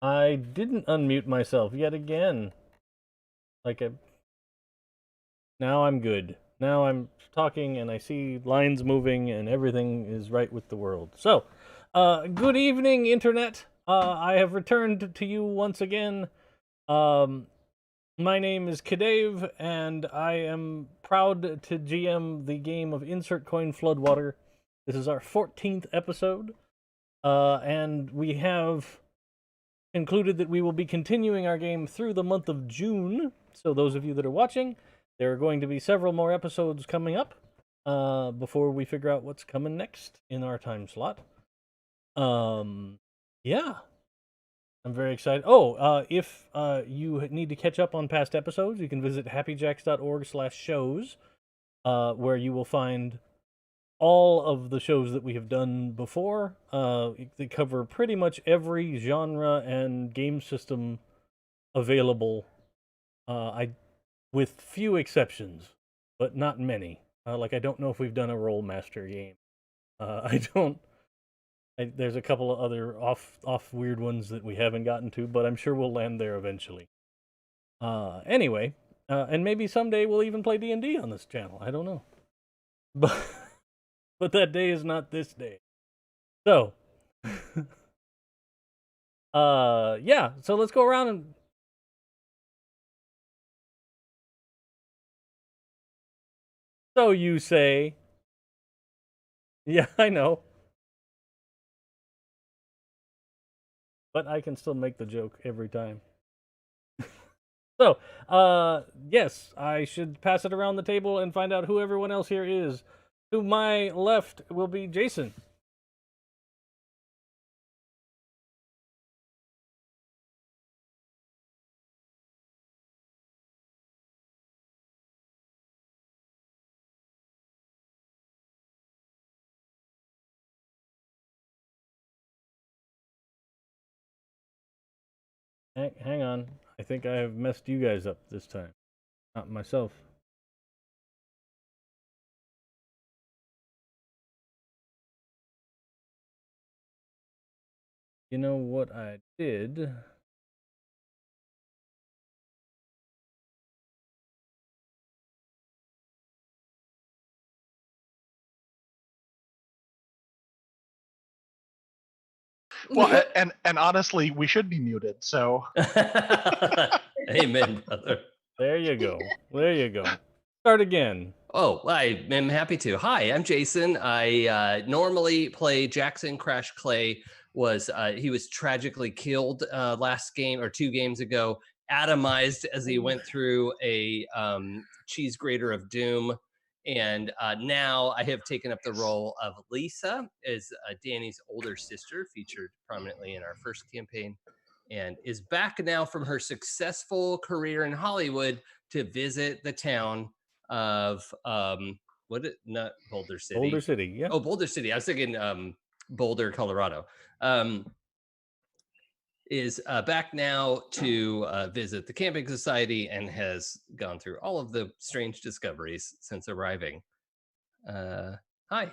I didn't unmute myself yet again. Now I'm good. Now I'm talking and I see lines moving and everything is right with the world. So, good evening, Internet. I have returned to you once again. Um, my name is CADave, and I am proud to GM the game of Insert Coin Floodwater. This is our 14th episode, and we have concluded that we will be continuing our game through the month of June. So those of you that are watching, there are going to be several more episodes coming up before we figure out what's coming next in our time slot. Yeah, I'm very excited. Oh, if you need to catch up on past episodes, you can visit happyjacks.org/shows, where you will find all of the shows that we have done before. They cover pretty much every genre and game system available. I, with few exceptions, but not many. Like I don't know if we've done a Roll Master game. I don't. There's a couple of other off weird ones that we haven't gotten to, but I'm sure we'll land there eventually. Anyway, and maybe someday we'll even play D&D on this channel. I don't know, but but that day is not this day. So, yeah. So let's go around and. So you say. Yeah, I know. But I can still make the joke every time. So, yes, I should pass it around the table and find out who everyone else here is. To my left will be Jason. Hang on. I think I have messed you guys up this time. Not myself. You know what I did? Well, and honestly, we should be muted. So, Amen, brother. There you go. There you go. Start again. Oh, I am happy to. Hi, I'm Jason. I normally play Jackson Crash Clay. He was tragically killed last game or 2 games ago, atomized as he went through a cheese grater of doom. And now I have taken up the role of Lisa, as Danny's older sister, featured prominently in our first campaign, and is back now from her successful career in Hollywood to visit the town of not Boulder City. Boulder City, yeah. Oh, Boulder City. I was thinking Boulder, Colorado. Is back now to visit the camping society and has gone through all of the strange discoveries since arriving. Hi.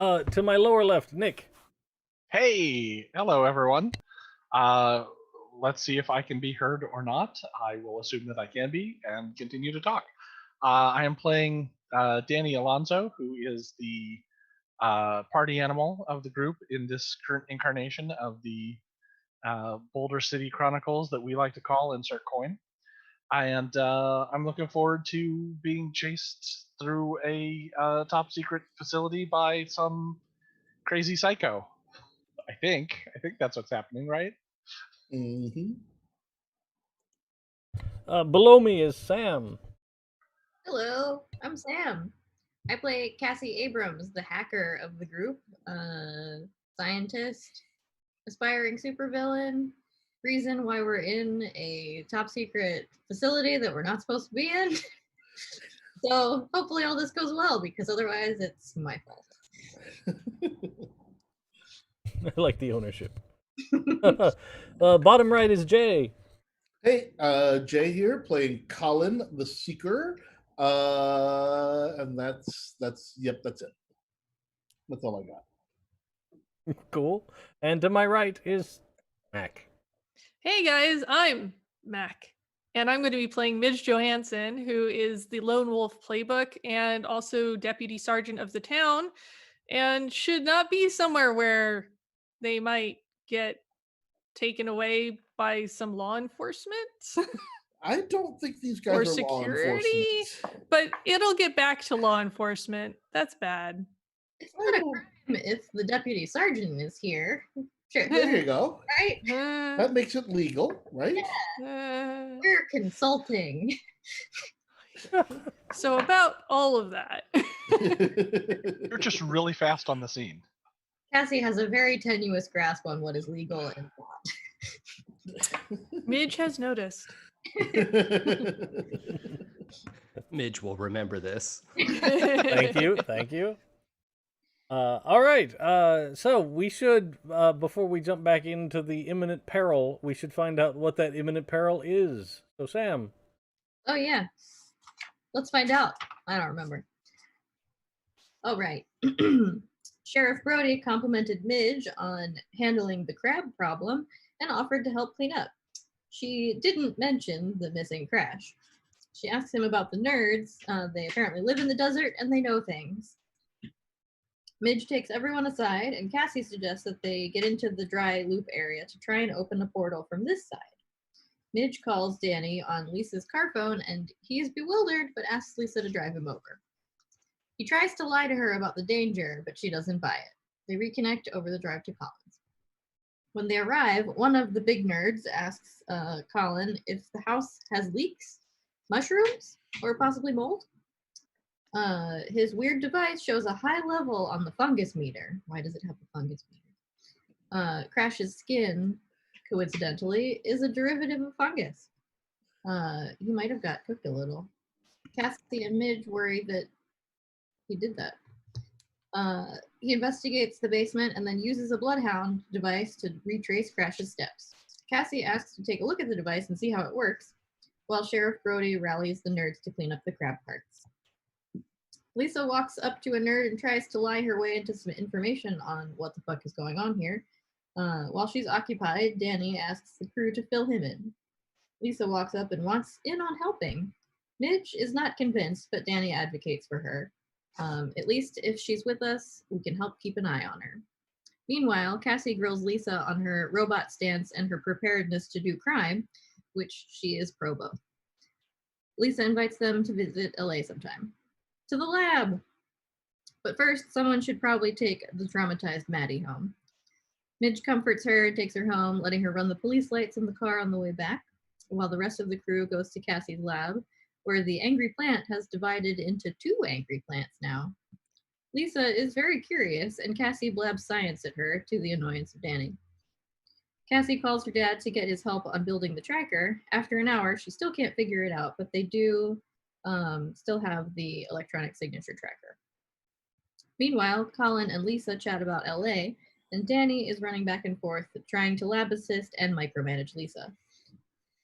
To my lower left, Nick. hey, hello everyone. Let's see if I can be heard or not. I will assume that I can be and continue to talk. I am playing Danny Alonzo, who is the party animal of the group in this current incarnation of the Boulder City Chronicles that we like to call Insert Coin. And I'm looking forward to being chased through a top secret facility by some crazy psycho. I think that's what's happening, right? Mm-hmm. Below me is Sam. Hello, I'm Sam. I play Cassie Abrams, the hacker of the group, scientist, aspiring supervillain, reason why we're in a top secret facility that we're not supposed to be in. So hopefully all this goes well, because otherwise it's my fault. I like the ownership. Bottom right is Jay. Hey, Jay here, playing Colin the Seeker, and that's it. That's all I got. Cool. And to my right is Mac. Hey guys, I'm Mac, and I'm going to be playing Midge Johansen, who is the Lone Wolf Playbook and also Deputy Sergeant of the town, and should not be somewhere where they might get taken away by some law enforcement I don't think these guys or are law enforcement. security, but it'll get back to law enforcement. That's bad. It's not a crime if the deputy sergeant is here. Sure. There you go. Right? That makes it legal, right? We're consulting. So about all of that. You're just really fast on the scene. Cassie has a very tenuous grasp on what is legal and not. Midge has noticed. Midge will remember this. Thank you. Thank you. All right. So we should, before we jump back into the imminent peril, we should find out what that imminent peril is. So, Sam. Oh, yeah. Let's find out. I don't remember. Oh, right. Sheriff Brody complimented Midge on handling the crab problem and offered to help clean up. She didn't mention the missing crash. She asks him about the nerds. They apparently live in the desert and they know things. Midge takes everyone aside, and Cassie suggests that they get into the dry loop area to try and open a portal from this side. Midge calls Danny on Lisa's car phone, and he is bewildered, but asks Lisa to drive him over. He tries to lie to her about the danger, but she doesn't buy it. They reconnect over the drive to Colin's. When they arrive, one of the big nerds asks Colin if the house has leaks, mushrooms, or possibly mold. His weird device shows a high level on the fungus meter. Why does it have a fungus meter? Crash's skin, coincidentally, is a derivative of fungus. He might have got cooked a little. Cassie and Midge worry that he did that. He investigates the basement and then uses a bloodhound device to retrace Crash's steps. Cassie asks to take a look at the device and see how it works, while Sheriff Brody rallies the nerds to clean up the crab parts. Lisa walks up to a nerd and tries to lie her way into some information on what the fuck is going on here. While she's occupied, Danny asks the crew to fill him in. Lisa walks up and wants in on helping. Midge is not convinced, but Danny advocates for her. At least if she's with us, we can help keep an eye on her. Meanwhile, Cassie grills Lisa on her robot stance and her preparedness to do crime, which she is pro both. Lisa invites them to visit LA sometime. To the lab! But first, someone should probably take the traumatized Maddie home. Midge comforts her and takes her home, letting her run the police lights in the car on the way back, while the rest of the crew goes to Cassie's lab, where the angry plant has divided into 2 angry plants now. Lisa is very curious, and Cassie blabs science at her, to the annoyance of Danny. Cassie calls her dad to get his help on building the tracker. After an hour, she still can't figure it out, but they do still have the electronic signature tracker. Meanwhile, Colin and Lisa chat about LA, and Danny is running back and forth, trying to lab assist and micromanage Lisa.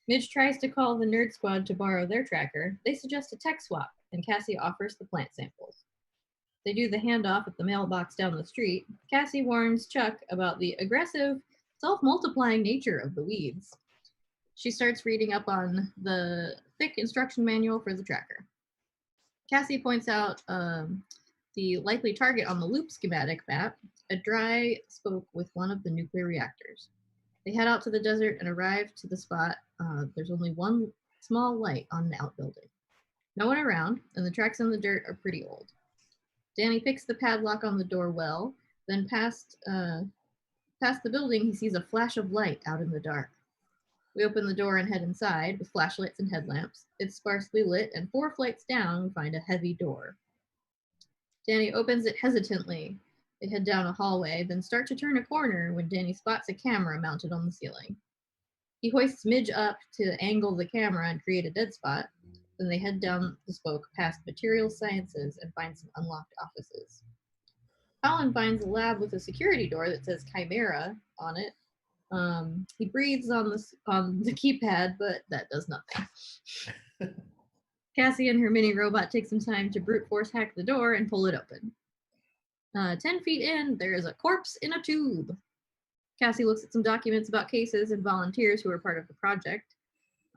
Midge tries to call the nerd squad to borrow their tracker. They suggest a tech swap, and Cassie offers the plant samples. They do the handoff at the mailbox down the street. Cassie warns Chuck about the aggressive, self-multiplying nature of the weeds. She starts reading up on the thick instruction manual for the tracker. Cassie points out the likely target on the loop schematic map, a dry spoke with one of the nuclear reactors. They head out to the desert and arrive to the spot. There's only one small light on an outbuilding. No one around, and the tracks in the dirt are pretty old. Danny picks the padlock on the door well, then past the building, he sees a flash of light out in the dark. We open the door and head inside with flashlights and headlamps. It's sparsely lit, and 4 flights down, we find a heavy door. Danny opens it hesitantly. They head down a hallway, then start to turn a corner when Danny spots a camera mounted on the ceiling. He hoists Midge up to angle the camera and create a dead spot. Then they head down the spoke past material sciences and find some unlocked offices. Colin finds a lab with a security door that says Chimera on it. He breathes on the keypad, but that does nothing. Cassie and her mini robot take some time to brute force hack the door and pull it open. 10 feet in, there is a corpse in a tube. Cassie looks at some documents about cases and volunteers who were part of the project.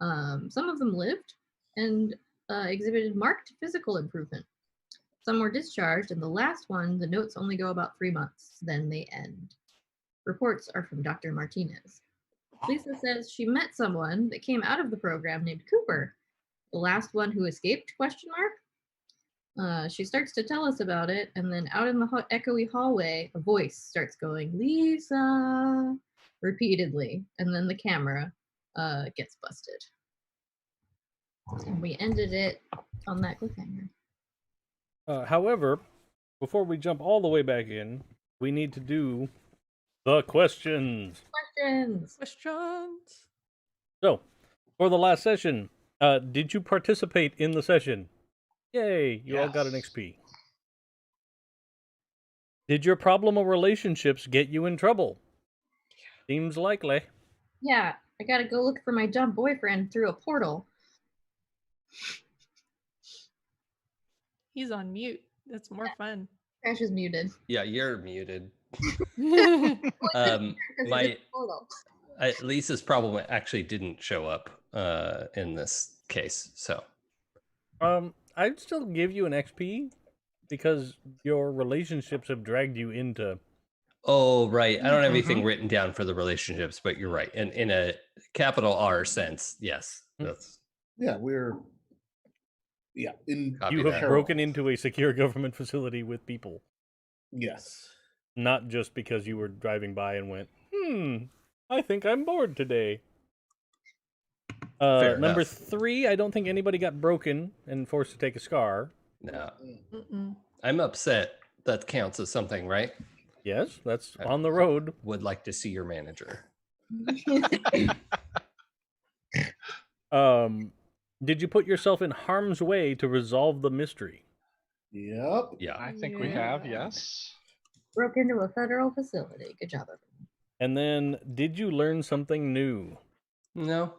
Some of them lived and exhibited marked physical improvement. Some were discharged, and the last one, the notes only go about 3 months, then they end. Reports are from Dr. Martinez. Lisa says she met someone that came out of the program named Cooper. The last one who escaped, question mark? She starts to tell us about it, and then out in the echoey hallway, a voice starts going, Lisa, repeatedly, and then the camera gets busted. And we ended it on that cliffhanger. However, before we jump all the way back in, we need to do the questions. Questions. So, for the last session, did you participate in the session? Yay, you all got an Yes. XP. Did your problem of relationships get you in trouble? Seems likely. Yeah, I gotta go look for my dumb boyfriend through a portal. He's on mute. That's more fun. Crash is muted. Yeah, you're muted. Because he's in My the portal. Lisa's problem actually didn't show up in this case, so I'd still give you an XP because your relationships have dragged you into. oh right, I don't have anything written down for the relationships, but you're right. In a capital R sense, yes, that's Yeah, in copy You have that. broken into a secure government facility with people, Yes. not just because you were driving by and went, I think I'm bored today. Fair Number enough. 3, I don't think anybody got broken and forced to take a scar. No, Mm-mm. I'm upset. That counts as something, right? Yes, that's on the road. Would like to see your manager. Did you put yourself in harm's way to resolve the mystery? Yep. Yeah. I think we have, yes. Broke into a federal facility. Good job, everyone. And then, did you learn something new? No,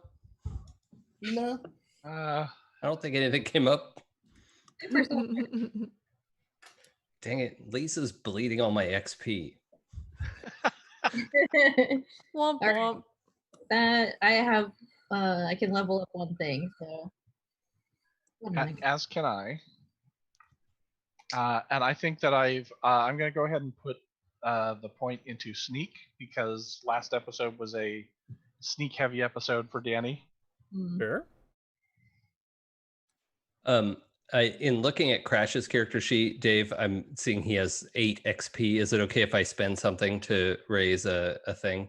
No. I don't think anything came up. Mm-mm. Dang it, Lisa's bleeding all my XP. Womp All right. womp. That I have, I can level up one thing, so. As can I. And I think that I'm going to go ahead and put the point into sneak because last episode was a sneak heavy episode for Danny. Sure. In looking at Crash's character sheet, Dave, I'm seeing he has 8 XP. Is it okay if I spend something to raise a thing?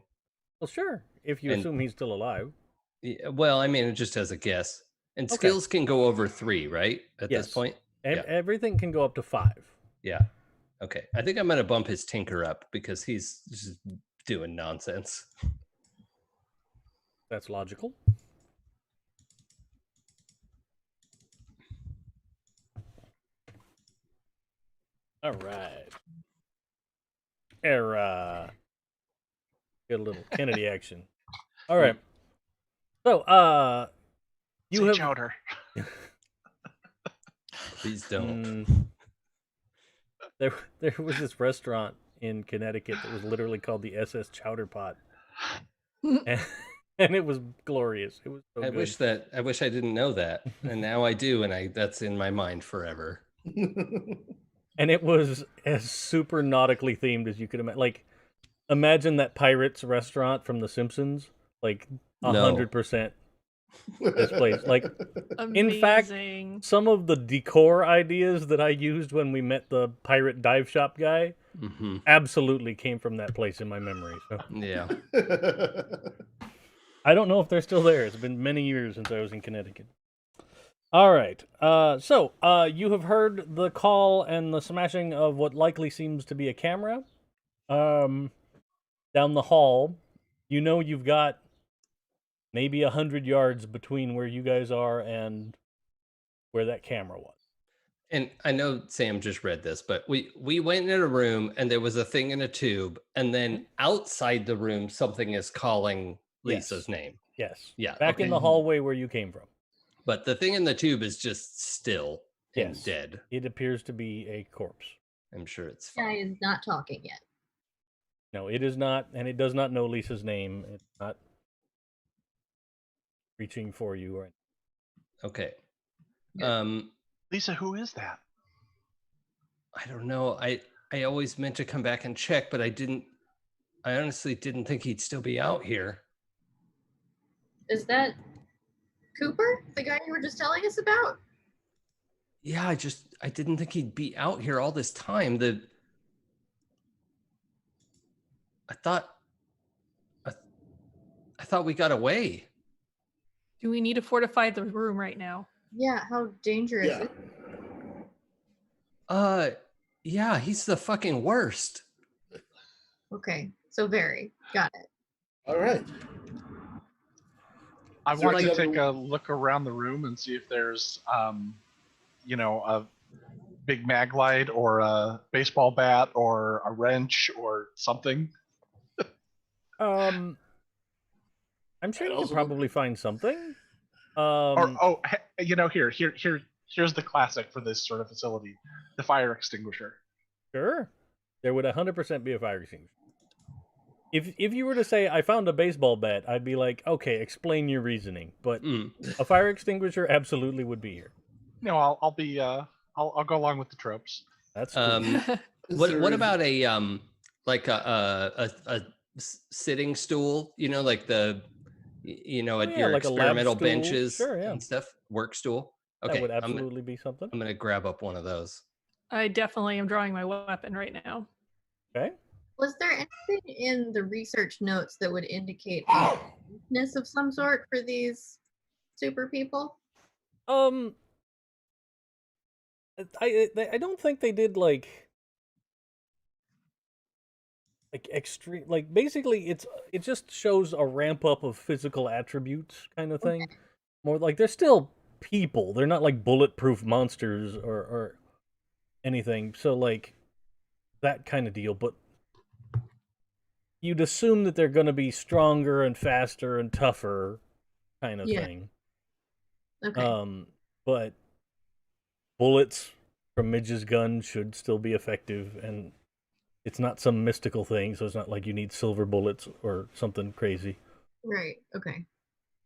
Well, sure. If you assume he's still alive. Yeah, well, I mean, just as a guess. And Okay. skills can go over 3, right? At Yes. this point? Everything can go up to 5. Yeah. Okay. I think I'm going to bump his tinker up because he's just doing nonsense. That's logical. All right. Get a little Kennedy action. All right. So, you Say have chowder. Please don't. There was this restaurant in Connecticut that was literally called the SS Chowder Pot, and it was glorious. It was so I good. wish I didn't know that, and now I do, and that's in my mind forever. And it was as super nautically themed as you could imagine. Like, imagine that pirates restaurant from The Simpsons. Like, 100% this place. Like, in fact, Amazing. some of the decor ideas that I used when we met the pirate dive shop guy absolutely came from that place in my memory. So Yeah. I don't know if they're still there. It's been many years since I was in Connecticut. All right. So you have heard the call and the smashing of what likely seems to be a camera. Down the hall, you know you've got maybe 100 yards between where you guys are and where that camera was. And I know Sam just read this, but we went in a room and there was a thing in a tube, and then outside the room something is calling Lisa's name. Yes. Yeah. Back in the hallway where you came from. But the thing in the tube is just still and dead. It appears to be a corpse. I'm sure it's Guy fine. is not talking yet. No, it is not, and it does not know Lisa's name. It's not reaching for you or Okay. Good. Lisa, who is that? I don't know. I always meant to come back and check, but I didn't. I honestly didn't think he'd still be out here. Is that Cooper, the guy you were just telling us about? Yeah, I didn't think he'd be out here all this time. I thought we got away. Do we need to fortify the room right now? Yeah, how dangerous Yeah. is Yeah, he's the fucking worst. Okay, so very. Got it. All right. I Is there want to any take other- a look around the room and see if there's, a big mag light or a baseball bat or a wrench or something. I'm sure And you can also- probably find something. Here's the classic for this sort of facility: the fire extinguisher. Sure, there would 100% be a fire extinguisher. If you were to say I found a baseball bat, I'd be like, okay, explain your reasoning. But a fire extinguisher absolutely would be here. No, I'll go along with the tropes. That's cool. Is What there- about a like a sitting stool? You know, like at your like a lab experimental stool. benches Sure, yeah. and stuff. Work stool. Okay, That would absolutely be something. I'm gonna grab up one of those. I definitely am drawing my weapon right now. Okay. Was there anything in the research notes that would indicate a weakness of some sort for these super people? I don't think they did like extreme, like basically it just shows a ramp up of physical attributes kind of thing. Okay. More like they're still people. They're not like bulletproof monsters or anything. So like that kind of deal, but you'd assume that they're going to be stronger and faster and tougher kind of Yeah. thing. Okay. But bullets from Midge's gun should still be effective, and it's not some mystical thing, so it's not like you need silver bullets or something crazy. Right. Okay.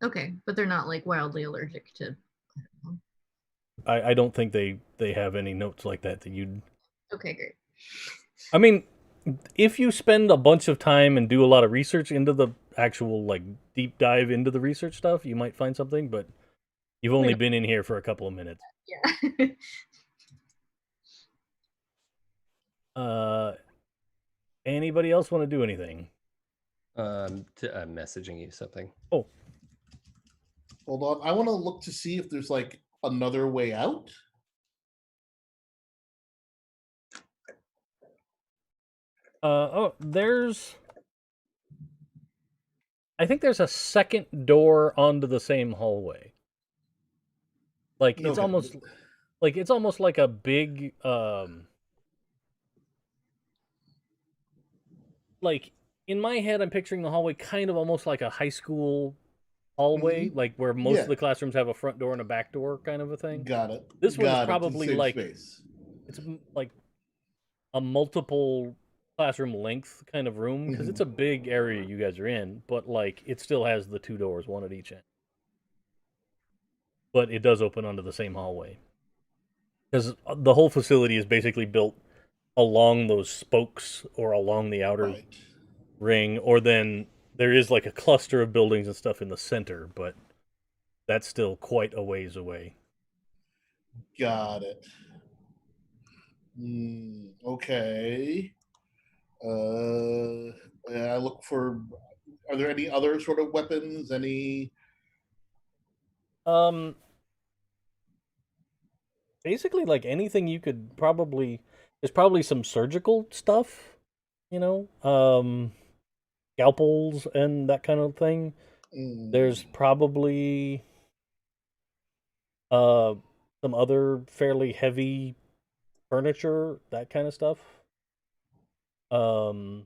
Okay. But they're not like wildly allergic to. I don't think they have any notes like that you'd... Okay, great. I mean, if you spend a bunch of time and do a lot of research into the actual, like, deep dive into the research stuff, you might find something, but you've only been in here for a couple of minutes. Yeah. Anybody else want to do anything? I'm messaging you something. Oh, Hold on. I want to look to see if there's like another way out. there's... I think there's a second door onto the same hallway. Like, it's Okay. almost like a big, like, in my head, I'm picturing the hallway kind of almost like a high school hallway, like where most Yeah. of the classrooms have a front door and a back door kind of a thing. Got it. This one's Got it. probably Same like- space. It's like a multiple classroom length kind of room, because it's a big area you guys are in, but like it still has the two doors, one at each end. But it does open onto the same hallway. Because the whole facility is basically built along those spokes or along the outer Right. ring, or then there is like a cluster of buildings and stuff in the center, but that's still quite a ways away. Got it. Okay. I look for. Are there any other sort of weapons? Any? Basically, like anything you could probably... There's probably some surgical stuff, scalpels and that kind of thing. There's probably some other fairly heavy furniture, that kind of stuff. I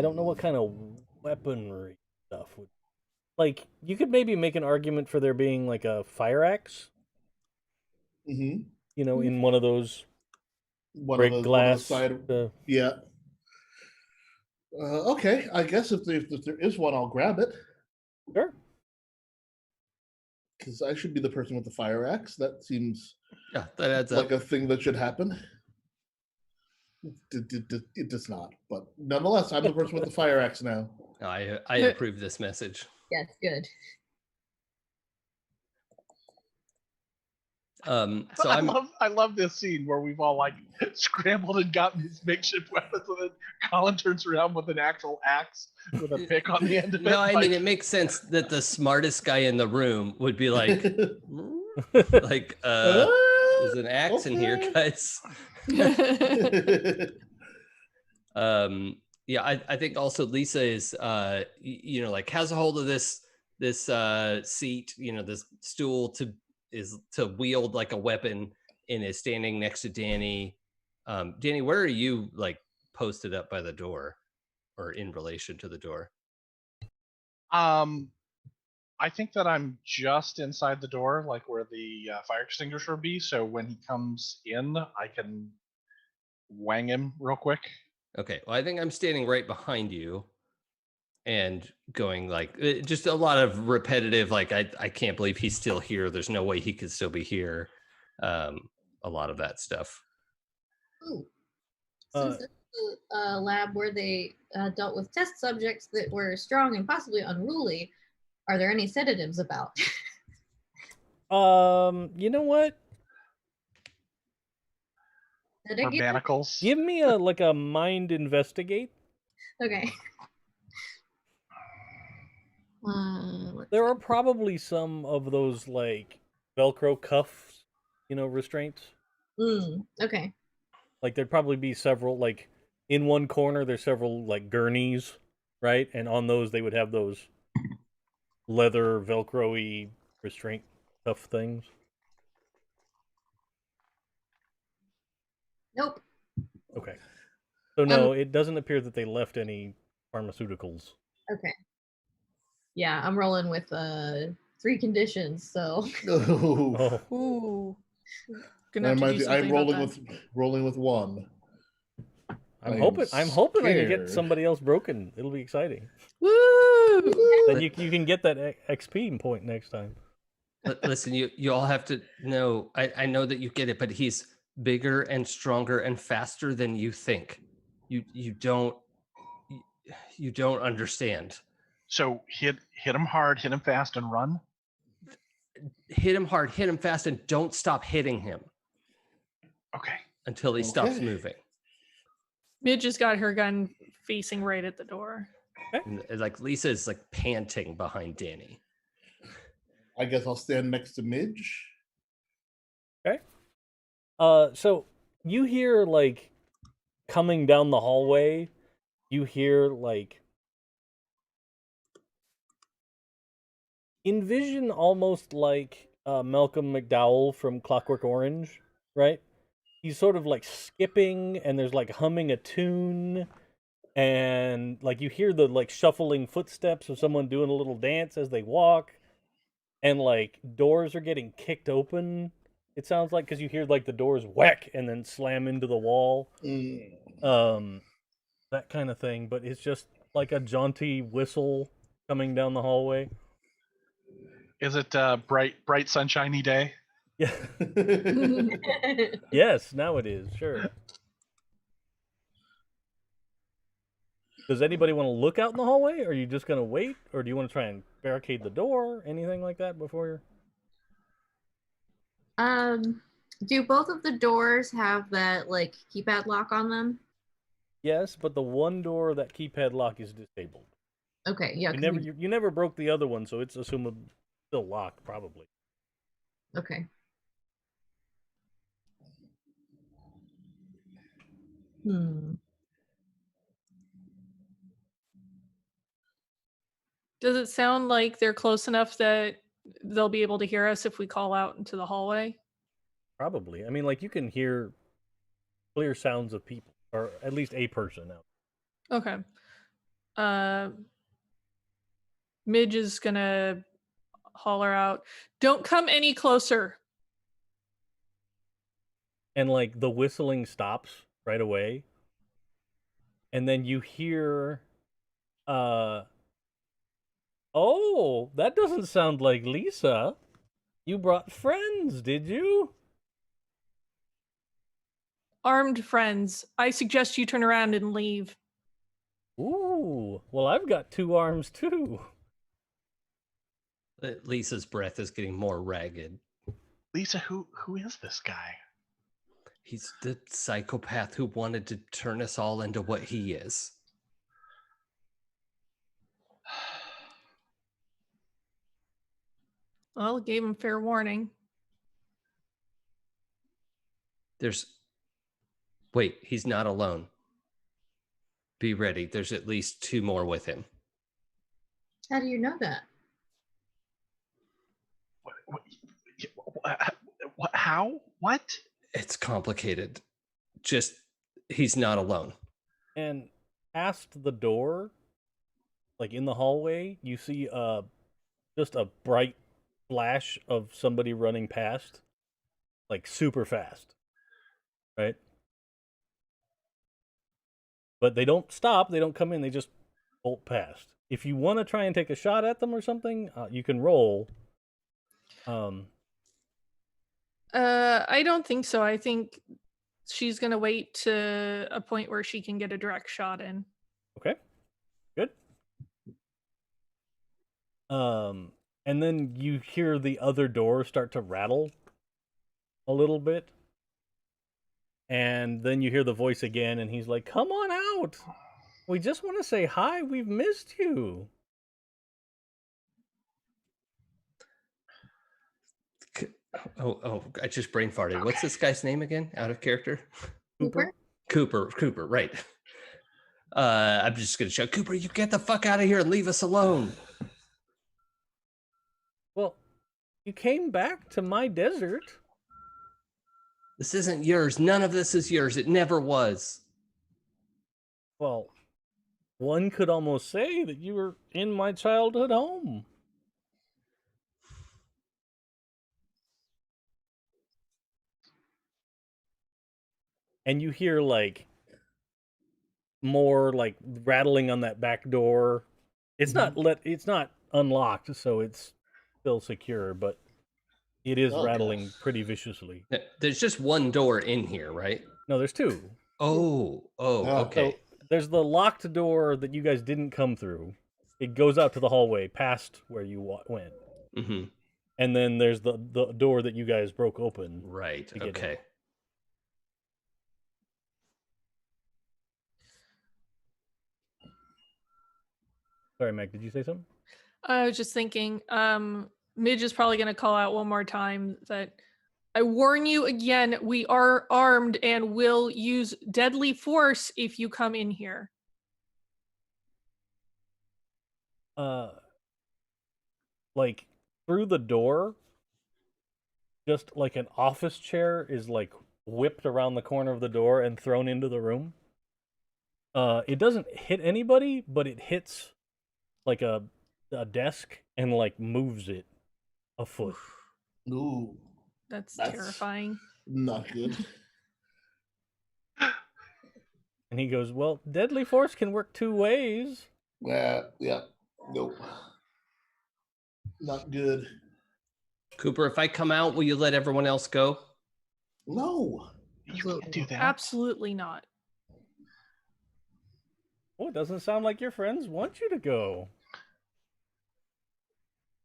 don't know what kind of weaponry stuff would... Like, you could maybe make an argument for there being like a fire axe Mm-hmm. You know, in one of those One break of the glass. side. Yeah. Okay, I guess if there is one, I'll grab it. Sure. Because I should be the person with the fire axe. That seems Yeah, that adds like up. a thing that should happen. It does not, but nonetheless, I'm the person with the fire axe now. I approve this message. Yes, good. So I love this scene where we've all like scrambled and gotten these makeshift weapons, and then Colin turns around with an actual axe with a pick on the end of it. No, I like, mean it makes sense that the smartest guy in the room would be like, like, there's an axe in here, guys. Yeah, I think also Lisa is, you know, like has a hold of this seat, you know, this stool to wield like a weapon, and is standing next to Danny. Danny, where are you like posted up by the door, or in relation to the door? I think that I'm just inside the door, like where the fire extinguisher would be. So when he comes in, I can wang him real quick. Okay, well, I think I'm standing right behind you and going like just a lot of repetitive, like I can't believe he's still here. There's no way he could still be here. A lot of that stuff. Ooh. Since this is a lab where they dealt with test subjects that were strong and possibly unruly, are there any sedatives about? You know what? Did I get it? Manacles. Give me a mind investigate. Okay. There are probably some of those like Velcro cuffs, you know, restraints. Okay. Like there'd probably be several, like in one corner there's several like gurneys, right? And on those they would have those leather Velcro-y restraint cuff things. Nope. Okay. So no, it doesn't appear that they left any pharmaceuticals. Okay. Yeah, I'm rolling with 3 conditions, so. Oh. Ooh. Gonna have to do something I'm rolling with 1. I'm hoping I can get somebody else broken. It'll be exciting. Woo! Then you can get that XP point next time. Listen, you all have to know. I know that you get it, but he's bigger and stronger and faster than you think. You don't understand. So hit him hard, hit him fast, and run. Hit him hard, hit him fast, and don't stop hitting him. Okay. Until he stops moving. Midge has got her gun facing right at the door. And, like Lisa is like panting behind Danny. I guess I'll stand next to Midge. Okay. So you hear like coming down the hallway, you hear like envision almost like Malcolm McDowell from Clockwork Orange, right? He's sort of like skipping, and there's like humming a tune, and like you hear the like shuffling footsteps of someone doing a little dance as they walk, and like doors are getting kicked open. It sounds like, because you hear like the doors whack and then slam into the wall, that kind of thing. But it's just like a jaunty whistle coming down the hallway. Is it bright sunshiny day? Yeah. Yes, now it is, sure. Does anybody want to look out in the hallway? Or are you just going to wait? Or do you want to try and barricade the door? Anything like that before you're... Do both of the doors have that like keypad lock on them? Yes, but the one door, that keypad lock is disabled. Okay, yeah. You never broke the other one, so it's assumed still locked, probably. Okay. Does it sound like they're close enough that they'll be able to hear us if we call out into the hallway? Probably. I mean, like, you can hear clear sounds of people, or at least a person out. Okay. Midge is gonna holler out, "Don't come any closer." and like the whistling stops right away. And then you hear oh, that doesn't sound like Lisa. You brought friends, did you? Armed friends. I suggest you turn around and leave. Ooh, well, I've got 2 arms too. Lisa's breath is getting more ragged. Lisa, who is this guy? He's the psychopath who wanted to turn us all into what he is. Well, gave him fair warning. Wait, he's not alone. Be ready. There's at least 2 more with him. How do you know that? How? What? It's complicated. Just, he's not alone. And past the door, like in the hallway, you see just a bright flash of somebody running past, like super fast, right? But they don't stop, they don't come in, they just bolt past. If you want to try and take a shot at them or something, you can roll. I don't think so. I think she's gonna wait to a point where she can get a direct shot in. Okay, good. And then you hear the other door start to rattle a little bit. And then you hear the voice again, and he's like, "Come on out. We just want to say hi. We've missed you." Oh, I just brain farted. What's this guy's name again? Out of character? Cooper? Cooper, right. I'm just going to shout, Cooper, you get the fuck out of here and leave us alone. Well, you came back to my desert. This isn't yours. None of this is yours. It never was. Well, one could almost say that you were in my childhood home. And you hear like more like rattling on that back door. It's it's not unlocked, so it's still secure, but it is rattling pretty viciously. There's just one door in here, right? No, there's 2. Oh, okay. So there's the locked door that you guys didn't come through. It goes out to the hallway past where you went. Mm-hmm. And then there's the door that you guys broke open. Right, okay. Sorry, Meg, did you say something? I was just thinking, Midge is probably going to call out one more time that I warn you again, we are armed and will use deadly force if you come in here. Like through the door, just like an office chair is like whipped around the corner of the door and thrown into the room. It doesn't hit anybody, but it hits like a desk and like moves it a foot. Ooh, That's terrifying. Not good. And he goes, "Well, deadly force can work 2 ways." Yeah, nope. Not good. Cooper, if I come out, will you let everyone else go? No. You can't do that. Absolutely not. Oh, it doesn't sound like your friends want you to go.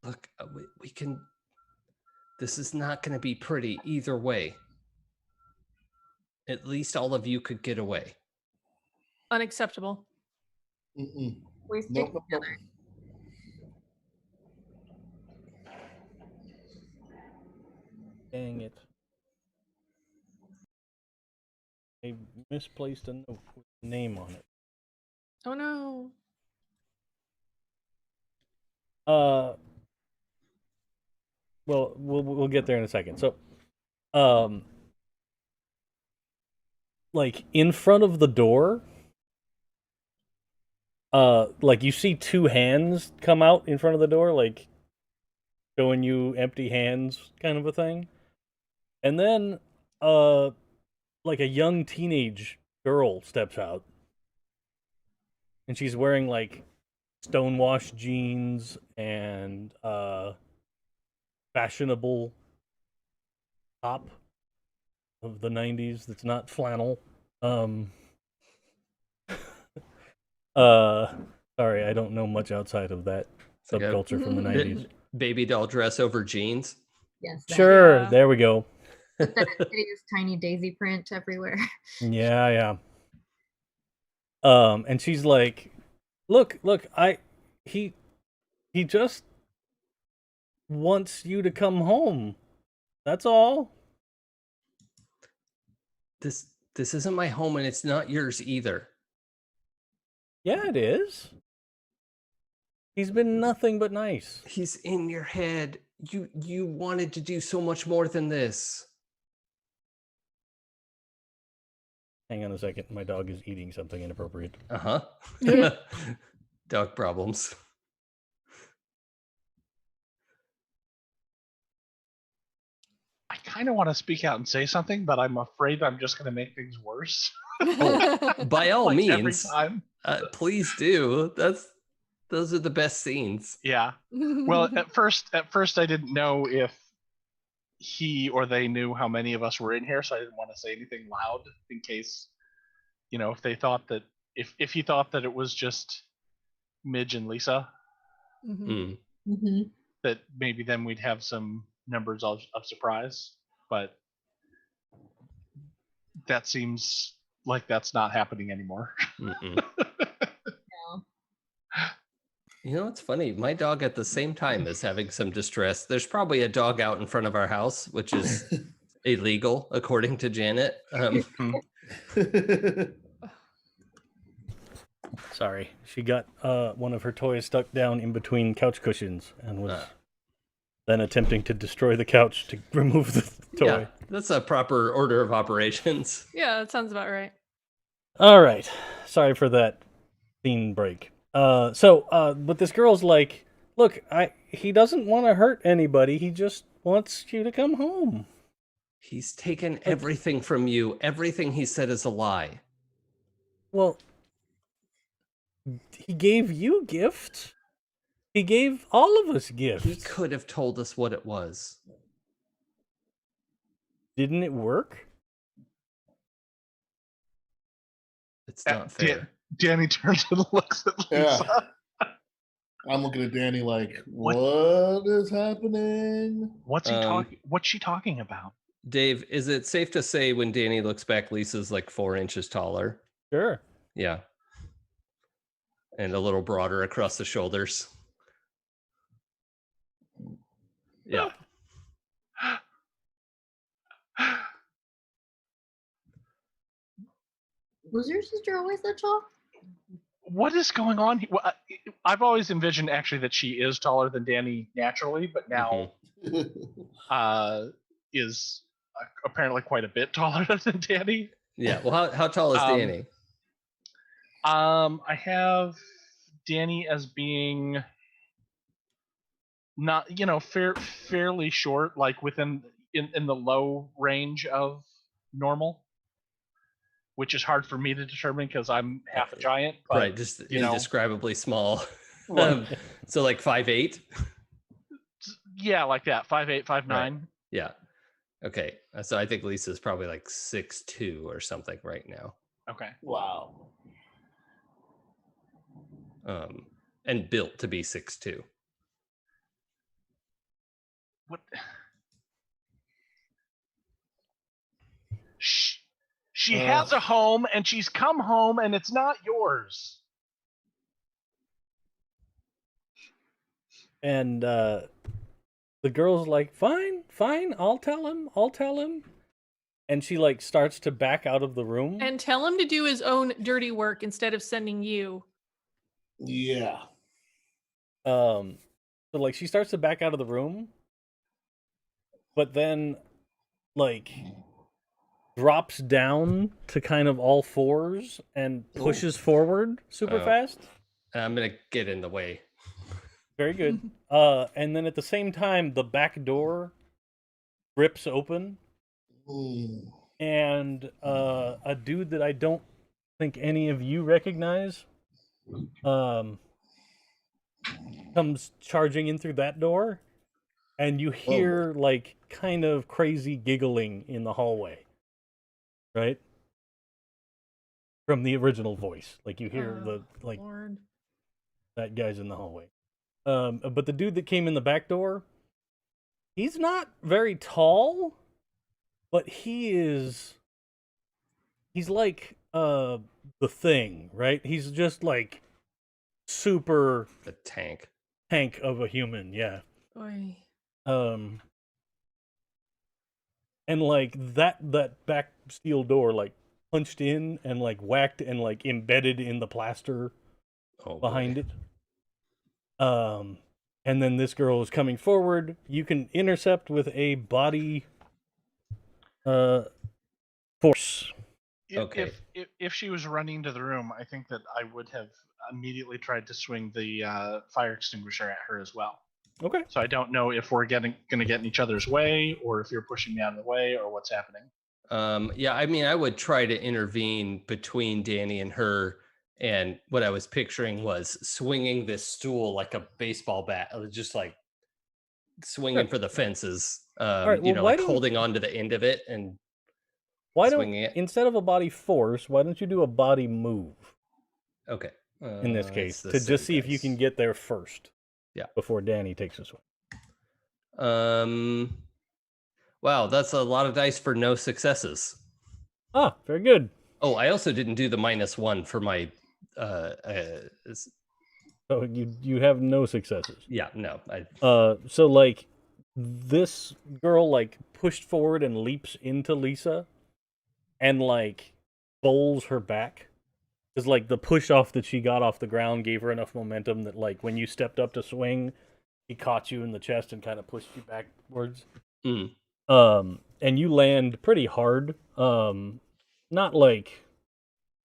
Look, we can... This is not going to be pretty either way. At least all of you could get away. Unacceptable. Mm-mm. We stick Nope. together. Dang it. I misplaced a note with a name on it. Oh no. Well, we'll get there in a second. So, like in front of the door, like you see 2 hands come out in front of the door, like showing you empty hands kind of a thing. And then like a young teenage girl steps out, and she's wearing like stonewashed jeans and fashionable top of the 90s that's not flannel. Sorry, I don't know much outside of that It's like a subculture from the 90s. baby doll dress over jeans. Yes. that- Sure, Yeah. there we go. With that hideous tiny daisy print everywhere. Yeah. And she's like, look, he just wants you to come home. That's all. This isn't my home, and it's not yours either. Yeah, it is. He's been nothing but nice. He's in your head. You wanted to do so much more than this. Hang on a second. My dog is eating something inappropriate. Uh-huh. Dog problems. I kind of want to speak out and say something, but I'm afraid I'm just going to make things worse. By all Like, every means, time. please do. Those are the best scenes. Yeah. Well, at first I didn't know if he or they knew how many of us were in here, so I didn't want to say anything loud in case, if they thought that if he thought that it was just Midge and Lisa, Mhm. Mm. that maybe then we'd have some numbers of surprise. But that seems like that's not happening anymore. Mm-mm. No. You know, it's funny. My dog at the same time is having some distress. There's probably a dog out in front of our house, which is illegal according to Janet. Sorry. She got one of her toys stuck down in between couch cushions and was then attempting to destroy the couch to remove the toy. Yeah, that's a proper order of operations. Yeah, that sounds about right. All right. Sorry for that scene break. But this girl's like, look, he doesn't want to hurt anybody. He just wants you to come home. He's taken everything from you. Everything he said is a lie. Well, he gave you gifts. He gave all of us gifts. He could have told us what it was. Didn't it work? It's not fair. Danny turns and looks at Lisa. I'm looking at Danny like, what is happening? What's she talking about? Dave, is it safe to say when Danny looks back, Lisa's like 4 inches taller? Sure. Yeah. And a little broader across the shoulders. Yeah. Was your sister always that tall? What is going on here? Well, I've always envisioned actually that she is taller than Danny naturally, but now is apparently quite a bit taller than Danny. Yeah. Well, how tall is Danny? I have Danny as being not, fairly short, like within in the low range of normal, which is hard for me to determine because I'm half a giant. But, Right, just indescribably small. Right. So like 5'8"? Yeah, like that. 5'8", 5'9". Right. Yeah. Okay. So I think Lisa's probably like 6'2" or something right now. Okay. Wow. And built to be 6'2". What? She has a home and she's come home and it's not yours. And the girl's like, fine, I'll tell him. And she like starts to back out of the room. And tell him to do his own dirty work instead of sending you. Yeah. So like she starts to back out of the room, but then like drops down to kind of all fours and pushes forward super fast. I'm gonna get in the way. Very good. And then at the same time, the back door rips open, and a dude that I don't think any of you recognize comes charging in through that door, and you hear like kind of crazy giggling in the hallway, right? From the original voice, like you hear the like Lord. that guy's in the hallway. But the dude that came in the back door, he's not very tall, but he's like the Thing, right? He's just like super The tank. of a human, yeah. Oy. And like that back steel door like punched in and like whacked and like embedded in the plaster behind it. And then this girl is coming forward. You can intercept with a body force. Okay. If she was running to the room, I think that I would have immediately tried to swing the fire extinguisher at her as well. Okay. So I don't know if we're going to get in each other's way, or if you're pushing me out of the way, or what's happening. Yeah, I mean, I would try to intervene between Danny and her, and what I was picturing was swinging this stool like a baseball bat, just like swinging for the fences. right, well, like holding on to the end of it and swinging it. Instead of a body force, why don't you do a body move? Okay. In this case, it's to the just same see if you dice. can get there first. Yeah. Before Danny takes a swing. Wow, that's a lot of dice for no successes. Ah, very good. Oh, I also didn't do the -1 for my So you have no successes. yeah, no. So like this girl like pushed forward and leaps into Lisa and like bowls her back. Because like the push off that she got off the ground gave her enough momentum that like when you stepped up to swing, he caught you in the chest and kind of pushed you backwards. Mm. And you land pretty hard. Not like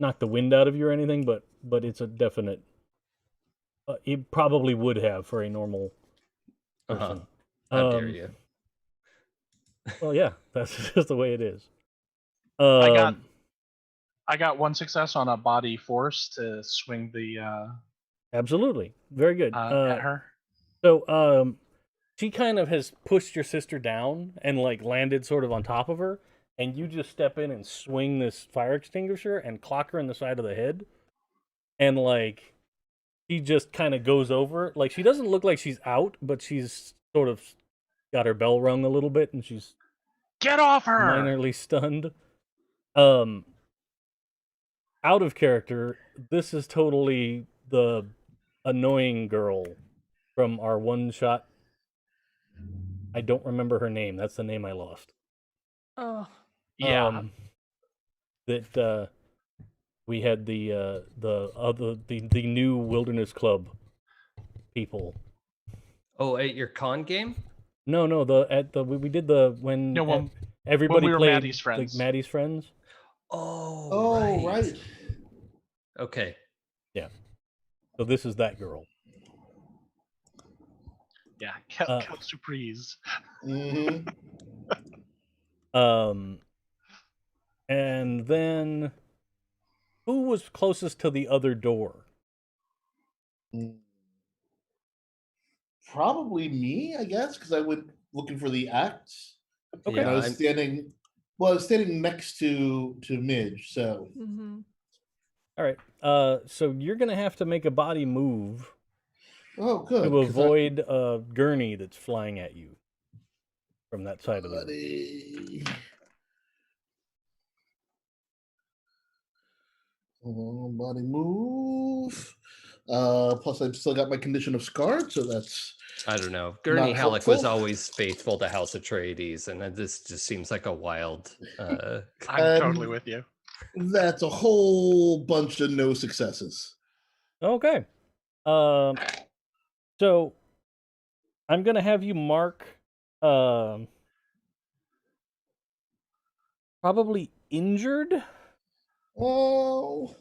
knock the wind out of you or anything, but it's a definite. It probably would have for a normal person. How dare you? Well, yeah, that's just the way it is. I got one success on a body force to swing the absolutely very good at her. So she kind of has pushed your sister down and like landed sort of on top of her, and you just step in and swing this fire extinguisher and clock her in the side of the head, and like she just kind of goes over. Like she doesn't look like she's out, but she's sort of got her bell rung a little bit, and she's get off her, minorly stunned. Out of character, this is totally the annoying girl from our one shot. I don't remember her name. That's the name I lost. Oh. Yeah. That we had the new Wilderness Club people. Oh, at your con game? No, we did when everybody when we were played Maddie's friends. Like Maddie's friends. Oh, right. Okay. Yeah. So this is that girl. Yeah, Kel Surprise. Mm-hmm. And then who was closest to the other door? Probably me, I guess, because I went looking for the axe. Okay. And I was standing next to Midge, so. Mm-hmm. All right. So you're gonna have to make a body move. Oh, good. To avoid a gurney that's flying at you from that side of the room. Body move. Plus, I've still got my condition of scarred, so that's. I don't know. Gurney Halleck was always faithful to House Atreides, and this just seems like a wild. I'm totally with you. That's a whole bunch of no successes. Okay. So I'm gonna have you mark probably injured. Oh.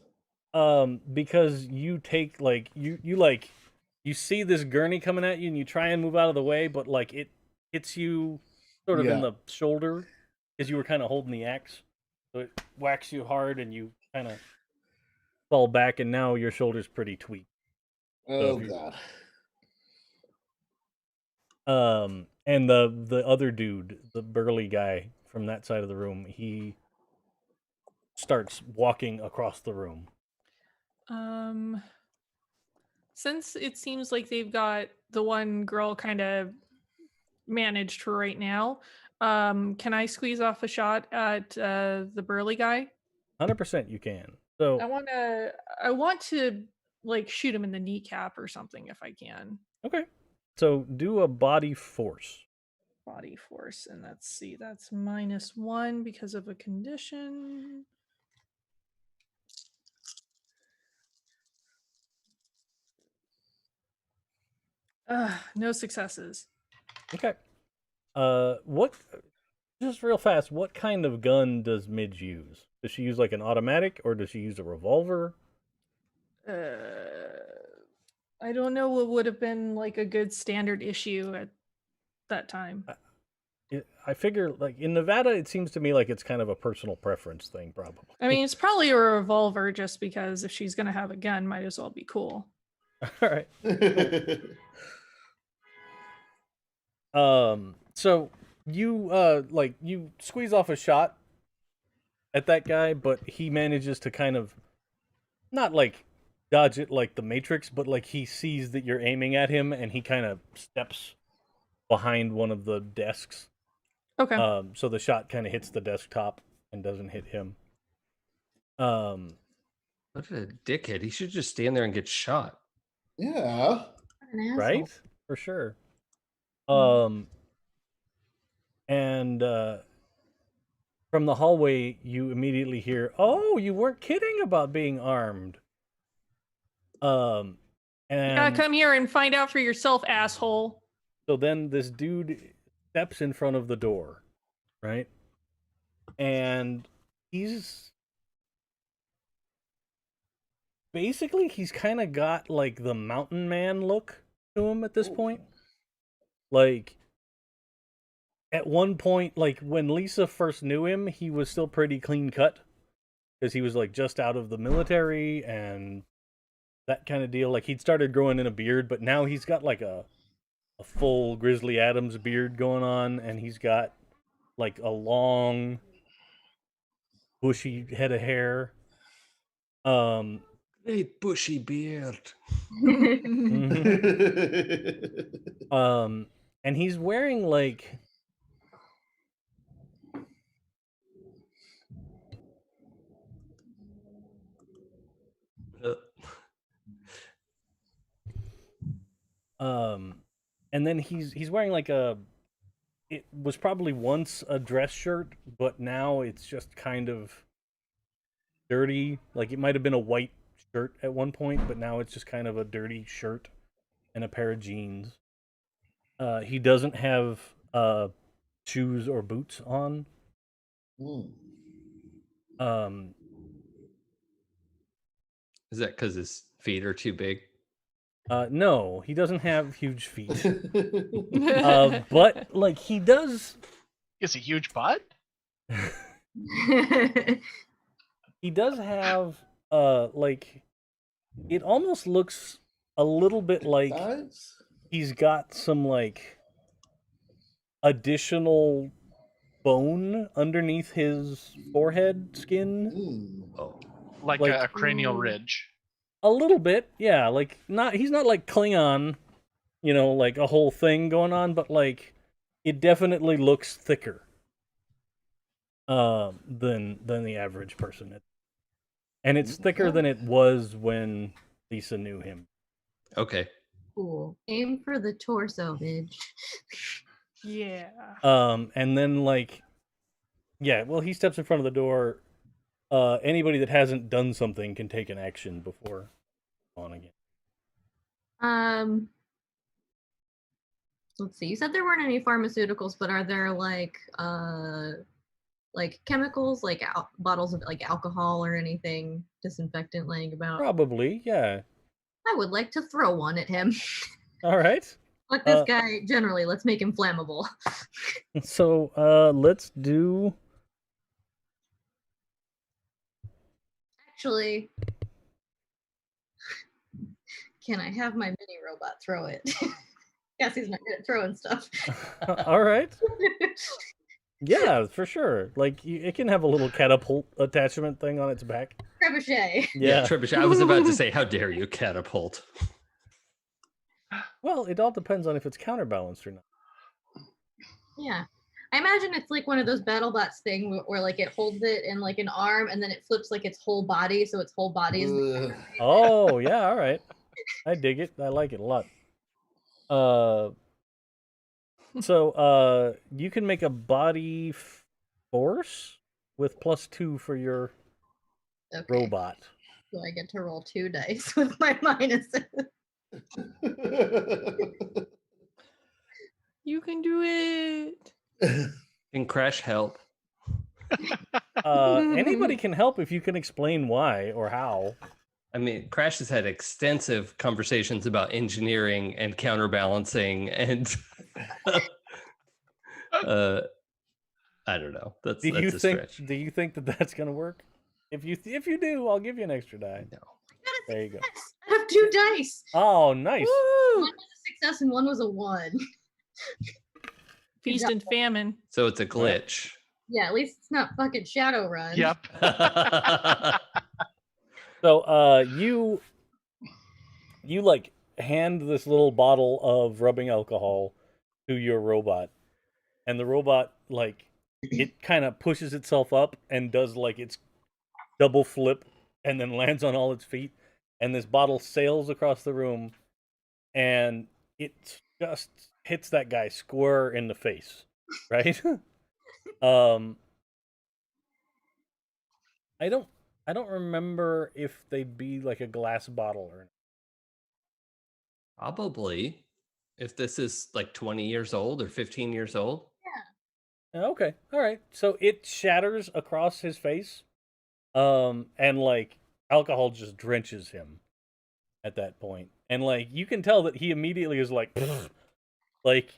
Because you take like you see this gurney coming at you and you try and move out of the way, but like it hits you sort of in the shoulder because you were kind of holding the axe. So it whacks you hard, and you kind of fall back, and now your shoulder's pretty tweaked. Oh if you- God. And the other dude, the burly guy from that side of the room, he starts walking across the room. Since it seems like they've got the one girl kind of managed for right now, can I squeeze off a shot at the burly guy? 100% you can. So I want to like shoot him in the kneecap or something if I can. okay. So do a body force. Body force, and let's see, that's -1 because of a condition. No successes. Okay. What? Just real fast. What kind of gun does Midge use? Does she use like an automatic, or does she use a revolver? I don't know what would have been like a good standard issue at that time. I figure, like in Nevada, it seems to me like it's kind of a personal preference thing, probably. I mean, it's probably a revolver just because if she's gonna have a gun, might as well be cool. All right. So you you squeeze off a shot at that guy, but he manages to kind of not like dodge it like the Matrix, but like he sees that you're aiming at him, and he kind of steps behind one of the desks. Okay. So the shot kind of hits the desktop and doesn't hit him. What a dickhead! He should just stand there and get shot. Yeah. An asshole. Right? For sure. And from the hallway, you immediately hear, "Oh, you weren't kidding about being armed." And You gotta come here and find out for yourself, asshole. so then this dude steps in front of the door, right? And he's basically kind of got like the mountain man look to him at this point. Like at one point, like when Lisa first knew him, he was still pretty clean cut because he was like just out of the military and that kind of deal. Like he'd started growing in a beard, but now he's got like a full Grizzly Adams beard going on, and he's got like a long bushy head of hair. Great bushy beard. And he's wearing like and then he's wearing like it was probably once a dress shirt, but now it's just kind of dirty. Like it might have been a white shirt at one point, but now it's just kind of a dirty shirt and a pair of jeans. He doesn't have shoes or boots on. Is that because his feet are too big? No, he doesn't have huge feet. But like he does. Is a huge butt? He does have like it almost looks a little bit like he's got some like additional bone underneath his forehead skin. Oh, Like a cranial ridge. A little bit, yeah. Like he's not like Klingon, like a whole thing going on, but like it definitely looks thicker than the average person. And it's thicker than it was when Lisa knew him. okay. Cool. Aim for the torso, Midge. Yeah. And then well, he steps in front of the door. Anybody that hasn't done something can take an action before on again. Let's see. You said there weren't any pharmaceuticals, but are there like chemicals, like bottles of like alcohol or anything disinfectant laying about? Probably, yeah. I would like to throw one at him. All right. But this guy, generally, let's make him flammable. So let's do Actually, can I have my mini robot throw it? Cassie's not good at throwing stuff. All right. Yeah, for sure. Like it can have a little catapult attachment thing on its back. Trebuchet. Yeah. Trebuchet. I was about to say, how dare you, catapult? Well, it all depends on if it's counterbalanced or not. Yeah. I imagine it's like one of those BattleBots thing where like it holds it in like an arm and then it flips like its whole body, so its whole body is. Oh yeah, all right. I dig it. I like it a lot. So you can make a body force with +2 for your robot. So I get to roll 2 dice with my minuses. You can do it. Can Crash help? Anybody can help if you can explain why or how. I mean, Crash has had extensive conversations about engineering and counterbalancing, and I don't know. That's a stretch. Do you think that that's gonna work? If you do, I'll give you an extra die. No. There you go. I have 2 dice. Oh, nice. Woo! One was a success and one was a 1. Feast and famine. So it's a glitch. Yeah, at least it's not fucking Shadowrun. Yep. So you like hand this little bottle of rubbing alcohol to your robot, and the robot like it kind of pushes itself up and does like its double flip and then lands on all its feet, and this bottle sails across the room and it just hits that guy square in the face, right? I don't remember if they'd be like a glass bottle or not. Probably. If this is like 20 years old or 15 years old. Okay, all right. So it shatters across his face, and like alcohol just drenches him at that point, and like you can tell that he immediately is like, like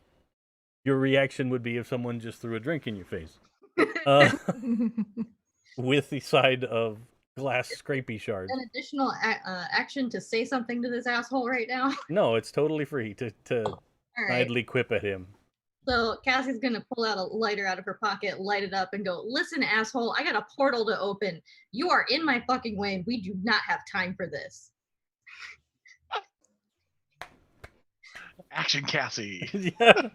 your reaction would be if someone just threw a drink in your face, with the side of glass scrapey shards. An additional action to say something to this asshole right now. No, it's totally free to All right. idly quip at him. So Cassie's gonna pull out a lighter out of her pocket, light it up, and go, "Listen, asshole, I got a portal to open. You are in my fucking way. We do not have time for this." Action, Cassie. Yeah.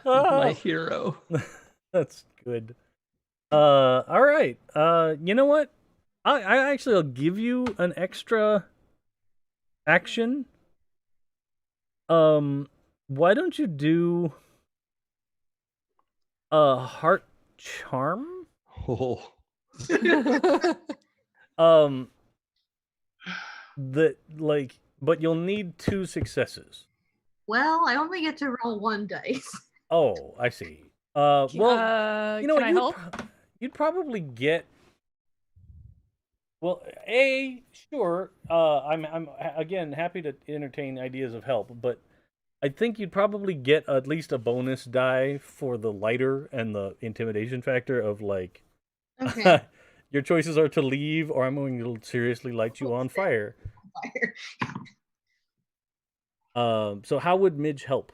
My hero. That's good. All right. You know what? I actually I'll give you an extra action. Why don't you do a heart charm? Oh. That like, but you'll need 2 successes. Well, I only get to roll 1 dice. Oh, I see. Well, you know can I help? You'd probably get. Well, sure. I'm again happy to entertain ideas of help, but I think you'd probably get at least a bonus die for the lighter and the intimidation factor of like, Okay. your choices are to leave or I'm going to seriously light you on fire. So how would Midge help?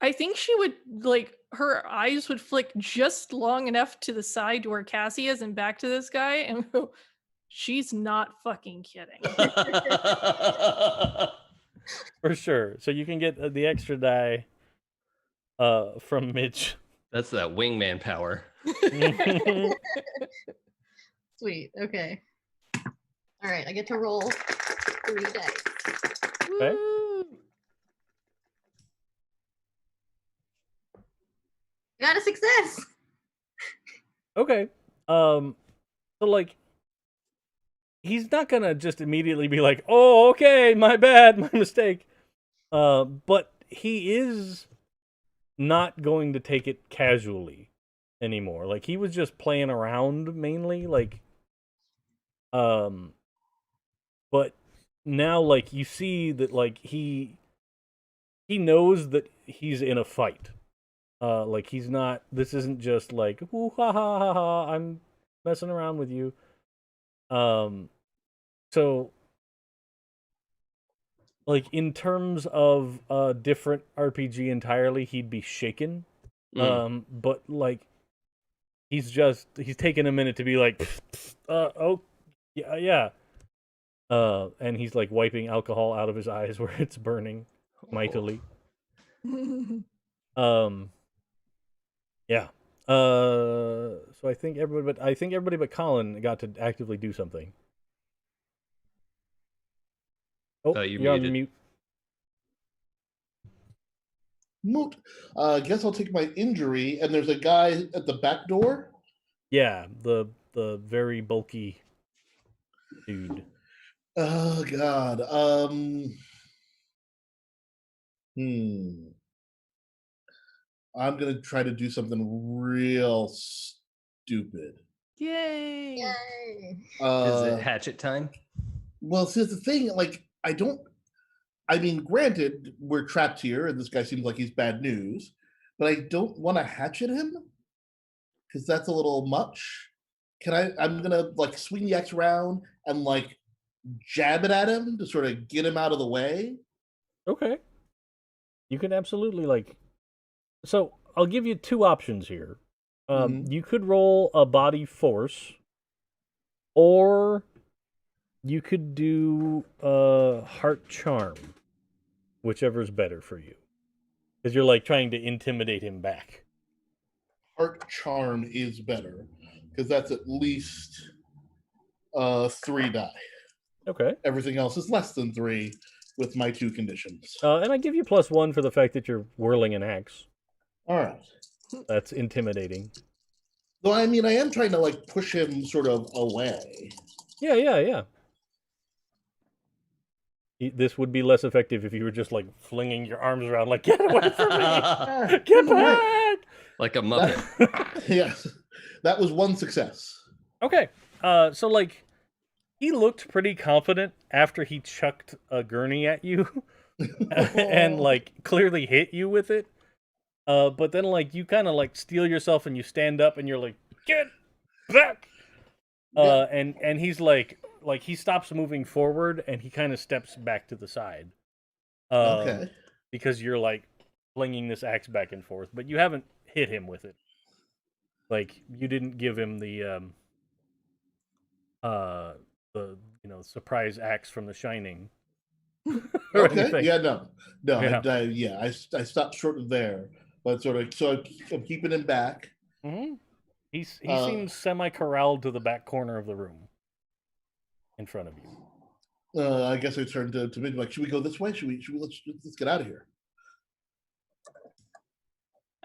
I think she would like her eyes would flick just long enough to the side to where Cassie is and back to this guy and go, she's not fucking kidding. For sure. So you can get the extra die from Midge. That's that wingman power. Sweet. Okay. All right. I get to roll 3 dice. Okay. Woo! I got a success. Okay. So like he's not gonna just immediately be like, oh, okay, my bad, my mistake. But he is not going to take it casually anymore. Like he was just playing around mainly, like but now like you see that like he knows that he's in a fight. Like he's not, this isn't just like, ooh, ha ha ha ha, I'm messing around with you. So like in terms of a different RPG entirely, he'd be shaken. But like he's taking a minute to be like, oh yeah. And he's like wiping alcohol out of his eyes where it's burning mightily. Yeah. So I think everybody but Colin got to actively do something. Oh, you're you're on muted. mute. Moot. Guess I'll take my injury, and there's a guy at the back door. Yeah, the very bulky dude. Oh God. I'm gonna try to do something real stupid. Yay! Yay. Is it hatchet time? Well, see, that's the thing. Like, I mean, granted, we're trapped here, and this guy seems like he's bad news, but I don't want to hatchet him because that's a little much. I'm gonna like swing the axe around and like jab it at him to sort of get him out of the way. Okay. You can absolutely like. So I'll give you two options here. You could roll a body force, or you could do heart charm, whichever's better for you, because you're like trying to intimidate him back. Heart charm is better because that's at least 3 die. Okay. Everything else is less than 3 with my 2 conditions. And I give you +1 for the fact that you're whirling an axe. All right. That's intimidating. Though I mean, I am trying to like push him sort of away. Yeah. This would be less effective if you were just like flinging your arms around, like, get away from me! Get back! Like a muppet. Yes, that was 1 success. Okay, so like, he looked pretty confident after he chucked a gurney at you, and like clearly hit you with it. But then like you kind of like steel yourself and you stand up and you're like, get back! And he's like he stops moving forward and he kind of steps back to the side. Okay. Because you're like flinging this axe back and forth, but you haven't hit him with it. Like you didn't give him the surprise axe from The Shining. Okay. Anything. Yeah. No. Yeah. I stopped short of there, but sort of. So I'm keeping him back. Mm-hmm. He seems semi-corralled to the back corner of the room, in front of you. I guess I turned to Midge. Like, should we go this way? Should we let's get out of here?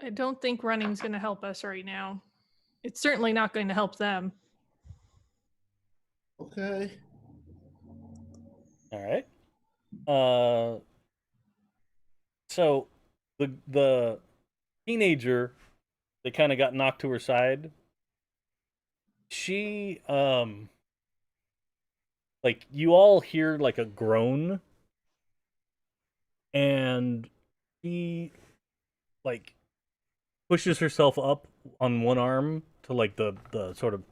I don't think running's going to help us right now. It's certainly not going to help them. Okay. All right. So the teenager that kind of got knocked to her side, she like you all hear like a groan, and she like pushes herself up on one arm to like the sort of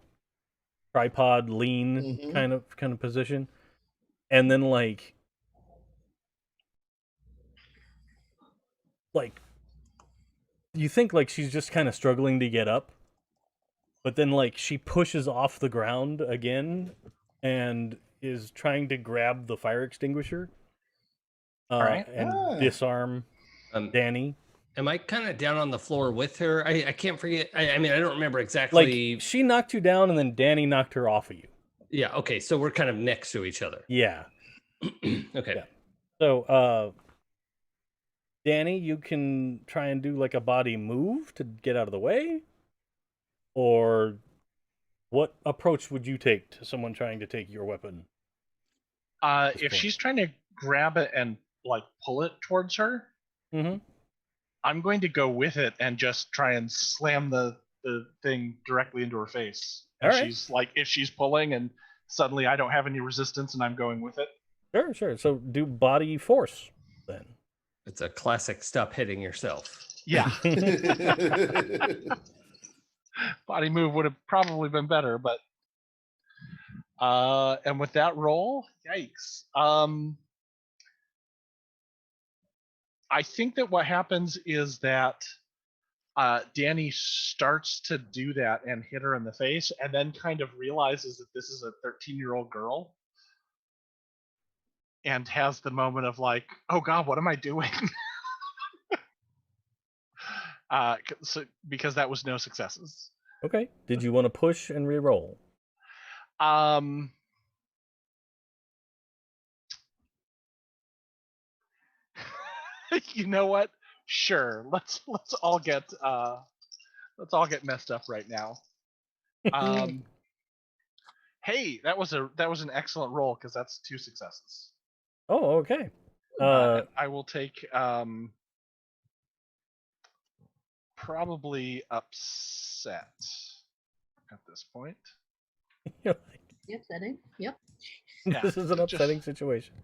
tripod lean kind of position, and then like you think like she's just kind of struggling to get up, but then like she pushes off the ground again and is trying to grab the fire extinguisher and disarm Danny. Am I kind of down on the floor with her? I can't forget. I mean, I don't remember exactly. Like, she knocked you down and then Danny knocked her off of you. Yeah, okay, so we're kind of next to each other. Yeah. Okay. Yeah. So, Danny, you can try and do like a body move to get out of the way? Or what approach would you take to someone trying to take your weapon? If she's trying to grab it and like pull it towards her, I'm going to go with it and just try and slam the thing directly into her face. And she's like, if she's pulling and suddenly I don't have any resistance and I'm going with it. Sure. So do body force then. It's a classic stop hitting yourself. Yeah. body move would have probably been better, but and with that roll, yikes. I think that what happens is that Danny starts to do that and hit her in the face, and then kind of realizes that this is a 13-year-old girl, and has the moment of like, "Oh God, what am I doing?" Because that was no successes. Okay. Did you want to push and re-roll? You know what? Sure. Let's all get messed up right now. Hey, that was an excellent roll because that's 2 successes. Oh, okay. I will take probably upset at this point. You're Upsetting. Yep. like, Yeah, this is an upsetting situation.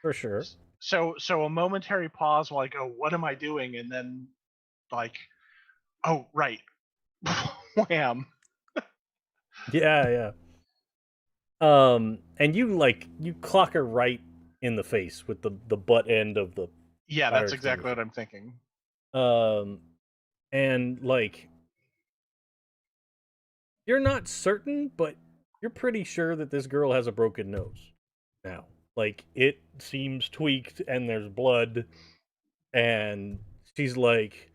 For sure. So a momentary pause while I go, "What am I doing?" And then like, "Oh, right." Wham. Yeah. And you clock her right in the face with the butt end of the Yeah, fire that's exactly what extinguisher. I'm thinking. And like, you're not certain, but you're pretty sure that this girl has a broken nose now. Like, it seems tweaked and there's blood, and she's like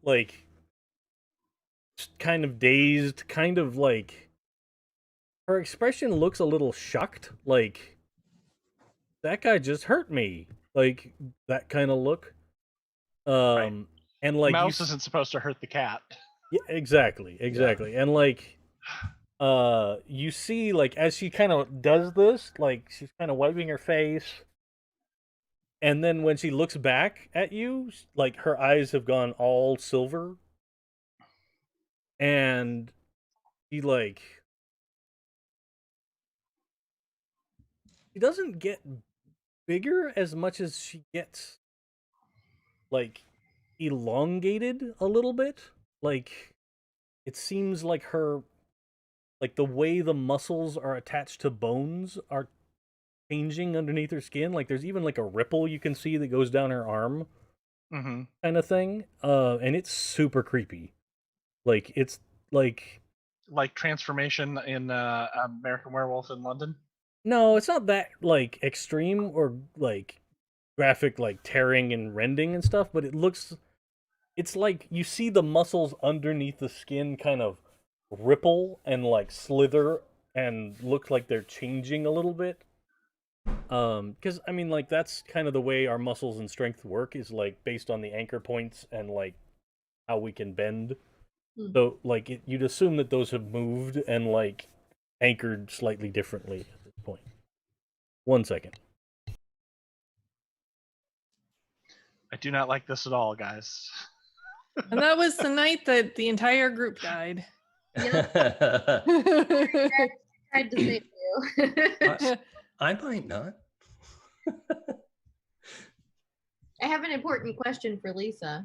like kind of dazed, kind of like her expression looks a little shocked, like that guy just hurt me, like that kind of look. Right. And like Mouse isn't supposed to hurt the cat. Yeah, exactly. Yeah. And like you see, like, as she kind of does this, like she's kind of wiping her face, and then when she looks back at you, like her eyes have gone all silver, and she like she doesn't get bigger as much as she gets like elongated a little bit. Like, it seems like her, like the way the muscles are attached to bones are changing underneath her skin. Like, there's even like a ripple you can see that goes down her arm, Mm-hmm. kind of thing. And it's super creepy. Like, it's like transformation in American Werewolf in London. no, it's not that like extreme or like graphic, like tearing and rending and stuff. But it's like you see the muscles underneath the skin kind of ripple and like slither and look like they're changing a little bit. Because I mean, like, that's kind of the way our muscles and strength work, is like based on the anchor points and like how we can bend. So like you'd assume that those have moved and like anchored slightly differently at this point. 1 second. I do not like this at all, guys. And that was the night that the entire group died. Tried to save you. I might not. I have an important question for Lisa.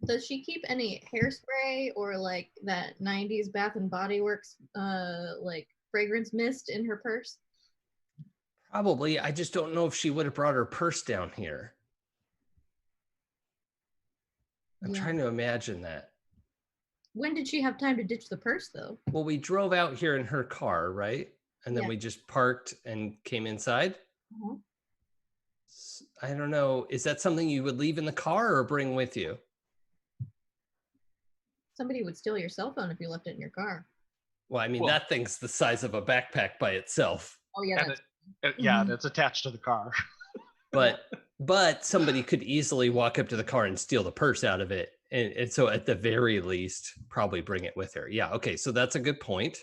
Does she keep any hairspray or like that 90s Bath and Body Works like fragrance mist in her purse? Probably. I just don't know if she would have brought her purse down here. I'm trying to imagine that. When did she have time to ditch the purse, though? Well, we drove out here in her car, right? And then Yeah. we just parked and came inside. Uh-huh. I don't know. Is that something you would leave in the car or bring with you? Somebody would steal your cell phone if you left it in your car. Well, I mean, Well- that thing's the size of a backpack by itself. Oh, yeah. And it's attached to the car. But somebody could easily walk up to the car and steal the purse out of it. And so at the very least, probably bring it with her. Yeah. Okay. So that's a good point.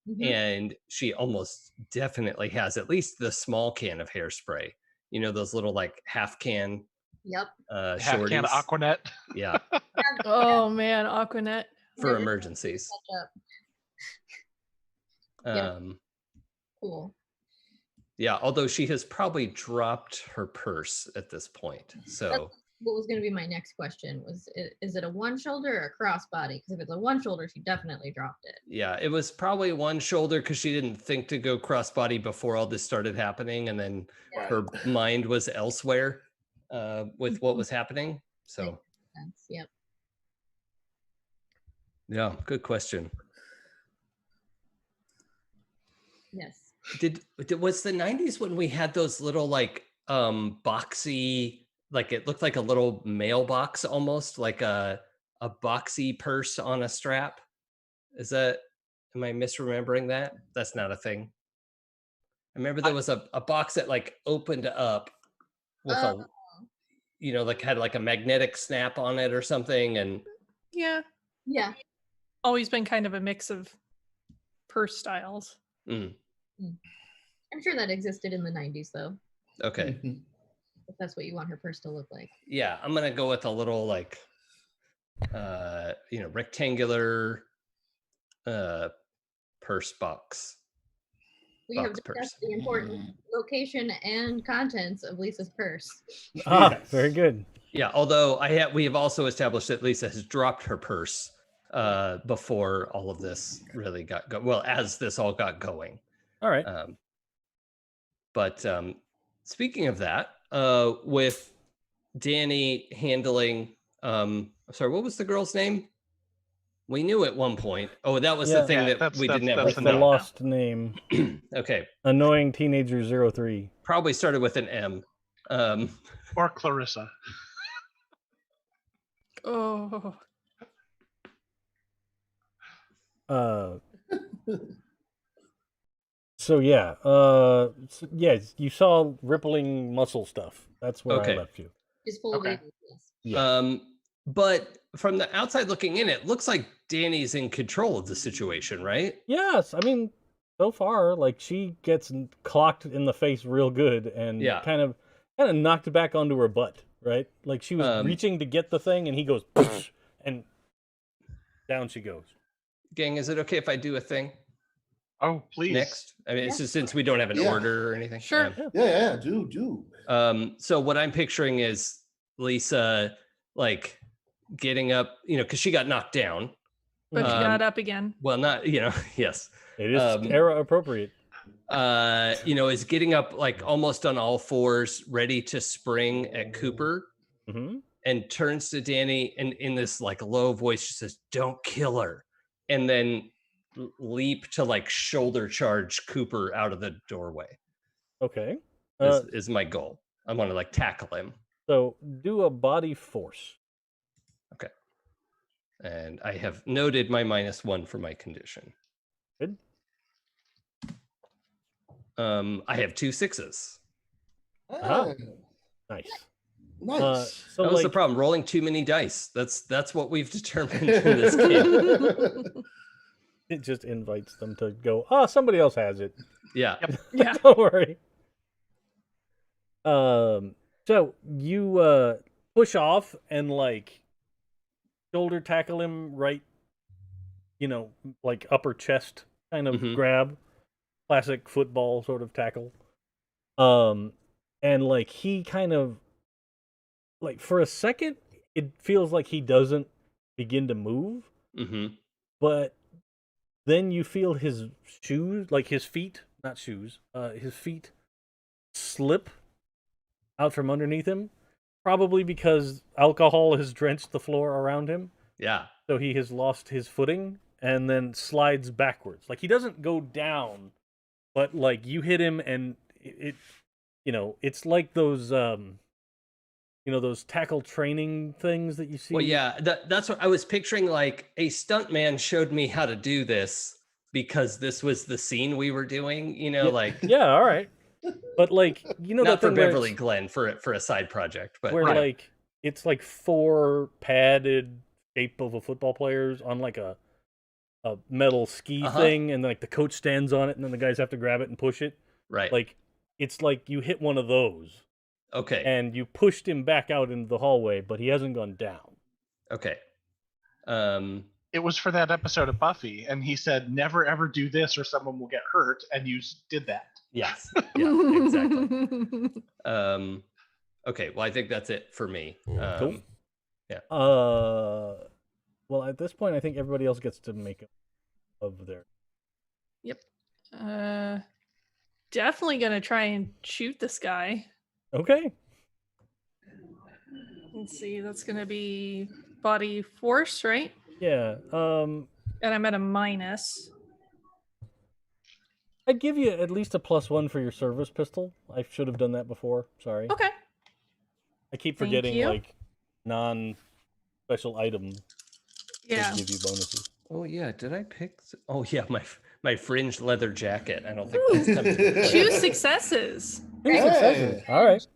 Mhm. And she almost definitely has at least the small can of hairspray. You know, those little like half can Yep. Half shorties. can of Aquanet. Yeah. Oh man, Aquanet. For Yeah, emergencies. catch up. Yeah. Cool. Yeah, although she has probably dropped her purse at this point. So what was going to be my next question. Is it a one shoulder or a crossbody? Because if it's a one shoulder, she definitely dropped it. Yeah, it was probably one shoulder because she didn't think to go crossbody before all this started happening, and then Right. her mind was elsewhere with what was happening. So, Makes sense. Yep. yeah, good question. Yes. Was the 90s when we had those little like boxy, like it looked like a little mailbox, almost like a boxy purse on a strap? Am I misremembering that? That's not a thing. I remember there was a box that like opened up with like had like a magnetic snap on it or something. And Yeah. Yeah. Always been kind of a mix of purse styles. I'm sure that existed in the 90s, though. Okay. If that's what you want her purse to look like. Yeah, I'm gonna go with a little like rectangular purse box. We have Box discussed purse. the important location and contents of Lisa's purse. Very good. Yeah, although we have also established that Lisa has dropped her purse before all of this really got as this all got going. All right. But speaking of that, with Danny handling, sorry, what was the girl's name? We knew at one point. Oh, that was the thing that we didn't have. That's the lost name. Okay. Annoying Teenager 03. Probably started with an M. Or Clarissa. Oh. So yeah, you saw rippling muscle stuff. That's where I left you. Is full of weakness. Yeah. But from the outside looking in, it looks like Danny's in control of the situation, right? Yes, I mean, so far, like she gets clocked in the face real good, and kind of knocked it back onto her butt, right? Like she was reaching to get the thing, and he goes, and down she goes. Gang, is it okay if I do a thing? Oh, please. Next. I mean, it's just since we don't have an order or anything. Sure. Yeah, do. So what I'm picturing is Lisa, like, getting up, because she got knocked down. But she got up again. Well, not, yes. It is era appropriate. Is getting up, like, almost on all fours, ready to spring at Cooper. Mm-hmm. And turns to Danny and in this, like, low voice, she says, "Don't kill her." And then leap to like shoulder charge Cooper out of the doorway. Okay. Is my goal. I want to like tackle him. So do a body force. Okay. And I have noted my -1 for my condition. Good. I have 2 6s. Oh. Nice. Nice. So that was the problem. Rolling too many dice. That's what we've determined in this game. It just invites them to go, somebody else has it. Yeah. Yeah. Don't worry. So you push off and like shoulder tackle him right, like upper chest kind of grab. Classic football sort of tackle. And like he kind of like for a second it feels like he doesn't begin to move. Mm-hmm. But then you feel his shoes, like his feet, not shoes, his feet slip out from underneath him. Probably because alcohol has drenched the floor around him. Yeah. So he has lost his footing and then slides backwards. Like he doesn't go down, but like you hit him and it it's like those those tackle training things that you see. Well, yeah, that's what I was picturing. Like a stuntman showed me how to do this because this was the scene we were doing. Like all right, but like not for Beverly Glen for a side project, but where like it's like 4 padded shape of a football players on like a metal ski thing, and like the coach stands on it, and then the guys have to grab it and push it. Right, like it's like you hit one of those. Okay. And you pushed him back out into the hallway, but he hasn't gone down. Okay. It was for that episode of Buffy, and he said, "Never ever do this, or someone will get hurt." And you did that. Yes. Yeah. Exactly. Okay, well, I think that's it for me. Cool. Yeah. Well, at this point, I think everybody else gets to make of their. Yep. Definitely gonna try and shoot this guy. Okay. Let's see, that's gonna be body force, right? Yeah. And I'm at a minus. I'd give you at least a +1 for your service pistol. I should have done that before. Sorry. Okay. I keep Thank forgetting you. like non-special item Yeah. give you bonuses. Oh yeah, did I pick? Oh yeah, my fringed leather jacket. I don't think Ooh. that's come into play. 2 successes. Two successes. All right.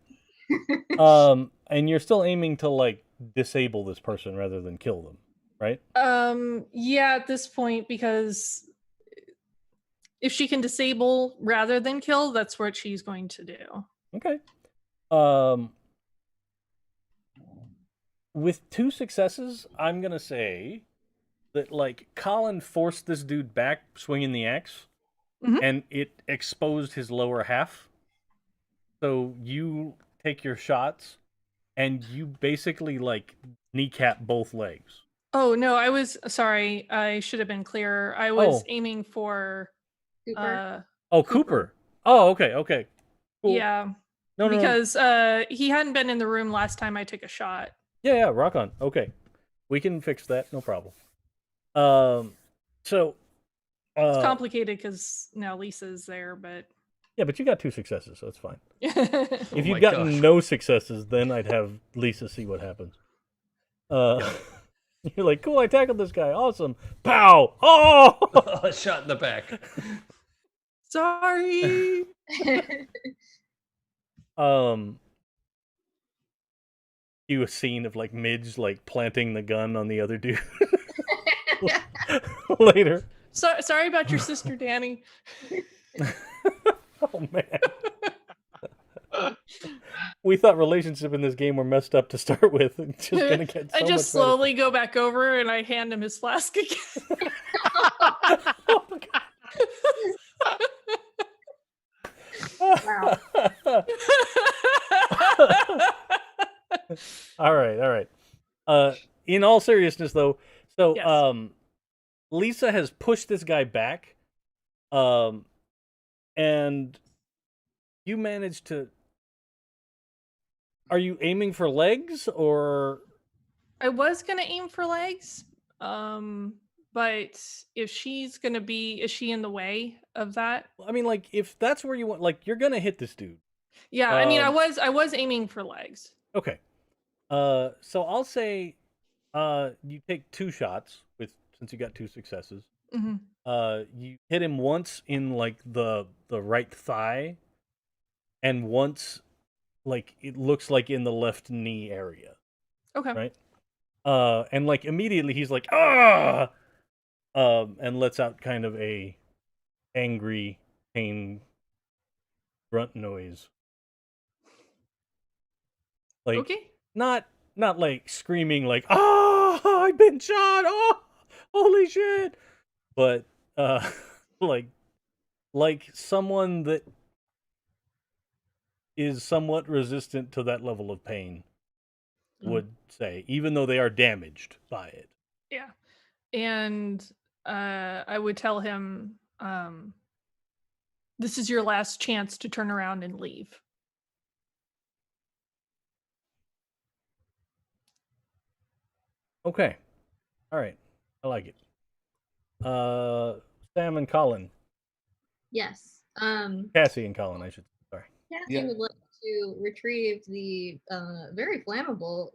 And you're still aiming to like disable this person rather than kill them, right? Yeah, at this point, because if she can disable rather than kill, that's what she's going to do. Okay. With 2 successes, I'm gonna say that like Colin forced this dude back swinging the axe, Mhm. and it exposed his lower half. So you take your shots, and you basically like kneecap both legs. Oh no, I was sorry. I should have been clearer. I was Oh. aiming for Cooper. Oh, Cooper. Cooper. Oh, okay. Cool. Yeah, No. because he hadn't been in the room last time I took a shot. Yeah, rock on. Okay. We can fix that, no problem. So It's complicated because now Lisa's there, but yeah, but you got 2 successes, so it's fine. yeah. If Oh you'd my gotten gosh. no successes, then I'd have Lisa see what happens. You're like, cool, I tackled this guy. Awesome. Pow! Oh! A shot in the back. Sorry. Do a scene of like Midge like planting the gun on the other dude later. Sorry about your sister, Danny. Oh man. We thought relationship in this game were messed up to start with. It's just gonna get so I just much better. slowly go back over and I hand him his flask again. Oh, God. Wow. All right. In all seriousness, though, so Yes. Lisa has pushed this guy back, and you managed to. Are you aiming for legs or? I was gonna aim for legs, but if she's gonna be, is she in the way of that? I mean, like, if that's where you want, like, you're gonna hit this dude. Yeah, I mean, I Um, was aiming for legs. Okay. So I'll say, you take 2 shots since you got 2 successes. Hmm. You hit him once in like the right thigh, and once, like it looks like in the left knee area, Okay. right? And like immediately he's like ah, and lets out kind of a angry pain grunt noise. Like Okay. not like screaming like ah, I've been shot, oh, holy shit, but like someone that is somewhat resistant to that level of pain would say, even though they are damaged by it. Yeah. And I would tell him, this is your last chance to turn around and leave. Okay. All right. I like it. Sam and Colin. Yes. Cassie and Colin, I should say. Sorry. Cassie Yeah. would like to retrieve the very flammable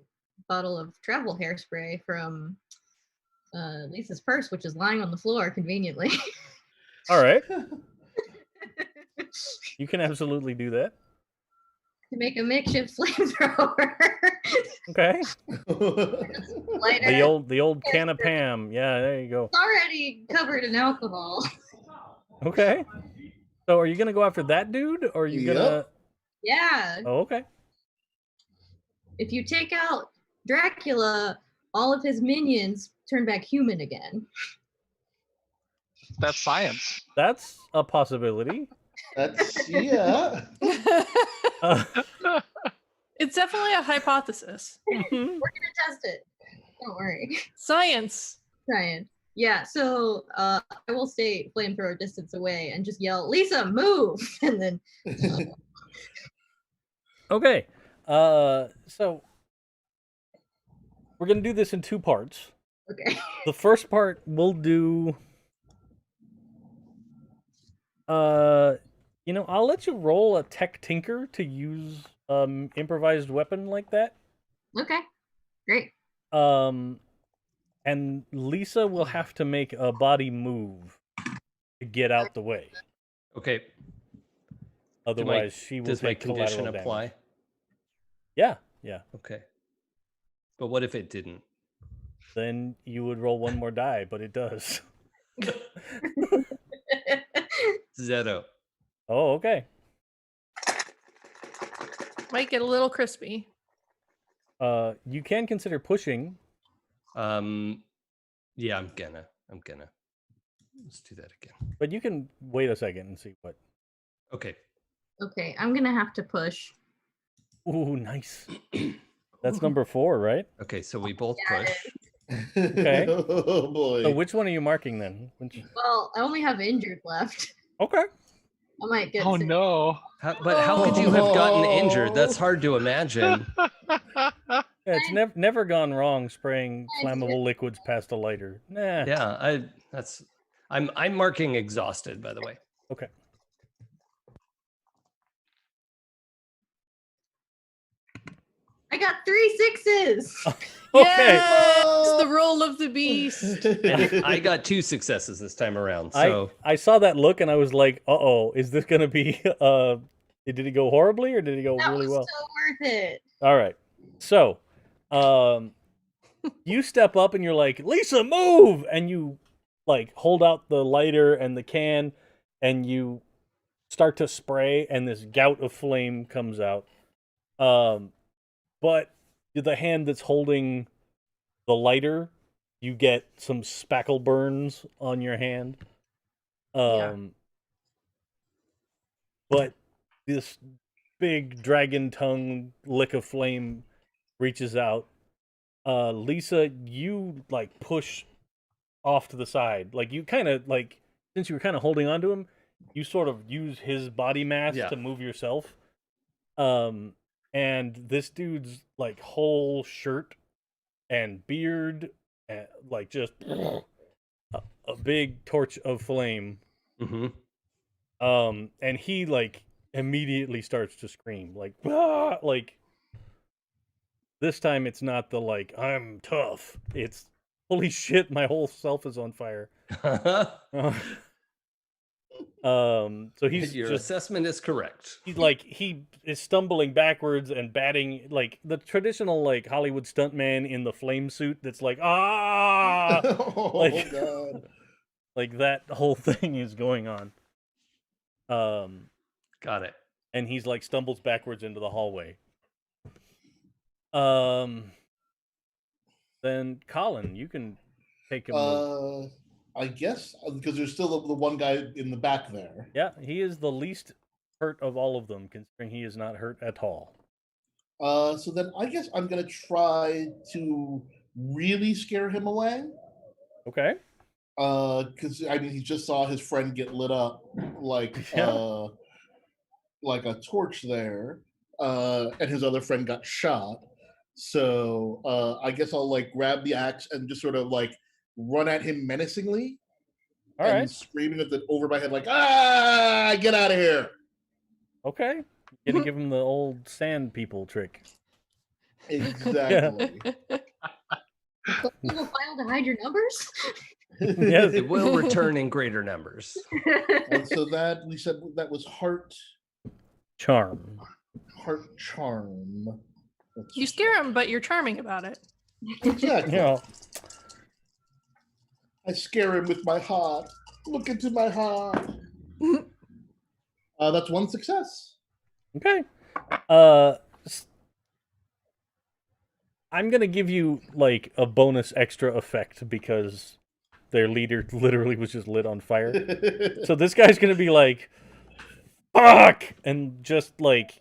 bottle of travel hairspray from Lisa's purse, which is lying on the floor conveniently. All right. You can absolutely do that. To make a makeshift flamethrower. Okay. Lighter. The old can of Pam. Yeah, there you go. It's already covered in alcohol. Okay. So are you gonna go after that dude, or are you Yep. gonna? Yeah. Oh, okay. If you take out Dracula, all of his minions turn back human again. That's science. That's a possibility. That's yeah. It's definitely a hypothesis. We're gonna test it. Don't worry. Science. Trying. Yeah, so I will stay flamethrower distance away and just yell, Lisa, move! And then Okay. So we're gonna do this in 2 parts. okay. The first part we'll do. I'll let you roll a tech tinker to use improvised weapon like that. Okay. Great. And Lisa will have to make a body move to get out the way. Okay. Otherwise, she will Does my take condition collateral apply? damage. Yeah. Okay. But what if it didn't? Then you would roll 1 more die, but it does. 0. Oh, okay. Might get a little crispy. You can consider pushing. Yeah, I'm gonna. Let's do that again. But you can wait a second and see what. Okay. Okay, I'm gonna have to push. Ooh, nice. That's number 4, right? Okay, so we both Yeah, push. Okay. Oh boy. So which one are you marking then? Well, I only have injured left. Okay. I might get Oh sick. no. But how could you have gotten injured? That's hard to imagine. Yeah, it's never gone wrong spraying I did. flammable liquids past a lighter. Nah. Yeah, I'm marking exhausted, by the way. Okay. I got 3 6s. Okay. Yes, the roll of the beast. And I got 2 successes this time around. So I saw that look and I was like, "Uh-oh, is this gonna be did it go horribly or did it go That really was well?" so worth it. All right. So, you step up and you're like, "Lisa, move!" And you like hold out the lighter and the can and you start to spray and this gout of flame comes out. But the hand that's holding the lighter, you get some spackle burns on your hand. Yeah. But this big dragon tongue lick of flame reaches out. Lisa, you like push off to the side. Like you kind of like, since you were kind of holding on to him, you sort of use his body mass Yeah. to move yourself. And this dude's like whole shirt and beard, and, like just a big torch of flame. hmm And he like immediately starts to scream like, "Ah!" Like this time it's not the like I'm tough. It's holy shit, my whole self is on fire. So he's Your just assessment is correct. he is stumbling backwards and batting like the traditional like Hollywood stuntman in the flame suit that's like Oh like- god. like that whole thing is going on. Got it. And he's like stumbles backwards into the hallway. Then Colin, you can take him. I guess because there's still the one guy in the back there. Yeah, he is the least hurt of all of them, considering he is not hurt at all. So then I guess I'm gonna try to really scare him away. Okay. Because I mean he just saw his friend get lit up like like a torch there, and his other friend got shot. So I guess I'll like grab the axe and just sort of like run at him menacingly, All and right. screaming over my head like, "Ah, get out of here!" Okay. You're gonna give him the old sand people trick. Exactly. Single file to hide your numbers? Yes. It will return in greater numbers. And so that we said that was heart Charm. charm. Let's You scare him, but you're charming about it. Exactly. You know, I scare him with my heart. Look into my heart. That's 1 success. okay. I'm gonna give you like a bonus extra effect because their leader literally was just lit on fire. So this guy's gonna be like, "Fuck!" and just like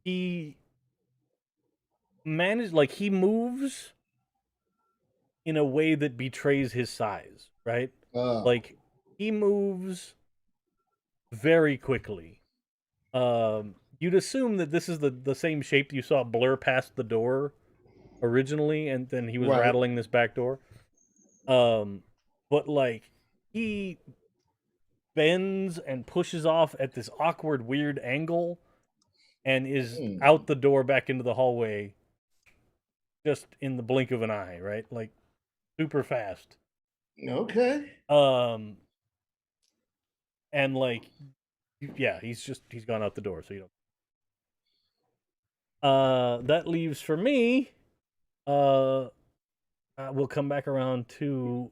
he he moves in a way that betrays his size, right? Like he moves very quickly. You'd assume that this is the same shape you saw blur past the door originally, and then he was Right. rattling this back door. But like he bends and pushes off at this awkward, weird angle, and is out the door back into the hallway just in the blink of an eye, right? Like super fast. Okay. And like, yeah, he's gone out the door, so you don't. That leaves for me. We'll come back around to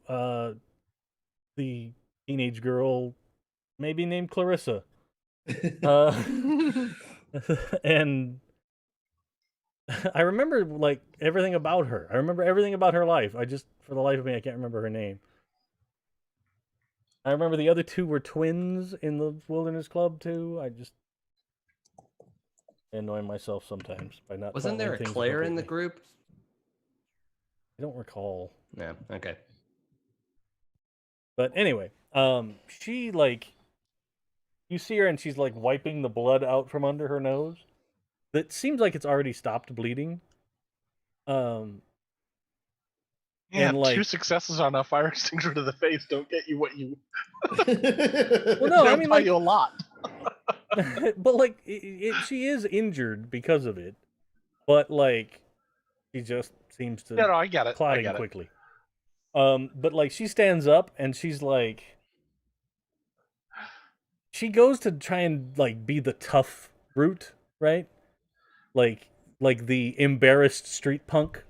the teenage girl, maybe named Clarissa. And I remember like everything about her. I remember everything about her life. For the life of me, I can't remember her name. I remember the other two were twins in the Wilderness Club too. I just annoy myself sometimes by not. Wasn't there a Claire in the group? I don't recall. No. Okay. But anyway, she like, you see her and she's like wiping the blood out from under her nose. That seems like it's already stopped bleeding. Yeah, and like 2 successes on a fire extinguisher to the face don't get you what you. Well, no, I mean like you a lot. but like she is injured because of it, but like she just seems to I get it. clotting quickly. But like she stands up and she's like, she goes to try and like be the tough brute, right? Like the embarrassed street punk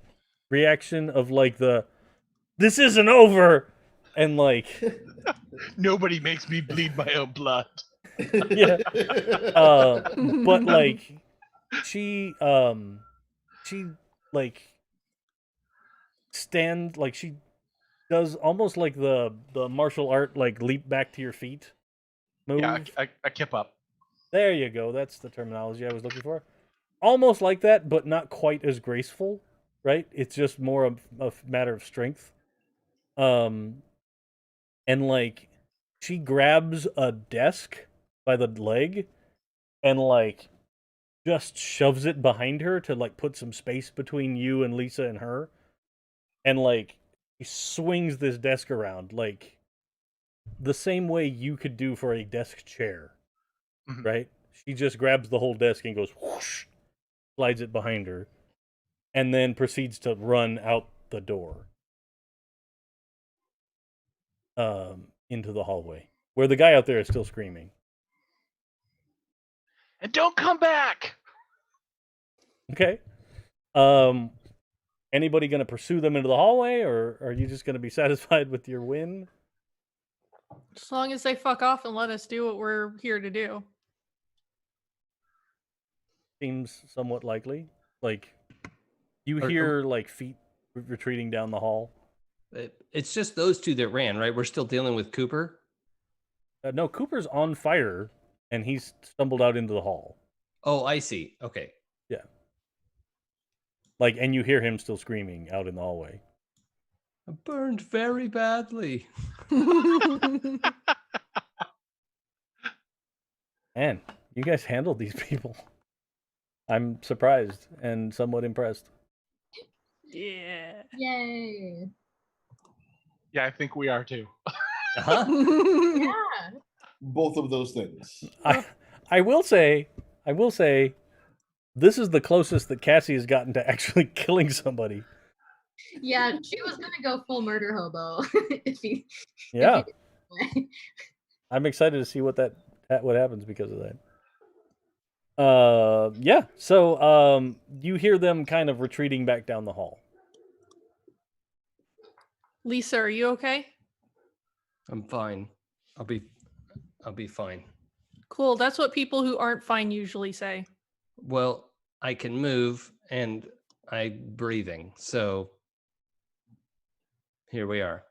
reaction of like this isn't over, and like nobody makes me bleed my own blood. Yeah. But like she like stand like she does almost like the martial art like leap back to your feet move. Yeah, I kip up. There you go. That's the terminology I was looking for. Almost like that, but not quite as graceful, right? It's just more a matter of strength. And like she grabs a desk by the leg and like just shoves it behind her to like put some space between you and Lisa and her. And like he swings this desk around like the same way you could do for a desk chair. Mm-hmm. Right? She just grabs the whole desk and goes whoosh, slides it behind her, and then proceeds to run out the door. Into the hallway, where the guy out there is still screaming. And don't come back! Okay. Anybody gonna pursue them into the hallway, or are you just gonna be satisfied with your win? As long as they fuck off and let us do what we're here to do. Seems somewhat likely. Like, you hear like feet retreating down the hall. It's just those two that ran, right? We're still dealing with Cooper? No, Cooper's on fire, and he's stumbled out into the hall. Oh, I see. Okay. Yeah. Like, and you hear him still screaming out in the hallway. I burned very badly. Man, you guys handled these people. I'm surprised and somewhat impressed. Yeah. Yay. Yeah, I think we are too. Uh-huh. Yeah. Both of those things. I will say, this is the closest that Cassie has gotten to actually killing somebody. Yeah, she was gonna go full murder hobo. Yeah. I'm excited to see what happens because of that. Yeah. So you hear them kind of retreating back down the hall. Lisa, are you okay? I'm fine. I'll be fine. Cool. That's what people who aren't fine usually say. Well, I can move and I'm breathing. So here we are.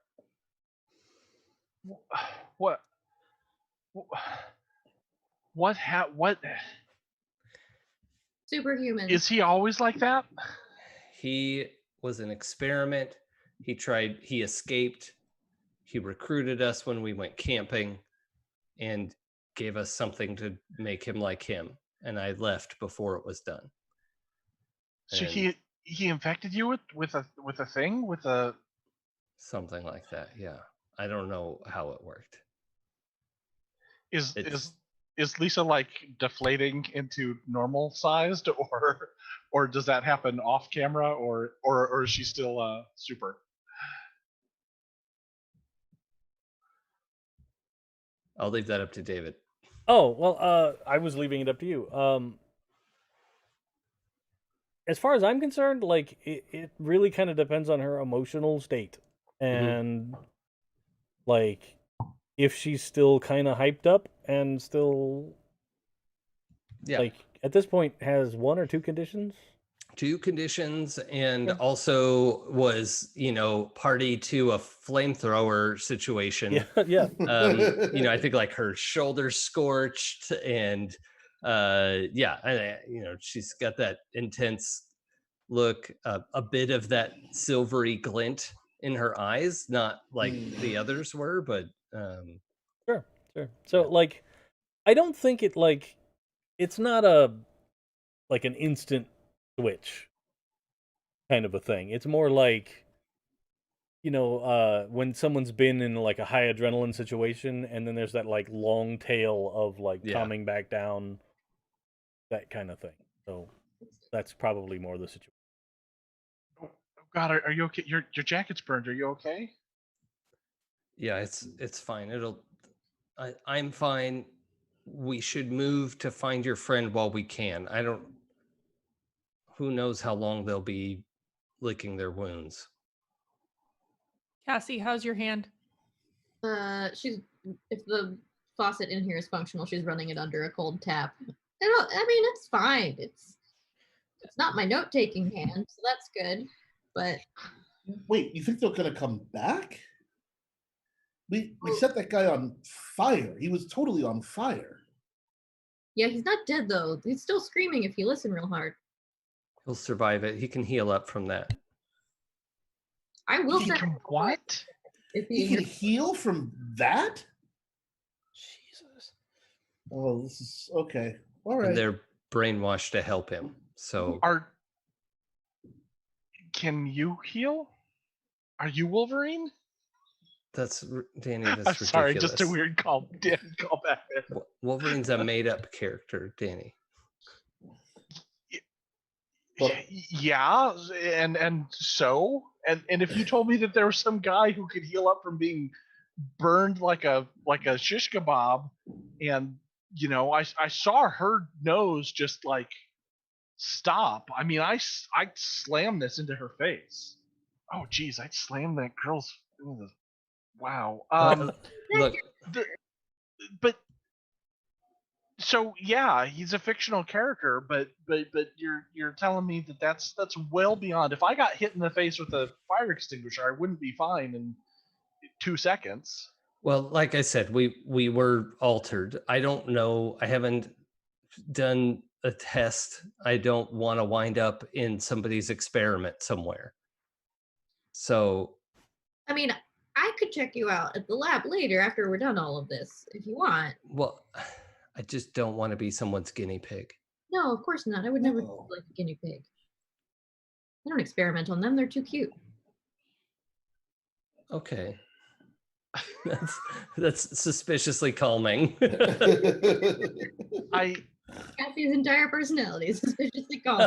What? Superhuman. Is he always like that? He was an experiment. He escaped. He recruited us when we went camping and gave us something to make him like him. And I left before it was done. So And he infected you with a thing with a something like that. Yeah. I don't know how it worked. is It's- is Lisa like deflating into normal sized or does that happen off camera or is she still super? I'll leave that up to David. Oh, well, I was leaving it up to you. As far as I'm concerned, like, it really kind of depends on her emotional state. And, like, if she's still kind of hyped up and still, Yeah. like, at this point has 1 or 2 conditions. 2 conditions, and Yeah. also was, party to a flamethrower situation. Yeah, yeah. I think like her shoulders scorched, and she's got that intense look, a bit of that silvery glint in her eyes, not like the others were, but Sure. So, like, I don't think it's not like an instant switch kind of a thing. It's more like, when someone's been in like a high adrenaline situation and then there's that like long tail of like Yeah. calming back down, that kind of thing. So that's probably more the situation. Oh God, are you okay? Your jacket's burned. Are you okay? yeah, it's fine. I'm fine. We should move to find your friend while we can. Who knows how long they'll be licking their wounds. Cassie, how's your hand? She's if the faucet in here is functional, she's running it under a cold tap. I mean, it's fine. It's not my note-taking hand, so that's good. But Wait, you think they're gonna come back? We set that guy on fire. He was totally on fire. yeah, he's not dead though. He's still screaming if you listen real hard. He'll survive it. He can heal up from that. I will He send can what? if He can heal from that? Jesus. Oh, this is okay. All right. And they're brainwashed to help him. So Can you heal? Are you Wolverine? Danny, that's I'm ridiculous. sorry, just a weird call. Danny, call back. Wolverine's a made-up character, Danny. Yeah, and so if you told me that there was some guy who could heal up from being burned like a shish kebab, and I saw her nose just like stop. I mean, I slammed this into her face. Oh geez, I slammed that girl's. Wow. Look, But so yeah, he's a fictional character, but you're telling me that that's well beyond. If I got hit in the face with a fire extinguisher, I wouldn't be fine in 2 seconds. well, like I said, we were altered. I don't know. I haven't done a test. I don't want to wind up in somebody's experiment somewhere. So, I mean, I could check you out at the lab later after we're done all of this, if you want. well, I just don't want to be someone's guinea pig. No, of course not. I would never No. like a guinea pig. I don't experiment on them. They're too cute. Okay. That's suspiciously calming. I Cassie's entire personality is suspiciously calm.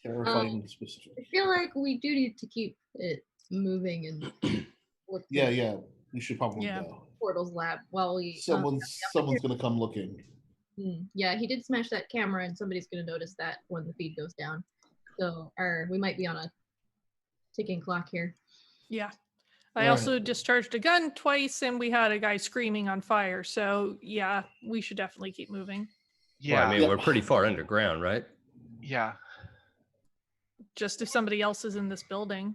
Terrifying suspicion. I feel like we do need to keep it moving and look through Yeah. We should probably Yeah. go. Portal's lab while we. Someone's gonna come looking. Yeah, he did smash that camera, and somebody's going to notice that when the feed goes down. So, we might be on a ticking clock here. Yeah. I Right. also discharged a gun twice, and we had a guy screaming on fire. So yeah, we should definitely keep moving. yeah, Well, I mean, we're pretty far underground, right? yeah. Just if somebody else is in this building.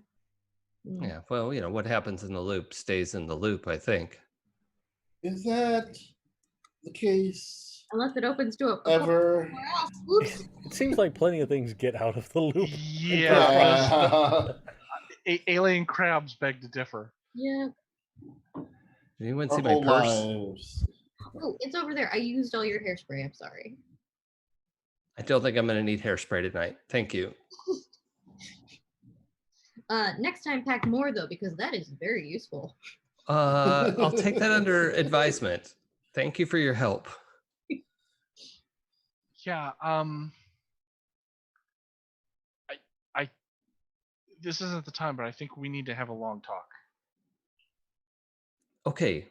Yeah. Well, what happens in the loop stays in the loop, I think. Is that the case? Unless it opens to a ever. somewhere else. Whoops. It seems like plenty of things get out of the loop. Yeah, alien crabs beg to differ. Yeah. Did anyone Our see my whole purse? lives. Oh, it's over there. I used all your hairspray. I'm sorry. I don't think I'm going to need hairspray tonight. Thank you. Next time, pack more though, because that is very useful. I'll take that under advisement. Thank you for your help. Yeah. I. This isn't the time, but I think we need to have a long talk. Okay,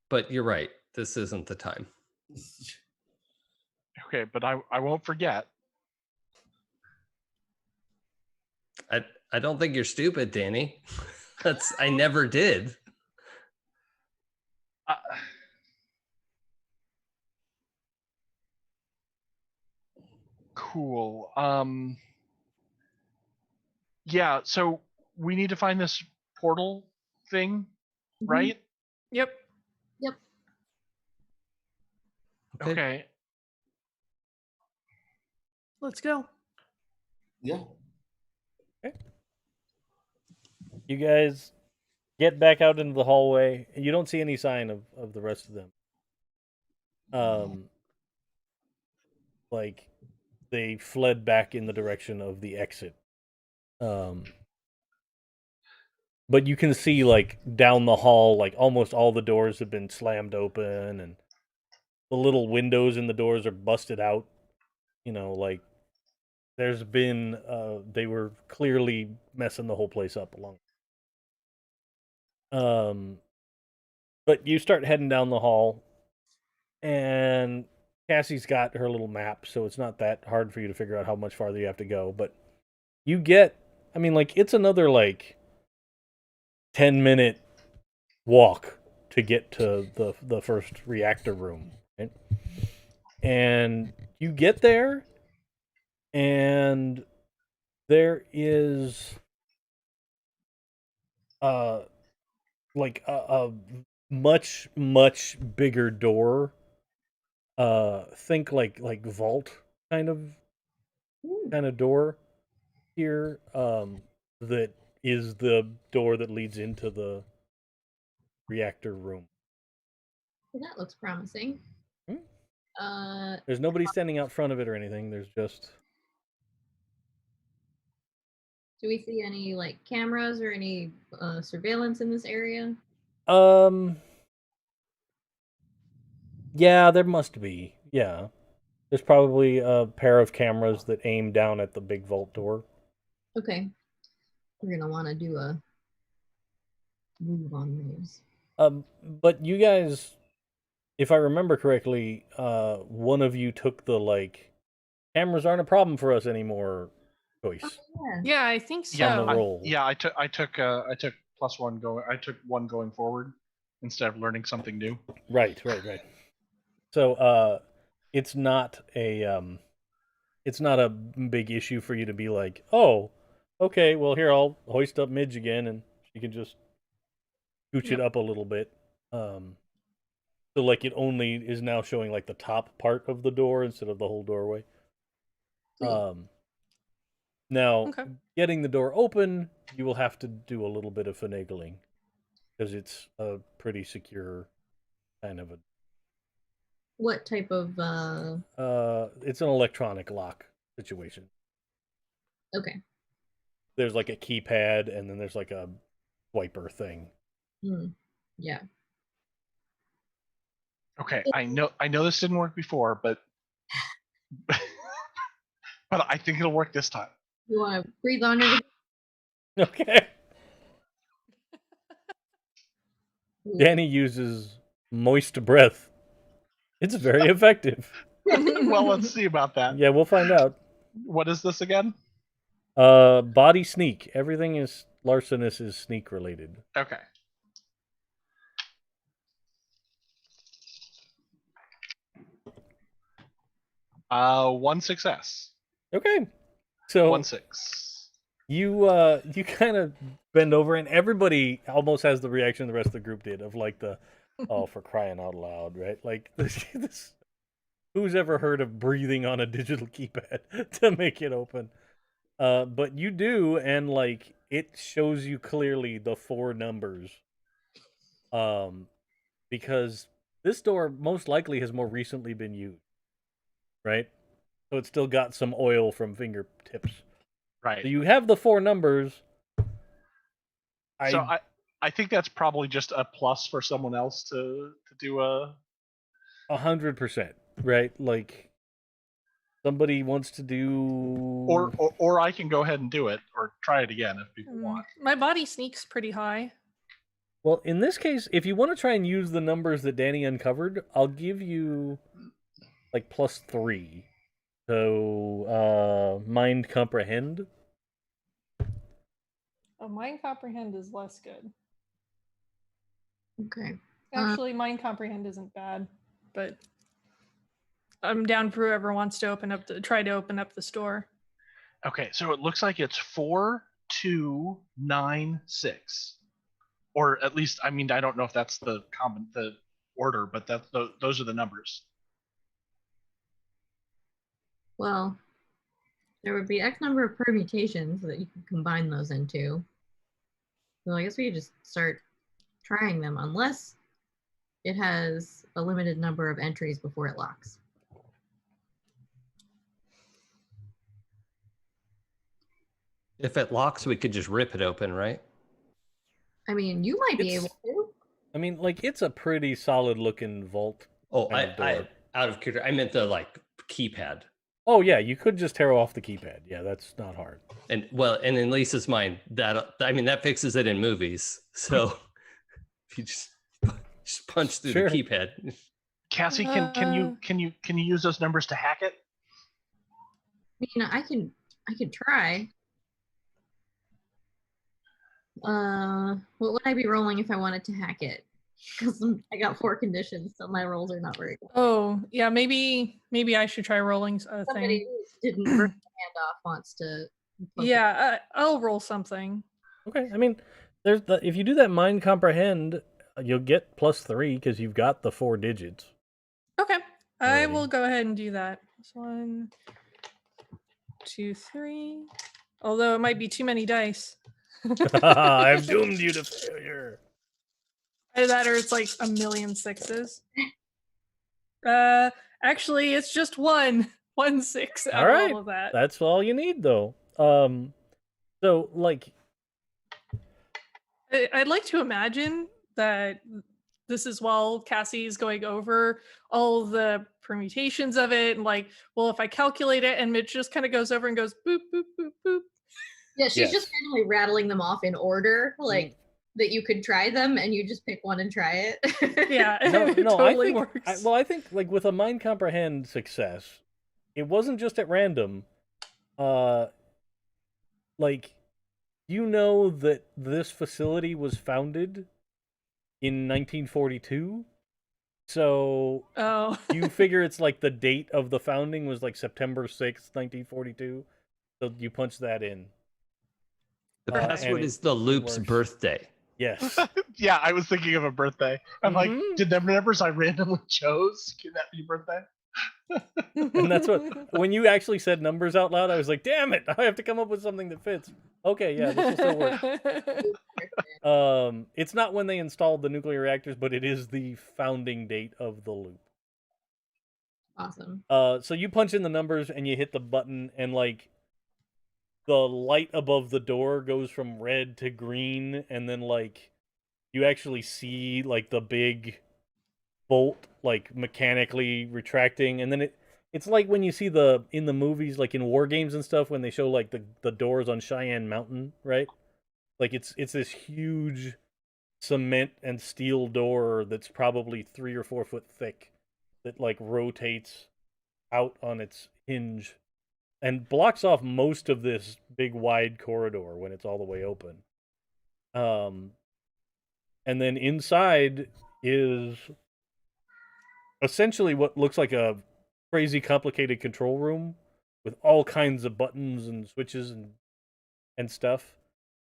but you're right. This isn't the time. Okay, but I won't forget. I don't think you're stupid, Danny. I never did. Cool. Yeah, so we need to find this portal thing, right? Yep. Yep. Okay. Let's go. Yeah. You guys get back out into the hallway, and you don't see any sign of the rest of them. Like they fled back in the direction of the exit. But you can see, like, down the hall, like, almost all the doors have been slammed open, and the little windows in the doors are busted out. You know, like, there's been, they were clearly messing the whole place up along. But you start heading down the hall, and Cassie's got her little map, so it's not that hard for you to figure out how much farther you have to go. But you get, I mean, like, it's another, like, 10-minute walk to get to the first reactor room, right? And you get there, and there is like a much bigger door. Think like vault kind of door here. That is the door that leads into the reactor room. Well, that looks promising. There's nobody standing out front of it or anything. There's just. Do we see any like cameras or any surveillance in this area? Yeah, there must be. Yeah. There's probably a pair of cameras that aim down at the big vault door. Okay. We're gonna want to do a move on those. But you guys, if I remember correctly, one of you took the, like, cameras aren't a problem for us anymore choice. Yeah, I think so. Yeah, roll. I took +1 going. I took 1 going forward instead of learning something new. Right. So, it's not a big issue for you to be like, oh, okay, well, here, I'll hoist up Midge again, and she can just scooch it up a little bit. So, like, it only is now showing, like, the top part of the door instead of the whole doorway. Now, getting the door open, you will have to do a little bit of finagling, because it's a pretty secure kind of a... What type of it's an electronic lock situation. Okay. There's like a keypad, and then there's like a swiper thing. Yeah. Okay, I know this didn't work before, but but I think it'll work this time. You want to breathe on it? Okay. Danny uses moist breath. It's very effective. Well, let's see about that. Yeah, we'll find out. What is this again? Body sneak. Everything is larcenous is sneak related. Okay. One success. Okay. So 1 6. You kind of bend over, and everybody almost has the reaction the rest of the group did of like the, oh, for crying out loud, right? Like this who's ever heard of breathing on a digital keypad to make it open? But you do, and like it shows you clearly the 4 numbers. Because this door most likely has more recently been used, right? So it's still got some oil from fingertips. Right. So you have the 4 numbers. So I think that's probably just a plus for someone else to do a 100%, right? Like somebody wants to do or I can go ahead and do it or try it again if people want. My body sneaks pretty high. Well, in this case, if you want to try and use the numbers that Danny uncovered, I'll give you like +3. So mind comprehend. Oh, mind comprehend is less good. Okay. Actually, mind comprehend isn't bad, but I'm down for whoever wants to try to open up the store. Okay, so it looks like it's 4, 2, 9, 6. Or at least, I mean, I don't know if that's the order, but those are the numbers. Well, there would be X number of permutations that you could combine those into. So I guess we could just start trying them, unless it has a limited number of entries before it locks. If it locks, we could just rip it open, right? I mean, you might be able to. I mean, like it's a pretty solid looking vault. Oh, kind of door. out of curiosity, I meant the like keypad. Oh yeah, you could just tear off the keypad. Yeah, that's not hard. And in Lisa's mind, that fixes it in movies. So if you just punch through Sure. the keypad. Cassie, can you use those numbers to hack it? I mean, I can try. What would I be rolling if I wanted to hack it? Because I got 4 conditions, so my rolls are not very good. Oh, yeah, maybe I should try rolling a Somebody thing. who didn't burn their hand off wants to. Yeah, I'll roll something. Okay, I mean, if you do that mind comprehend, you'll get +3 because you've got the 4 digits. Okay, I Alrighty. will go ahead and do that. 1, 2, 3. Although it might be too many dice. I've doomed you to failure. Either that or it's like a million 6s. Actually, it's just 1 6 out All right, of all of that. that's all you need though. So like, I'd like to imagine that this is while Cassie's going over all the permutations of it, and like, well, if I calculate it, and Midge just kind of goes over and goes boop boop boop boop. Yeah, she's just randomly rattling them off in order, like that you could try them, and you just pick one and try it. Yeah, no, it no, totally I think. works. I think like with a mind comprehend success, it wasn't just at random. Like, you know that this facility was founded in 1942. So Oh, you figure it's like the date of the founding was like September 6th, 1942. So you punch that in. The password is the loop's works. birthday. Yes. Yeah, I was thinking of a birthday. I'm like, did the numbers I randomly chose, can that be birthday? And that's what, when you actually said numbers out loud, I was like, damn it, I have to come up with something that fits. Okay, yeah, this will still work. It's not when they installed the nuclear reactors, but it is the founding date of the loop. Awesome. So you punch in the numbers and you hit the button, and like the light above the door goes from red to green, and then like you actually see like the big bolt like mechanically retracting, and then it's like when you see in the movies, like in war games and stuff, when they show like the doors on Cheyenne Mountain, right? Like it's this huge cement and steel door that's probably 3 or 4 foot thick that like rotates out on its hinge and blocks off most of this big wide corridor when it's all the way open. And then inside is essentially what looks like a crazy complicated control room with all kinds of buttons and switches and stuff.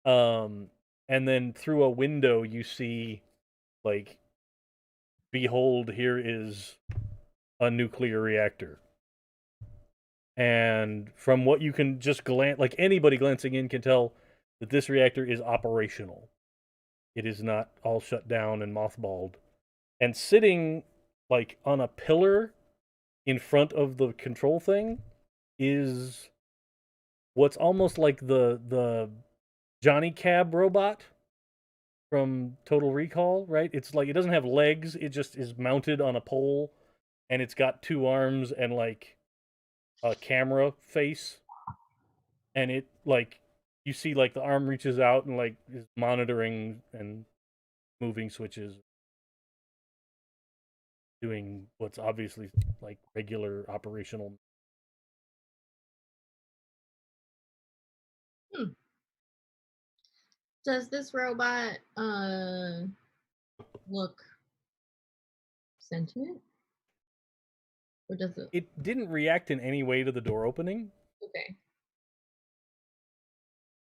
And then through a window you see like, behold, here is a nuclear reactor. And from what you can just glance, like anybody glancing in can tell that this reactor is operational. It is not all shut down and mothballed. And sitting like on a pillar in front of the control thing is what's almost like the Johnny Cab robot from Total Recall, right? It's like it doesn't have legs, it just is mounted on a pole, and it's got 2 arms and like a camera face, and it like you see like the arm reaches out and like is monitoring and moving switches, doing what's obviously like regular operational. Does this robot look sentient? Or does it? It didn't react in any way to the door opening. Okay.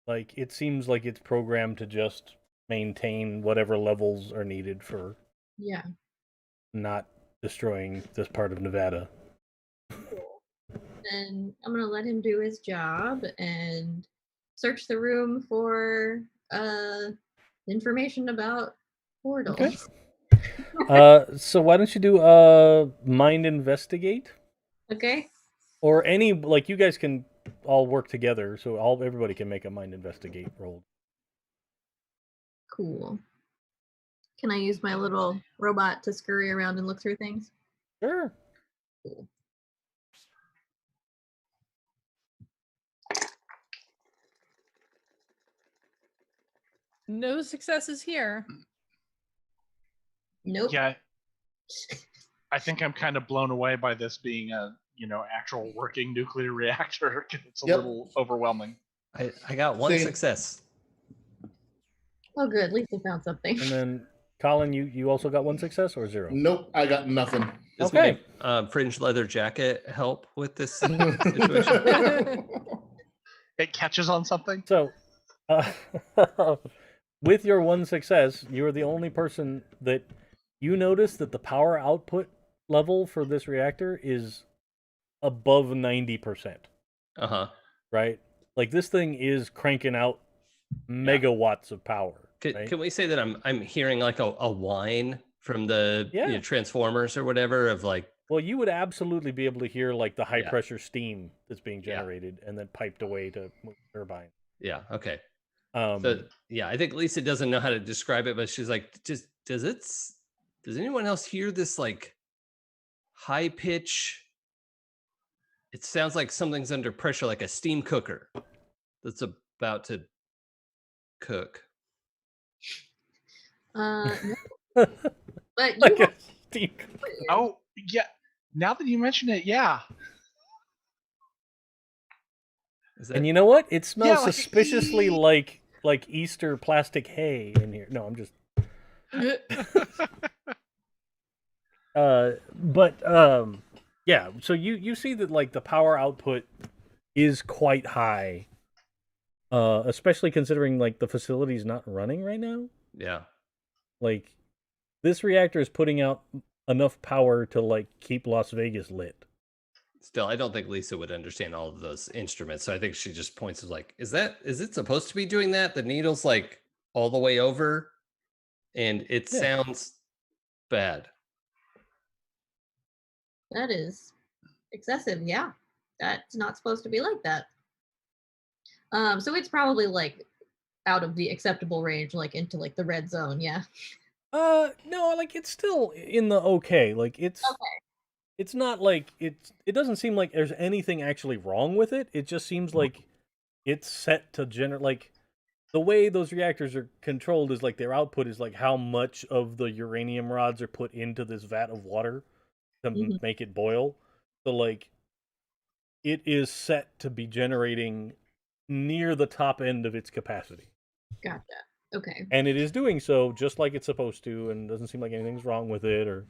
Like, it seems like it's programmed to just maintain whatever levels are needed for not destroying this part of Nevada. Cool. And I'm going to let him do his job and search the room for information about portals. Okay. So why don't you do mind investigate? Okay. Or any, like, you guys can all work together, so everybody can make a mind investigate roll. Cool. Can I use my little robot to scurry around and look through things? Sure. Cool. No successes here. Nope. Yeah, I think I'm kind of blown away by this being a actual working nuclear reactor. It's a little overwhelming. I got one success. Oh, good. At least I found something. And then, Colin, you also got 1 success or 0? Nope, I got nothing. Does Okay. my fringe leather jacket help with this situation? It catches on something. So, with your 1 success, you are the only person that you notice that the power output level for this reactor is above 90%. Right? Like, this thing is cranking out megawatts of power. Right? Can we say that I'm hearing like a whine from the transformers or whatever of like? Well, you would absolutely be able to hear like the high pressure steam that's being generated and then piped away to move the turbine. Yeah. Okay. So yeah, I think Lisa doesn't know how to describe it, but she's like, does anyone else hear this like high pitch? It sounds like something's under pressure, like a steam cooker that's about to cook. No. But you Like a steam cooker. Oh yeah. Now that you mention it, yeah. And you know what? It smells suspiciously like Easter plastic hay in here. No, I'm just. Yeah. So you see that like the power output is quite high, especially considering like the facility's not running right now. Yeah. Like, this reactor is putting out enough power to like keep Las Vegas lit. Still, I don't think Lisa would understand all of those instruments. So I think she just points to like, is it supposed to be doing that? The needle's like all the way over and it sounds bad. That is excessive. Yeah. That's not supposed to be like that. So it's probably like out of the acceptable range, like into like the red zone. Yeah. No, like it's still in the okay. Like it's okay. It's not like it doesn't seem like there's anything actually wrong with it. It just seems like it's set to generate, like, the way those reactors are controlled is like their output is like how much of the uranium rods are put into this vat of water to make it boil. So like it is set to be generating near the top end of its capacity. Gotcha. Okay. And it is doing so just like it's supposed to, and doesn't seem like anything's wrong with it or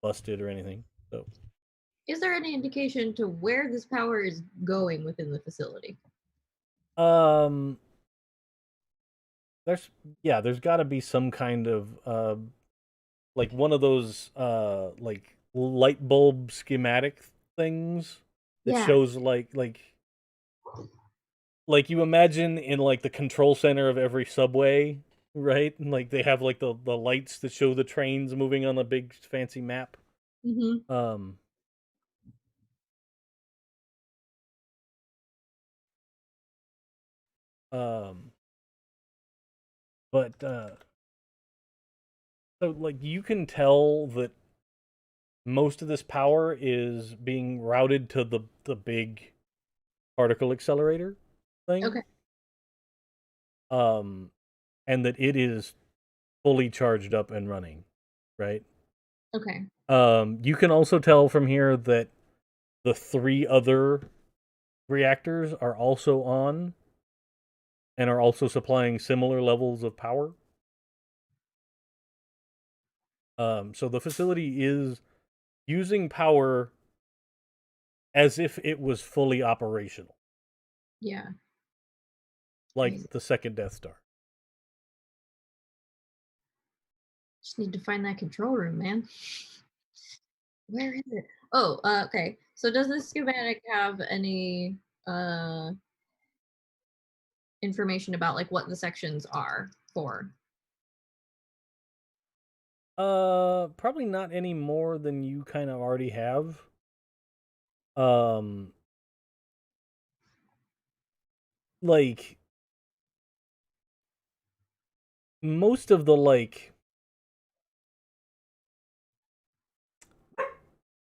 busted or anything. So, is there any indication to where this power is going within the facility? There's got to be some kind of like one of those like light bulb schematic things that Yeah. shows like you imagine in like the control center of every subway, right? And like they have like the lights that show the trains moving on a big fancy map. Mm-hmm. But so like you can tell that most of this power is being routed to the big particle accelerator thing. Okay. And that it is fully charged up and running, right? Okay. You can also tell from here that the 3 other reactors are also on and are also supplying similar levels of power. So the facility is using power as if it was fully operational, Yeah. like Crazy. the second Death Star. Just need to find that control room, man. Where is it? Oh, okay. So does this schematic have any information about like what the sections are for? Probably not any more than you kind of already have. Like most of the like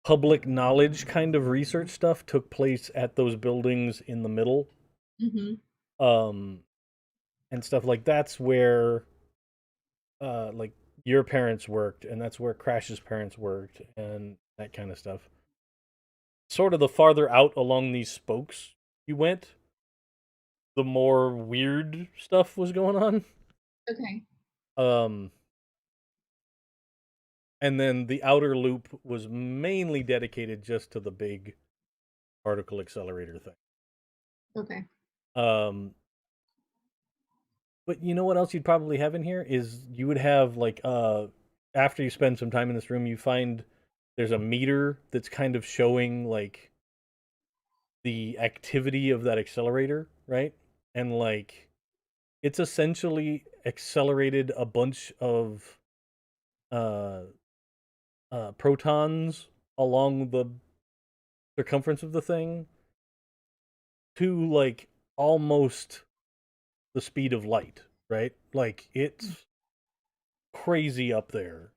public knowledge kind of research stuff took place at those buildings in the middle. Mm-hmm. And stuff like that's where like your parents worked, and that's where Crash's parents worked, and that kind of stuff. Sort of the farther out along these spokes you went, the more weird stuff was going on. Okay. And then the outer loop was mainly dedicated just to the big particle accelerator thing. Okay. But you know what else you'd probably have in here is you would have like after you spend some time in this room, you find there's a meter that's kind of showing like the activity of that accelerator, right? And like it's essentially accelerated a bunch of protons along the circumference of the thing to like almost the speed of light, right? Like it's crazy up there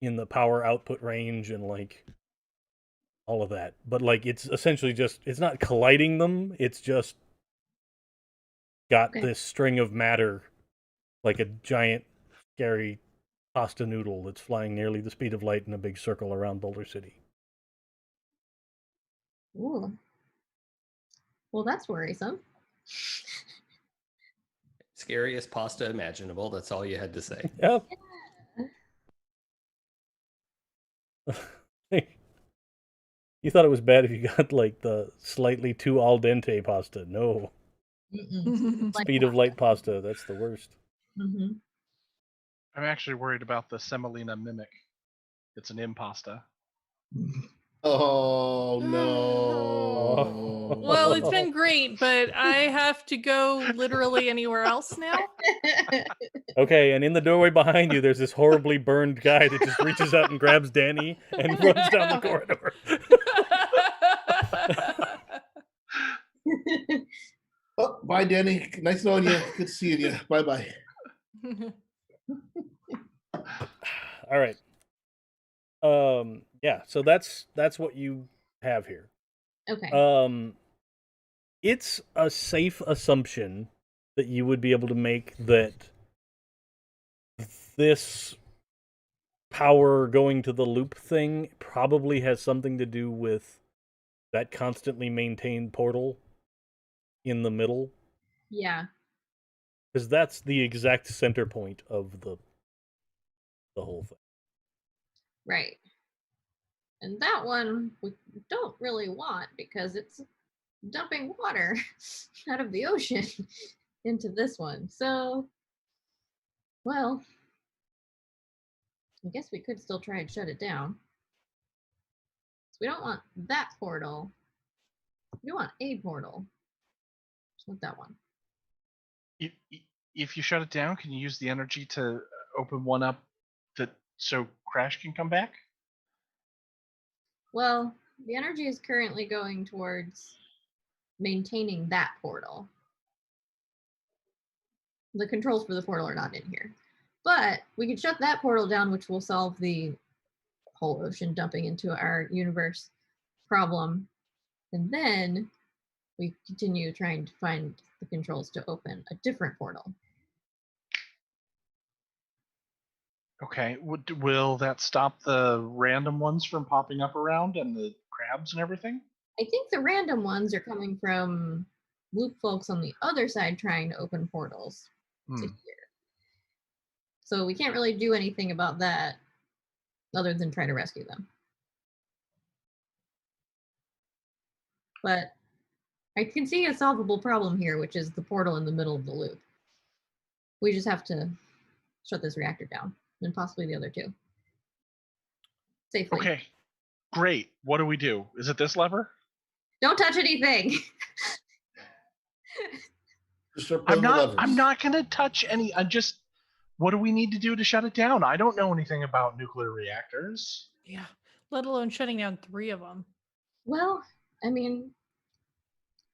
in the power output range and like all of that. But like it's essentially just it's not colliding them, it's just got Okay. this string of matter like a giant scary pasta noodle that's flying nearly the speed of light in a big circle around Boulder City. Ooh. Well, that's worrisome. Scariest pasta imaginable. That's all you had to say. Yep. You thought it was bad if you got like the slightly too al dente pasta. No. Speed of light pasta, that's the worst. Mm-hmm. I'm actually worried about the semolina mimic. It's an impasta. Oh no. Well, it's been great, but I have to go literally anywhere else now. Okay, and in the doorway behind you, there's this horribly burned guy that just reaches out and grabs Danny and runs down the corridor. Oh, bye, Danny. Nice knowing you. Good seeing you. Bye. All right. Yeah, so that's what you have here. Okay. It's a safe assumption that you would be able to make that this power going to the loop thing probably has something to do with that constantly maintained portal in the middle. Yeah. Because that's the exact center point of the whole thing. Right. And that one we don't really want because it's dumping water out of the ocean into this one. So, well, I guess we could still try and shut it down. So we don't want that portal. We want a portal. Just want that one. If you shut it down, can you use the energy to open one up so Crash can come back? Well, the energy is currently going towards maintaining that portal. The controls for the portal are not in here. But we can shut that portal down, which will solve the whole ocean dumping into our universe problem. And then we continue trying to find the controls to open a different portal. Okay. Will that stop the random ones from popping up around and the crabs and everything? I think the random ones are coming from loop folks on the other side trying to open portals to here. So we can't really do anything about that other than try to rescue them. But I can see a solvable problem here, which is the portal in the middle of the loop. We just have to shut this reactor down, and possibly the other two. Safely. Okay. Great. What do we do? Is it this lever? Don't touch anything. Just start pulling the levers. I'm not gonna touch any. What do we need to do to shut it down? I don't know anything about nuclear reactors. Yeah, let alone shutting down 3 of them. Well, I mean,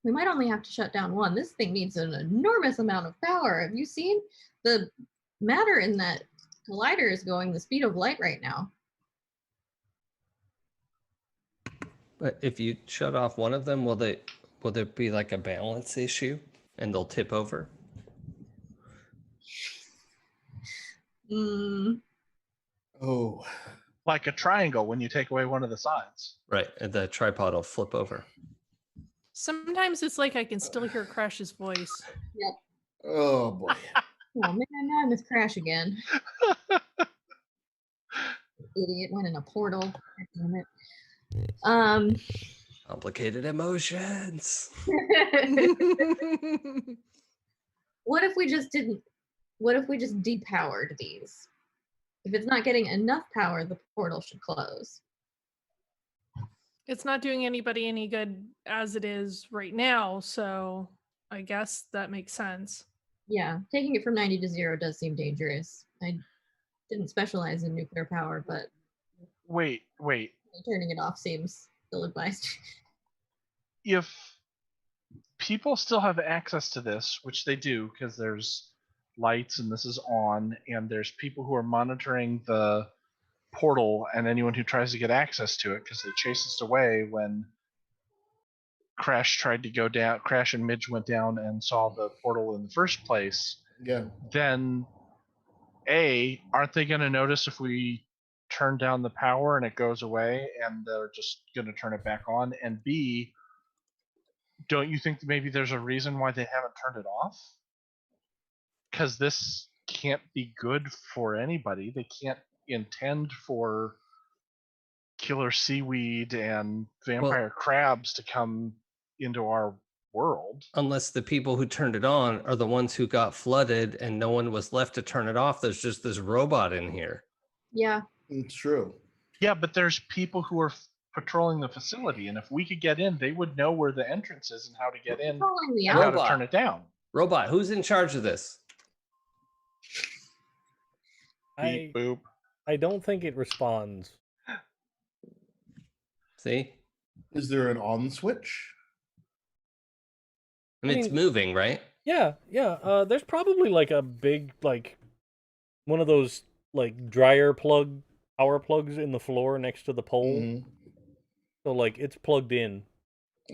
we might only have to shut down one. This thing needs an enormous amount of power. Have you seen the matter in that collider is going the speed of light right now? But if you shut off one of them, will there be like a balance issue and they'll tip over? Oh. Like a triangle when you take away one of the sides. Right, and the tripod will flip over. Sometimes it's like I can still hear Crash's voice. Yep. Oh boy. Oh man, now I miss Crash again. Idiot went in a portal. Damn it. Complicated emotions. What if we just depowered these? If it's not getting enough power, the portal should close. It's not doing anybody any good as it is right now, so I guess that makes sense. Yeah, taking it from 90 to 0 does seem dangerous. I didn't specialize in nuclear power, but Wait. turning it off seems ill-advised. If people still have access to this, which they do because there's lights and this is on, and there's people who are monitoring the portal and anyone who tries to get access to it because they chased us away when Crash tried to go down. Crash and Midge went down and saw the portal in the first place. Yeah. Then, aren't they going to notice if we turn down the power and it goes away and they're just going to turn it back on? And B, don't you think that maybe there's a reason why they haven't turned it off? Because this can't be good for anybody. They can't intend for killer seaweed and vampire crabs to come into our world. Unless the people who turned it on are the ones who got flooded and no one was left to turn it off. There's just this robot in here. Yeah. It's true. Yeah, but there's people who are patrolling the facility, and if we could get in, they would know where the entrance is and how to get in and how to turn it down. Robot, who's in charge of this? Beep, boop. I don't think it responds. See? Is there an on switch? I mean, it's moving, right? Yeah. There's probably like a big, like, one of those like dryer power plugs in the floor next to the pole. Mm-hmm. So like it's plugged in.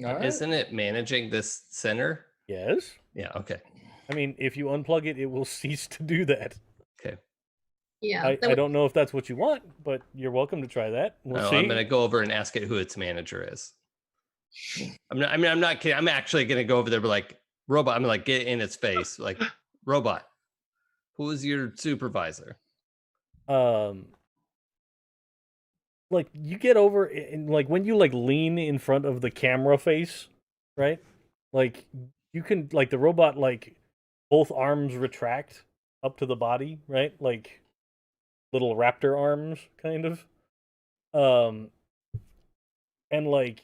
Right. Isn't it managing this center? Yes. Yeah, okay. I mean, if you unplug it, it will cease to do that. Okay. Yeah. I don't know if that's what you want, but you're welcome to try that. We'll see. I'm going to go over and ask it who its manager is. I'm not kidding. I'm actually going to go over there, but like, robot, I'm like, get in its face. Like, robot, who is your supervisor? Like you get over and like when you like lean in front of the camera face, right? Like you can like the robot like both arms retract up to the body, right? Like little raptor arms kind of. and like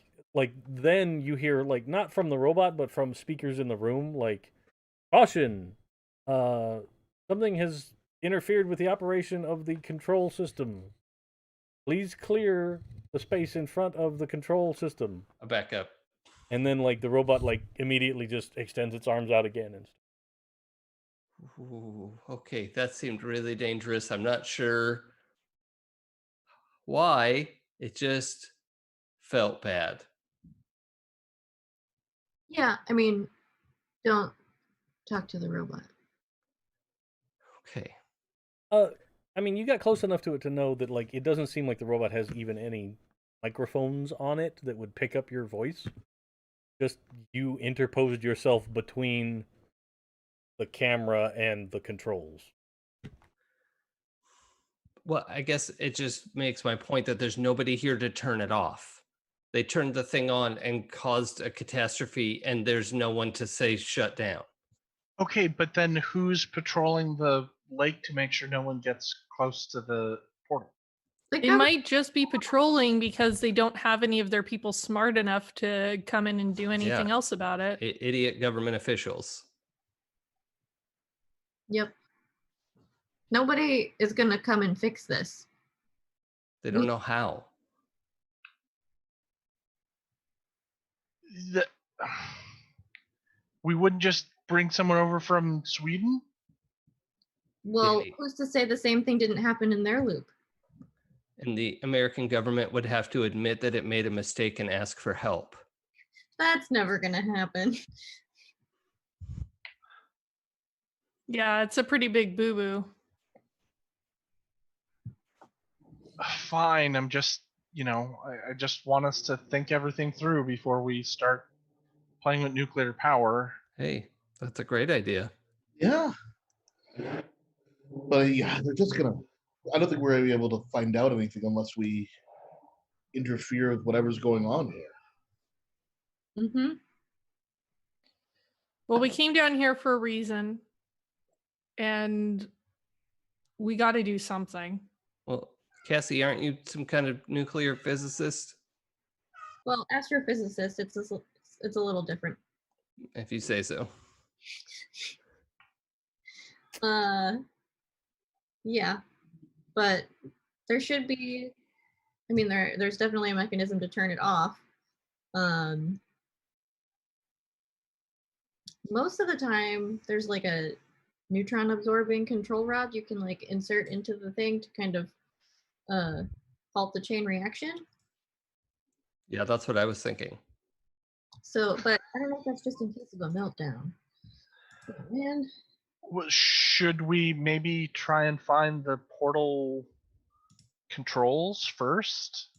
then you hear like not from the robot but from speakers in the room like caution, something has interfered with the operation of the control system. Please clear the space in front of the control system. I'll back up. And then like the robot like immediately just extends its arms out again and Ooh, okay, that seemed really dangerous. I'm not sure why. It just felt bad. Yeah, I mean, don't talk to the robot. Okay. I mean, you got close enough to it to know that like it doesn't seem like the robot has even any microphones on it that would pick up your voice. Just you interposed yourself between the camera and the controls. Well, I guess it just makes my point that there's nobody here to turn it off. They turned the thing on and caused a catastrophe, and there's no one to say shut down. Okay, but then who's patrolling the lake to make sure no one gets close to the portal? They might just be patrolling because they don't have any of their people smart enough to come in and do anything else about it. Idiot government officials. Yep. Nobody is going to come and fix this. They don't know how. We wouldn't just bring someone over from Sweden? Well, Maybe. who's to say the same thing didn't happen in their loop? And the American government would have to admit that it made a mistake and ask for help. That's never going to happen. Yeah, it's a pretty big boo-boo. Fine, I'm just, I just want us to think everything through before we start playing with nuclear power. Hey, that's a great idea. Yeah. But yeah, they're just gonna. I don't think we're gonna be able to find out anything unless we interfere with whatever's going on here. Mm-hmm. Well, we came down here for a reason, and we got to do something. Well, Cassie, aren't you some kind of nuclear physicist? Well, astrophysicist, it's a little different. If you say so. Yeah, but there should be. I mean, there's definitely a mechanism to turn it off. Most of the time, there's like a neutron absorbing control rod you can like insert into the thing to kind of halt the chain reaction. Yeah, that's what I was thinking. So, but I don't know if that's just in case of a meltdown. Oh, man. Should we maybe try and find the portal controls first?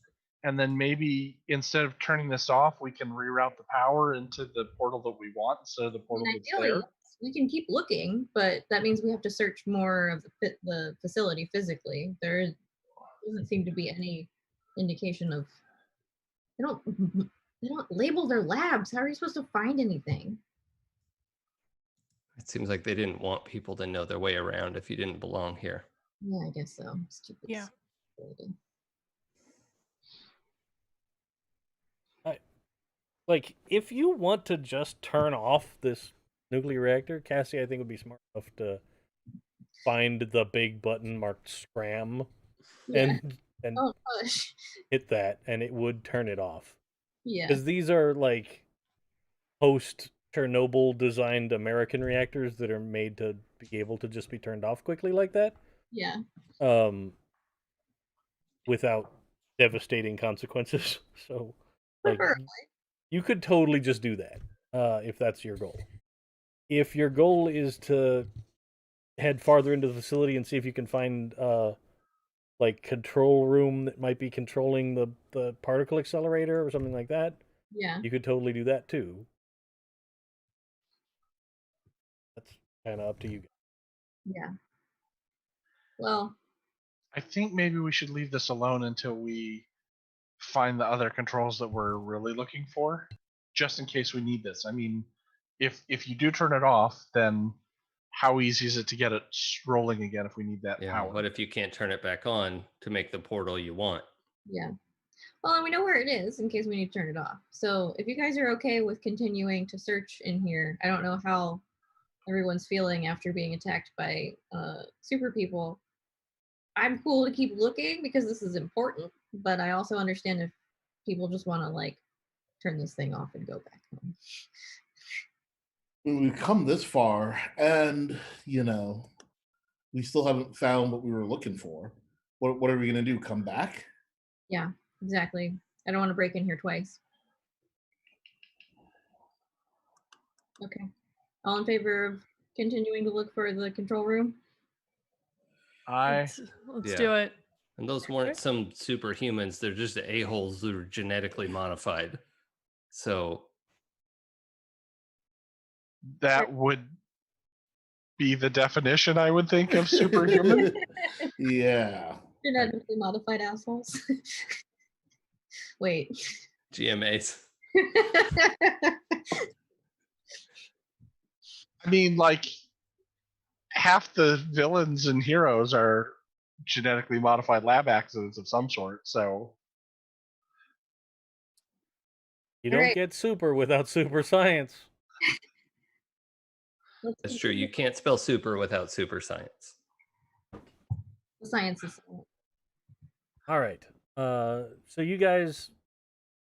And then maybe instead of turning this off, we can reroute the power into the portal that we want instead of the portal that's there? We can keep looking, but that means we have to search more of the facility physically. There doesn't seem to be any indication of. They don't label their labs. How are you supposed to find anything? It seems like they didn't want people to know their way around if you didn't belong here. Yeah, I guess so. Stupid. Yeah. Like, if you want to just turn off this nuclear reactor, Cassie, I think would be smart enough to find the big button marked scram and hit that, and it would turn it off. Yeah. Because these are like post Chernobyl designed American reactors that are made to be able to just be turned off quickly like that. Yeah. Without devastating consequences. So, like, Preferably. you could totally just do that if that's your goal. If your goal is to head farther into the facility and see if you can find like control room that might be controlling the particle accelerator or something like that, yeah, you could totally do that too. That's kind of up to you guys. Yeah. Well, I think maybe we should leave this alone until we find the other controls that we're really looking for, just in case we need this. I mean, if you do turn it off, then how easy is it to get it rolling again if we need that power? What if you can't turn it back on to make the portal you want? Yeah. Well, and we know where it is in case we need to turn it off. So if you guys are okay with continuing to search in here, I don't know how everyone's feeling after being attacked by super people. I'm cool to keep looking because this is important, but I also understand if people just want to like turn this thing off and go back home. We've come this far, and we still haven't found what we were looking for. What are we gonna do? Come back? Yeah, exactly. I don't want to break in here twice. Okay. All in favor of continuing to look for the control room? Let's Yeah. do it. And those weren't some superhumans. They're just a-holes who are genetically modified. So That would be the definition, I would think, of superhuman. Yeah. Genetically modified assholes. Wait. GMAs. I mean, like, half the villains and heroes are genetically modified lab accidents of some sort, so You don't Alright. get super without super science. That's true. You can't spell super without super science. The science is silent. All right. So you guys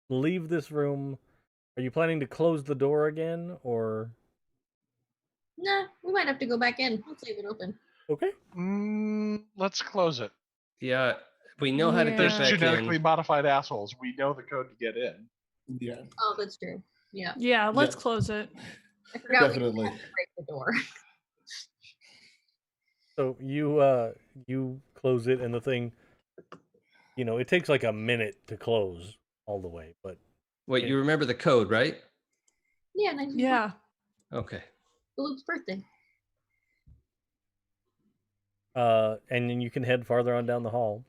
leave this room. Are you planning to close the door again, or? Nah, we might have to go back in. Let's leave it open. Okay. let's close it. Yeah, we know how to Yeah. get There's back genetically in. modified assholes. We know the code to get in. Yeah. Oh, that's true. Yeah. Yeah, let's Yeah. close it. I forgot Definitely. we have to break the door. So you close it, and the thing, it takes like a minute to close all the way, but Wait, you remember the code, right? Yeah, 1940. Yeah. Okay. Luke's birthday. and then you can head farther on down the hall.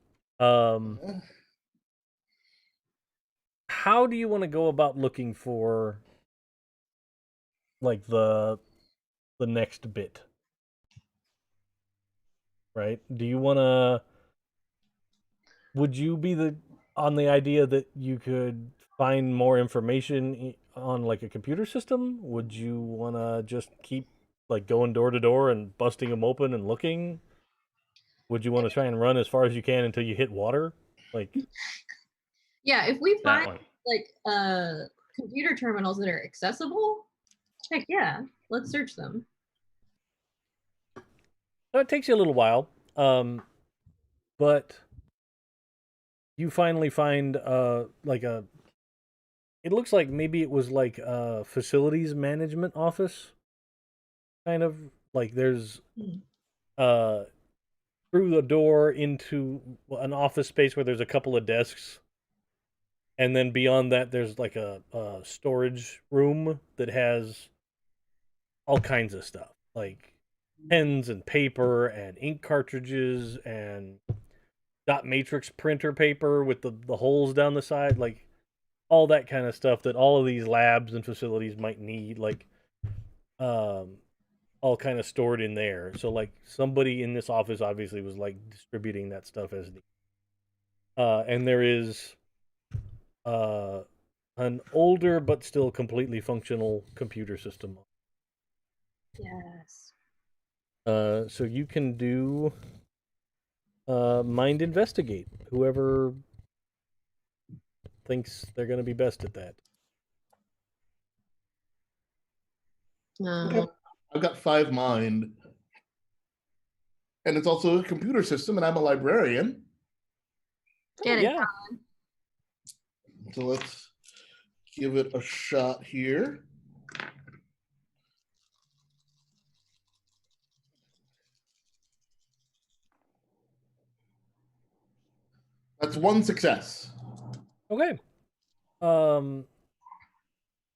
How do you want to go about looking for like the next bit? Right? Do you want to would you be on the idea that you could find more information on like a computer system? Would you want to just keep like going door to door and busting them open and looking? Would you want to try and run as far as you can until you hit water? Like Yeah, if we That find one. like computer terminals that are accessible, heck yeah, let's search them. So it takes you a little while, but you finally find like a. It looks like maybe it was like a facilities management office, kind of like there's through the door into an office space where there's a couple of desks, and then beyond that there's like a storage room that has all kinds of stuff like pens and paper and ink cartridges and dot matrix printer paper with the holes down the side, like all that kind of stuff that all of these labs and facilities might need, like all kind of stored in there. So like somebody in this office obviously was like distributing that stuff as needed. And there is an older but still completely functional computer system. Yes. So you can do mind investigate. Whoever thinks they're going to be best at that. I've got 5 mind, and it's also a computer system, and I'm a librarian. Get it. Yeah. So let's give it a shot here. That's 1 success. Okay.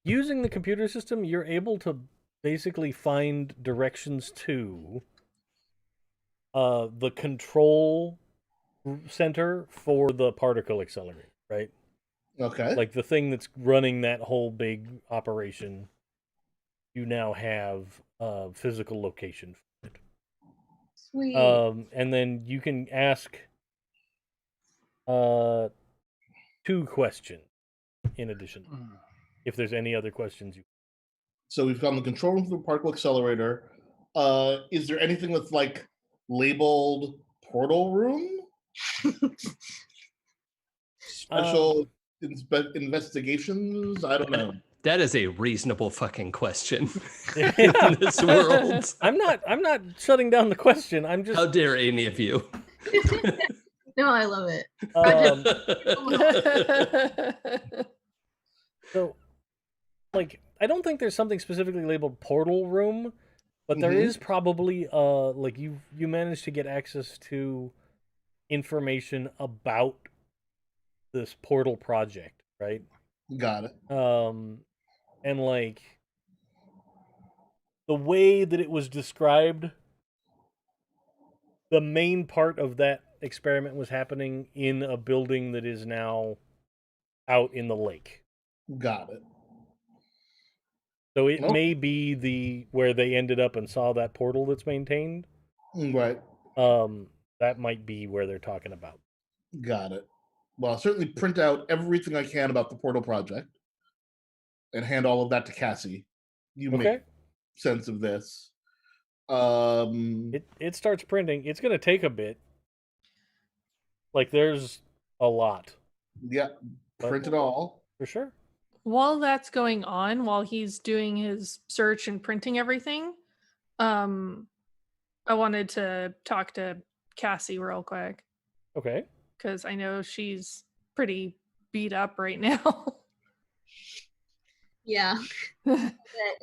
Using the computer system, you're able to basically find directions to the control center for the particle accelerator, right? Okay. Like the thing that's running that whole big operation. You now have a physical location for it. Sweet. And then you can ask 2 questions in addition. If there's any other questions you. So we've gone the control room for the particle accelerator. Is there anything that's like labeled portal room? Special investigations? I don't know. That is a reasonable fucking question in this world. I'm not shutting down the question. I'm just. How dare any of you? No, I love it. So, like, I don't think there's something specifically labeled portal room, but there is probably like you managed to get access to information about this portal project, right? Got it. And like the way that it was described, the main part of that experiment was happening in a building that is now out in the lake. Got it. So it may be where they ended up and saw that portal that's maintained. Right. That might be where they're talking about. Got it. Well, I'll certainly print out everything I can about the portal project and hand all of that to Cassie. You make sense of this. It starts printing. It's going to take a bit. Like, there's a lot. Yeah, print it all. For sure. While that's going on, while he's doing his search and printing everything, I wanted to talk to Cassie real quick. Okay. Because I know she's pretty beat up right now. Yeah.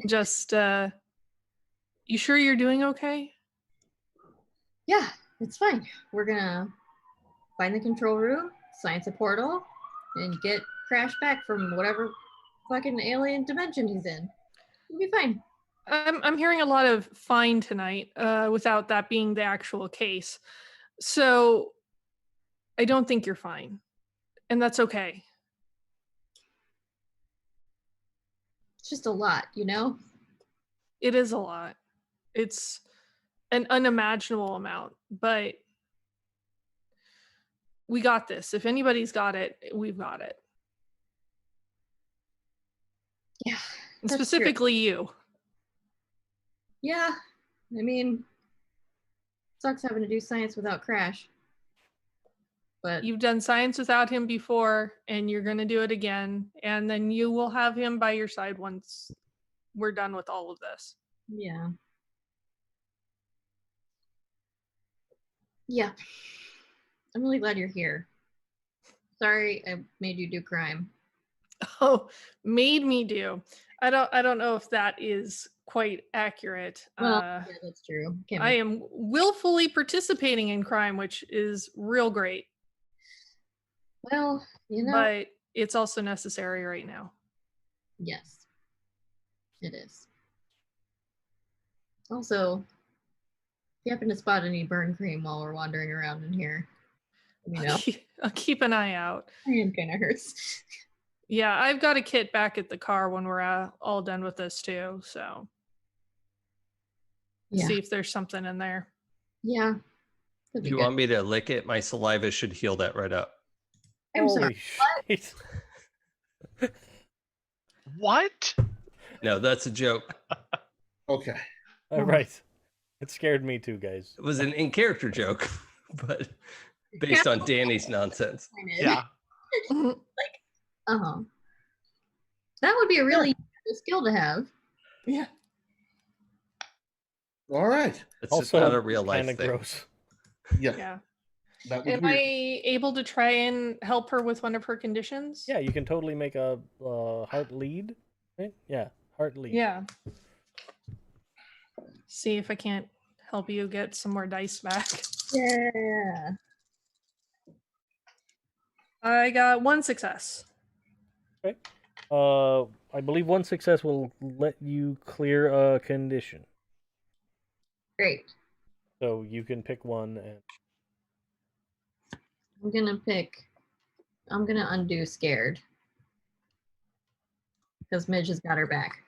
Just, you sure you're doing okay? Yeah, it's fine. We're gonna find the control room, science a portal, and get Crash back from whatever fucking alien dimension he's in. We'll be fine. I'm hearing a lot of fine tonight, without that being the actual case. So I don't think you're fine. And that's okay. It's just a lot, you know? It is a lot. It's an unimaginable amount, but we got this. If anybody's got it, we've got it. Yeah. And specifically you. Yeah. I mean, sucks having to do science without Crash. But you've done science without him before, and you're going to do it again. And then you will have him by your side once we're done with all of this. Yeah. Yeah. I'm really glad you're here. Sorry I made you do crime. Oh, made me do. I don't know if that is quite accurate. Well, yeah, that's true. I am willfully participating in crime, which is real great. Well, you know. But it's also necessary right now. Yes, it is. Also, if you happen to spot any burn cream while we're wandering around in here, you know. I'll keep an eye out. My hand kind of hurts. Yeah, I've got a kit back at the car when we're all done with this too, so. Yeah. See if there's something in there. Yeah. Do you want me to lick it? My saliva should heal that right up. I'm sorry. What? No, that's a joke. Okay. All right. It scared me too, guys. It was an in-character joke, but based on Danny's nonsense. Yeah. That would be a really good skill to have. Yeah. All right. It's also just not a real life thing. Gross. Yeah. Am I able to try and help her with one of her conditions? Yeah, you can totally make a heart lead. Right? Yeah, heart lead. Yeah. See if I can't help you get some more dice back. Yeah. I got 1 success. Okay. I believe 1 success will let you clear a condition. Great. So you can pick one and I'm gonna undo scared. Because Midge has got her back.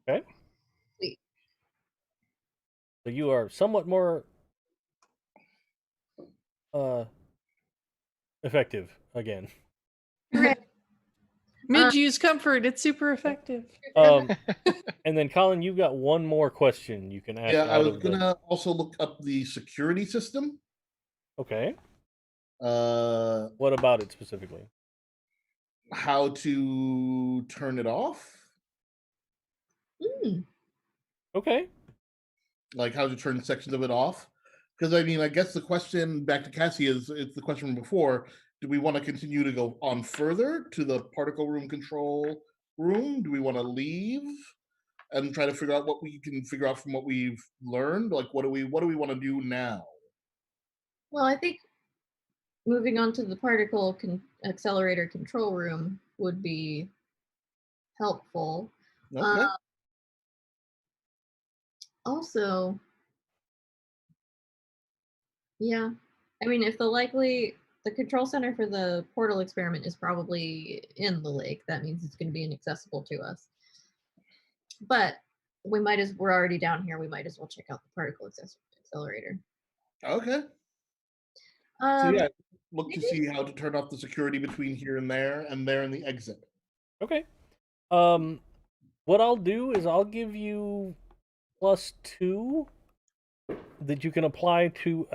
Okay. Sweet. So you are somewhat more effective again. Hooray. Midge use comfort. It's super effective. And then Colin, you've got one more question you can ask. Yeah, I out was of gonna also look up the security system. Okay. What about it specifically? How to turn it off? Okay. Like how to turn sections of it off? Because I mean, I guess the question back to Cassie is it's the question from before. Do we want to continue to go on further to the particle room control room? Do we want to leave and try to figure out what we can figure out from what we've learned? Like what do we want to do now? Well, I think moving on to the particle accelerator control room would be helpful. Okay. Also, yeah, I mean, if the control center for the portal experiment is probably in the lake, that means it's going to be inaccessible to us. But we're already down here. We might as well check out the particle accelerator. Okay. So yeah, look to see how to turn off the security between here and there in the exit. Okay. What I'll do is I'll give you +2 that you can apply to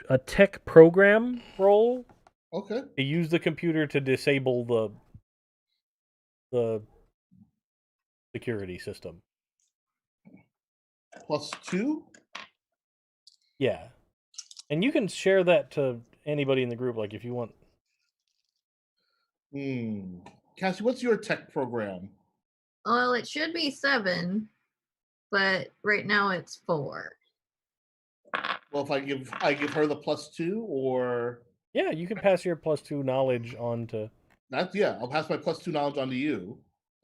a tech program roll. Okay. To use the computer to disable the security system. +2? Yeah. And you can share that to anybody in the group, like if you want. Cassie, what's your tech program? Well, it should be 7, but right now it's 4. Well, if I give her the +2, or yeah, you can pass your +2 knowledge on to. That's I'll pass my +2 knowledge on to you.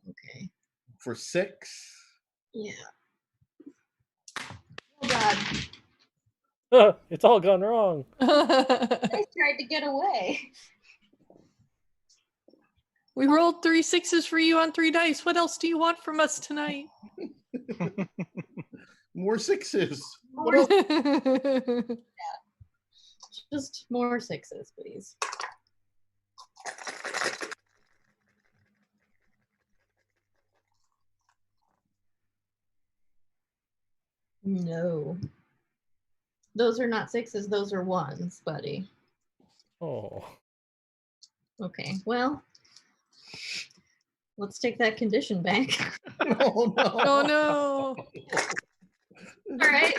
Okay. For 6. Yeah. Oh God. It's all gone wrong. I tried to get away. We rolled 3 6s for you on 3 dice. What else do you want from us tonight? More 6s. More yeah. Just more 6s, please. No. Those are not 6s, those are 1s, buddy. Oh. Okay, well, let's take that condition back. Oh no. Oh no. All right.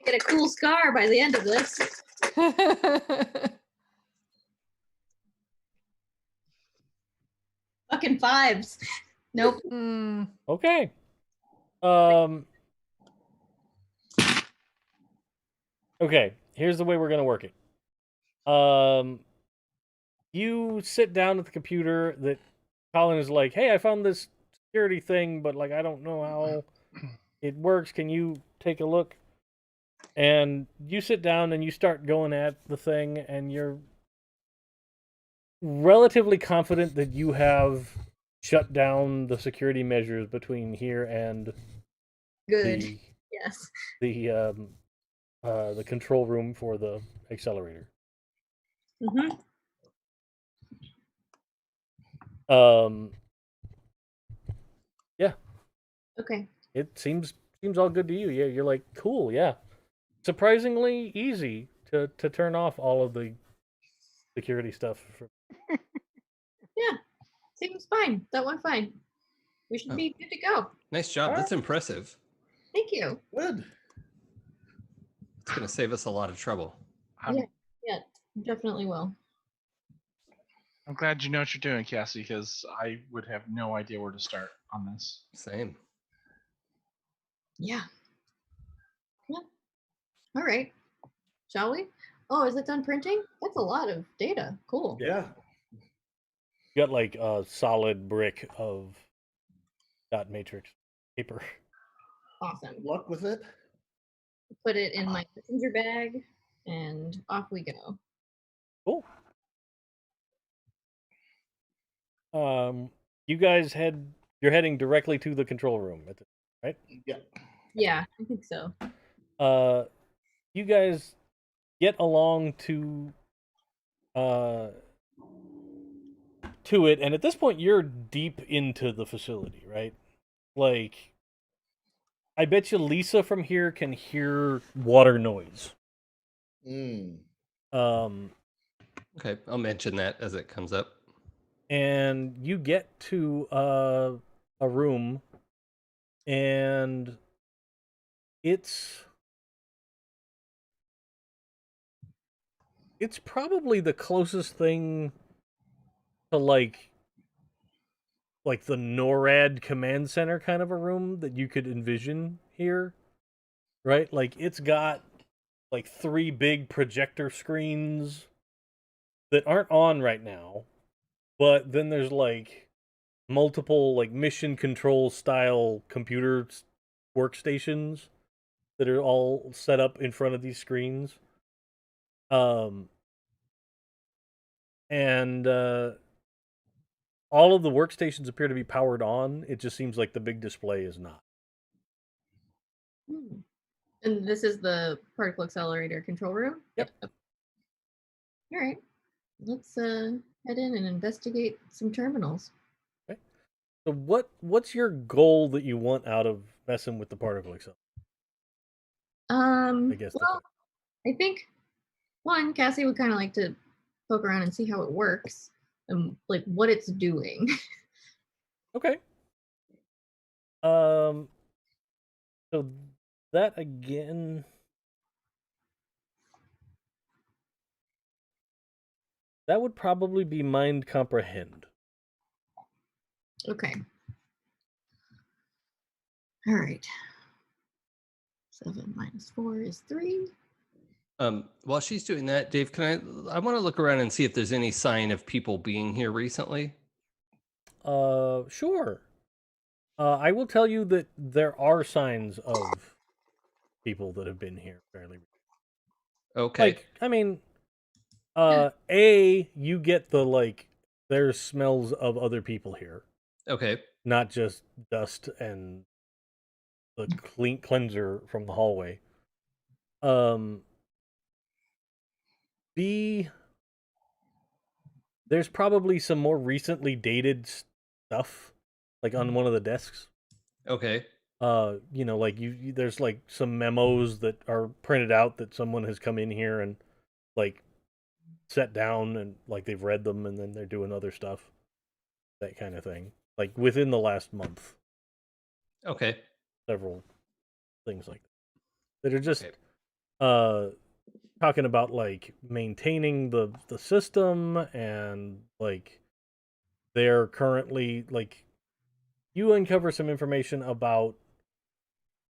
Get a cool scar by the end of this. Fucking 5s. Nope. Okay. Okay, here's the way we're gonna work it. You sit down at the computer that Colin is like, hey, I found this security thing, but like I don't know how it works. Can you take a look? And you sit down and you start going at the thing, and you're relatively confident that you have shut down the security measures between here and Good. Yes. The control room for the accelerator. Yeah. Okay. It seems all good to you. Yeah, you're like, cool, yeah. Surprisingly easy to turn off all of the security stuff. Yeah. Seems fine. That went fine. We should be good to go. Nice job. That's impressive. Thank you. Good. It's going to save us a lot of trouble. Yeah, definitely will. I'm glad you know what you're doing, Cassie, because I would have no idea where to start on this. Same. Yeah. All right. Shall we? Oh, is it done printing? That's a lot of data. Cool. Yeah. You got like a solid brick of dot matrix paper. Awesome. Good luck with it. Put it in my messenger bag, and off we go. Cool. You guys you're heading directly to the control room, right? Yeah. Yeah, I think so. you guys get along to it, and at this point you're deep into the facility, right? Like, I bet you Lisa from here can hear water noise. Mm. Okay, I'll mention that as it comes up. And you get to a room, and it's probably the closest thing to like the NORAD command center kind of a room that you could envision here, right? Like, it's got like 3 big projector screens that aren't on right now, but then there's like multiple like mission control style computer workstations that are all set up in front of these screens. And all of the workstations appear to be powered on. It just seems like the big display is not. And this is the particle accelerator control room? Yep. All right. Let's head in and investigate some terminals. Okay. So what's your goal that you want out of messing with the particle accelerator? I guess. Well, I think one, Cassie would kind of like to poke around and see how it works and like what it's doing. Okay. So that again. That would probably be mind comprehend. Okay. All right. 7 minus 4 is 3. While she's doing that, Dave, I want to look around and see if there's any sign of people being here recently. Sure. I will tell you that there are signs of people that have been here fairly recently. Okay. Like, I mean, you get the like there's smells of other people here. Okay. Not just dust and the cleanser from the hallway. B, there's probably some more recently dated stuff like on one of the desks. Okay. Like there's like some memos that are printed out that someone has come in here and like set down and like they've read them and then they're doing other stuff. That kind of thing. Like within the last month. Okay. Several things like that are just Okay. Talking about like maintaining the system, and like they're currently like you uncover some information about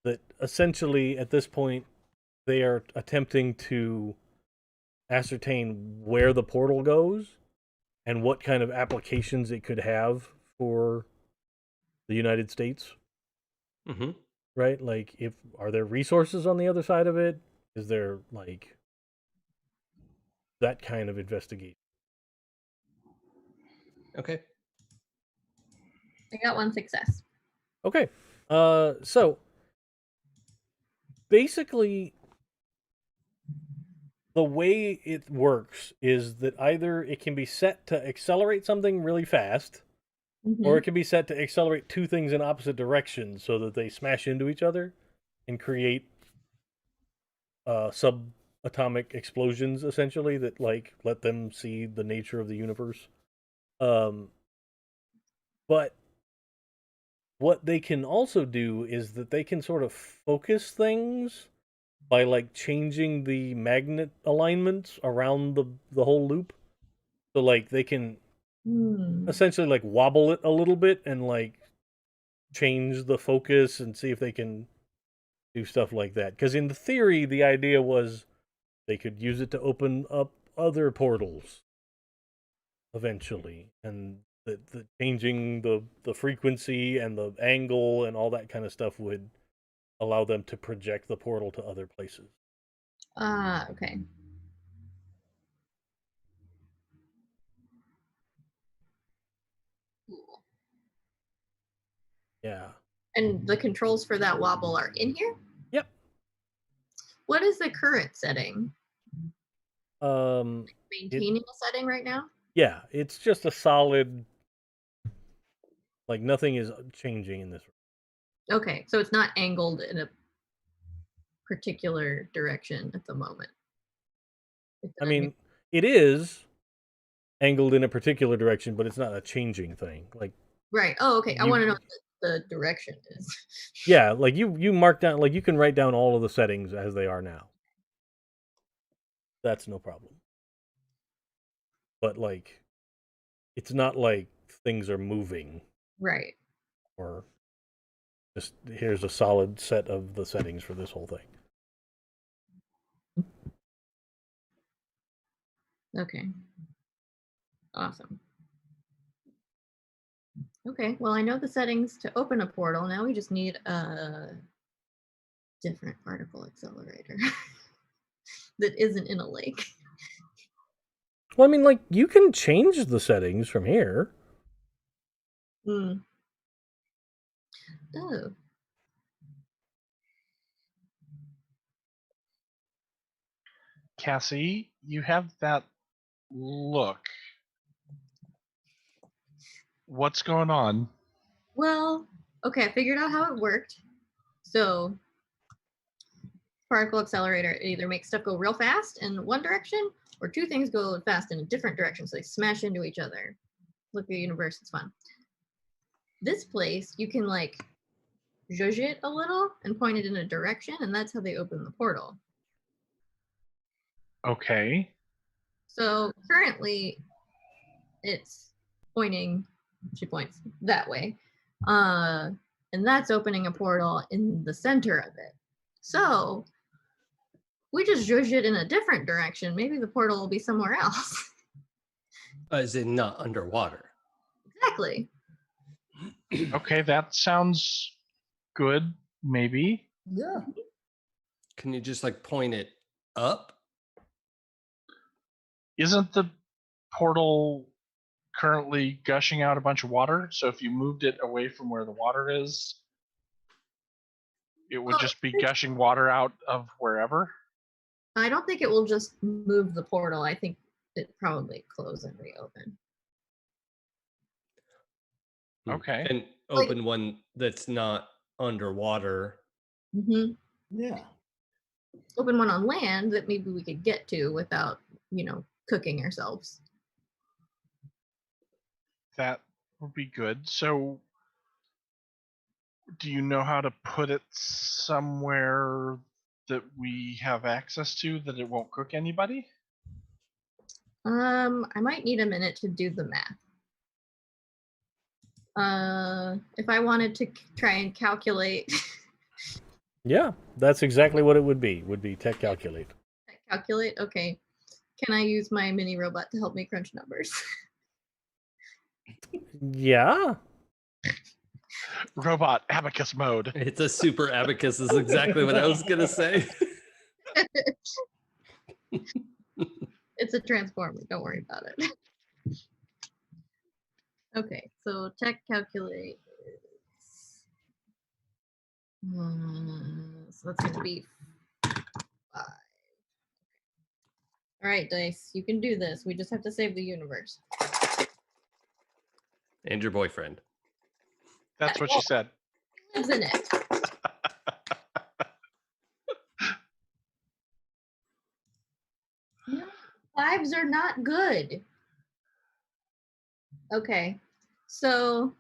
that essentially at this point they are attempting to ascertain where the portal goes and what kind of applications it could have for the United States. Mm-hmm. Right? Like, are there resources on the other side of it? Is there like that kind of investigation? Okay. I got 1 success. Okay. So basically the way it works is that either it can be set to accelerate something really fast, or it can be set to accelerate 2 things in opposite directions so that they smash into each other and create subatomic explosions, essentially, that like let them see the nature of the universe. But what they can also do is that they can sort of focus things by like changing the magnet alignments around the whole loop. So like they can essentially like wobble it a little bit and like change the focus and see if they can do stuff like that. Because in the theory, the idea was they could use it to open up other portals eventually, and the changing the frequency and the angle and all that kind of stuff would allow them to project the portal to other places. Okay. Cool. Yeah. And the controls for that wobble are in here? Yep. What is the current setting? Maintaining a setting right now? Yeah, it's just a solid. Like nothing is changing in this room. Okay, so it's not angled in a particular direction at the moment. I mean, it is angled in a particular direction, but it's not a changing thing. Like right. Oh, okay. I want to know what the direction is. Yeah, like you mark down, like you can write down all of the settings as they are now. That's no problem. But like, it's not like things are moving. Right. Or just here's a solid set of the settings for this whole thing. Okay. Awesome. Okay, well, I know the settings to open a portal. Now we just need a different particle accelerator that isn't in a lake. Well, I mean, like, you can change the settings from here. Oh. Cassie, you have that look. What's going on? Well, okay, I figured out how it worked. So, particle accelerator, it either makes stuff go real fast in one direction, or two things go fast in a different direction, so they smash into each other. Look at the universe, it's fun. This place, you can like zhuzh it a little and point it in a direction, and that's how they open the portal. Okay. So currently, it's pointing, she points that way. And that's opening a portal in the center of it. So we just zhuzh it in a different direction. Maybe the portal will be somewhere else. As in not underwater. Exactly. Okay, that sounds good, maybe. Yeah. Can you just like point it up? Isn't the portal currently gushing out a bunch of water? So if you moved it away from where the water is, it would just be gushing water out of wherever? I don't think it will just move the portal. I think it probably close and reopen. Okay. And open one that's not underwater. Mm-hmm. Yeah. Open one on land that maybe we could get to without, cooking ourselves. That would be good. So do you know how to put it somewhere that we have access to that it won't cook anybody? I might need a minute to do the math. If I wanted to try and calculate. Yeah, that's exactly what it would be tech calculate. Calculate? Okay. Can I use my mini robot to help me crunch numbers? Yeah. Robot abacus mode. It's a super abacus is exactly what I was going to say. It's a transformer. Don't worry about it. Okay, so tech calculate. So that's going to be 5. All right, Dice, you can do this. We just have to save the universe. And your boyfriend. That's what she said. He lives in it. No, 5s are not good. Okay, so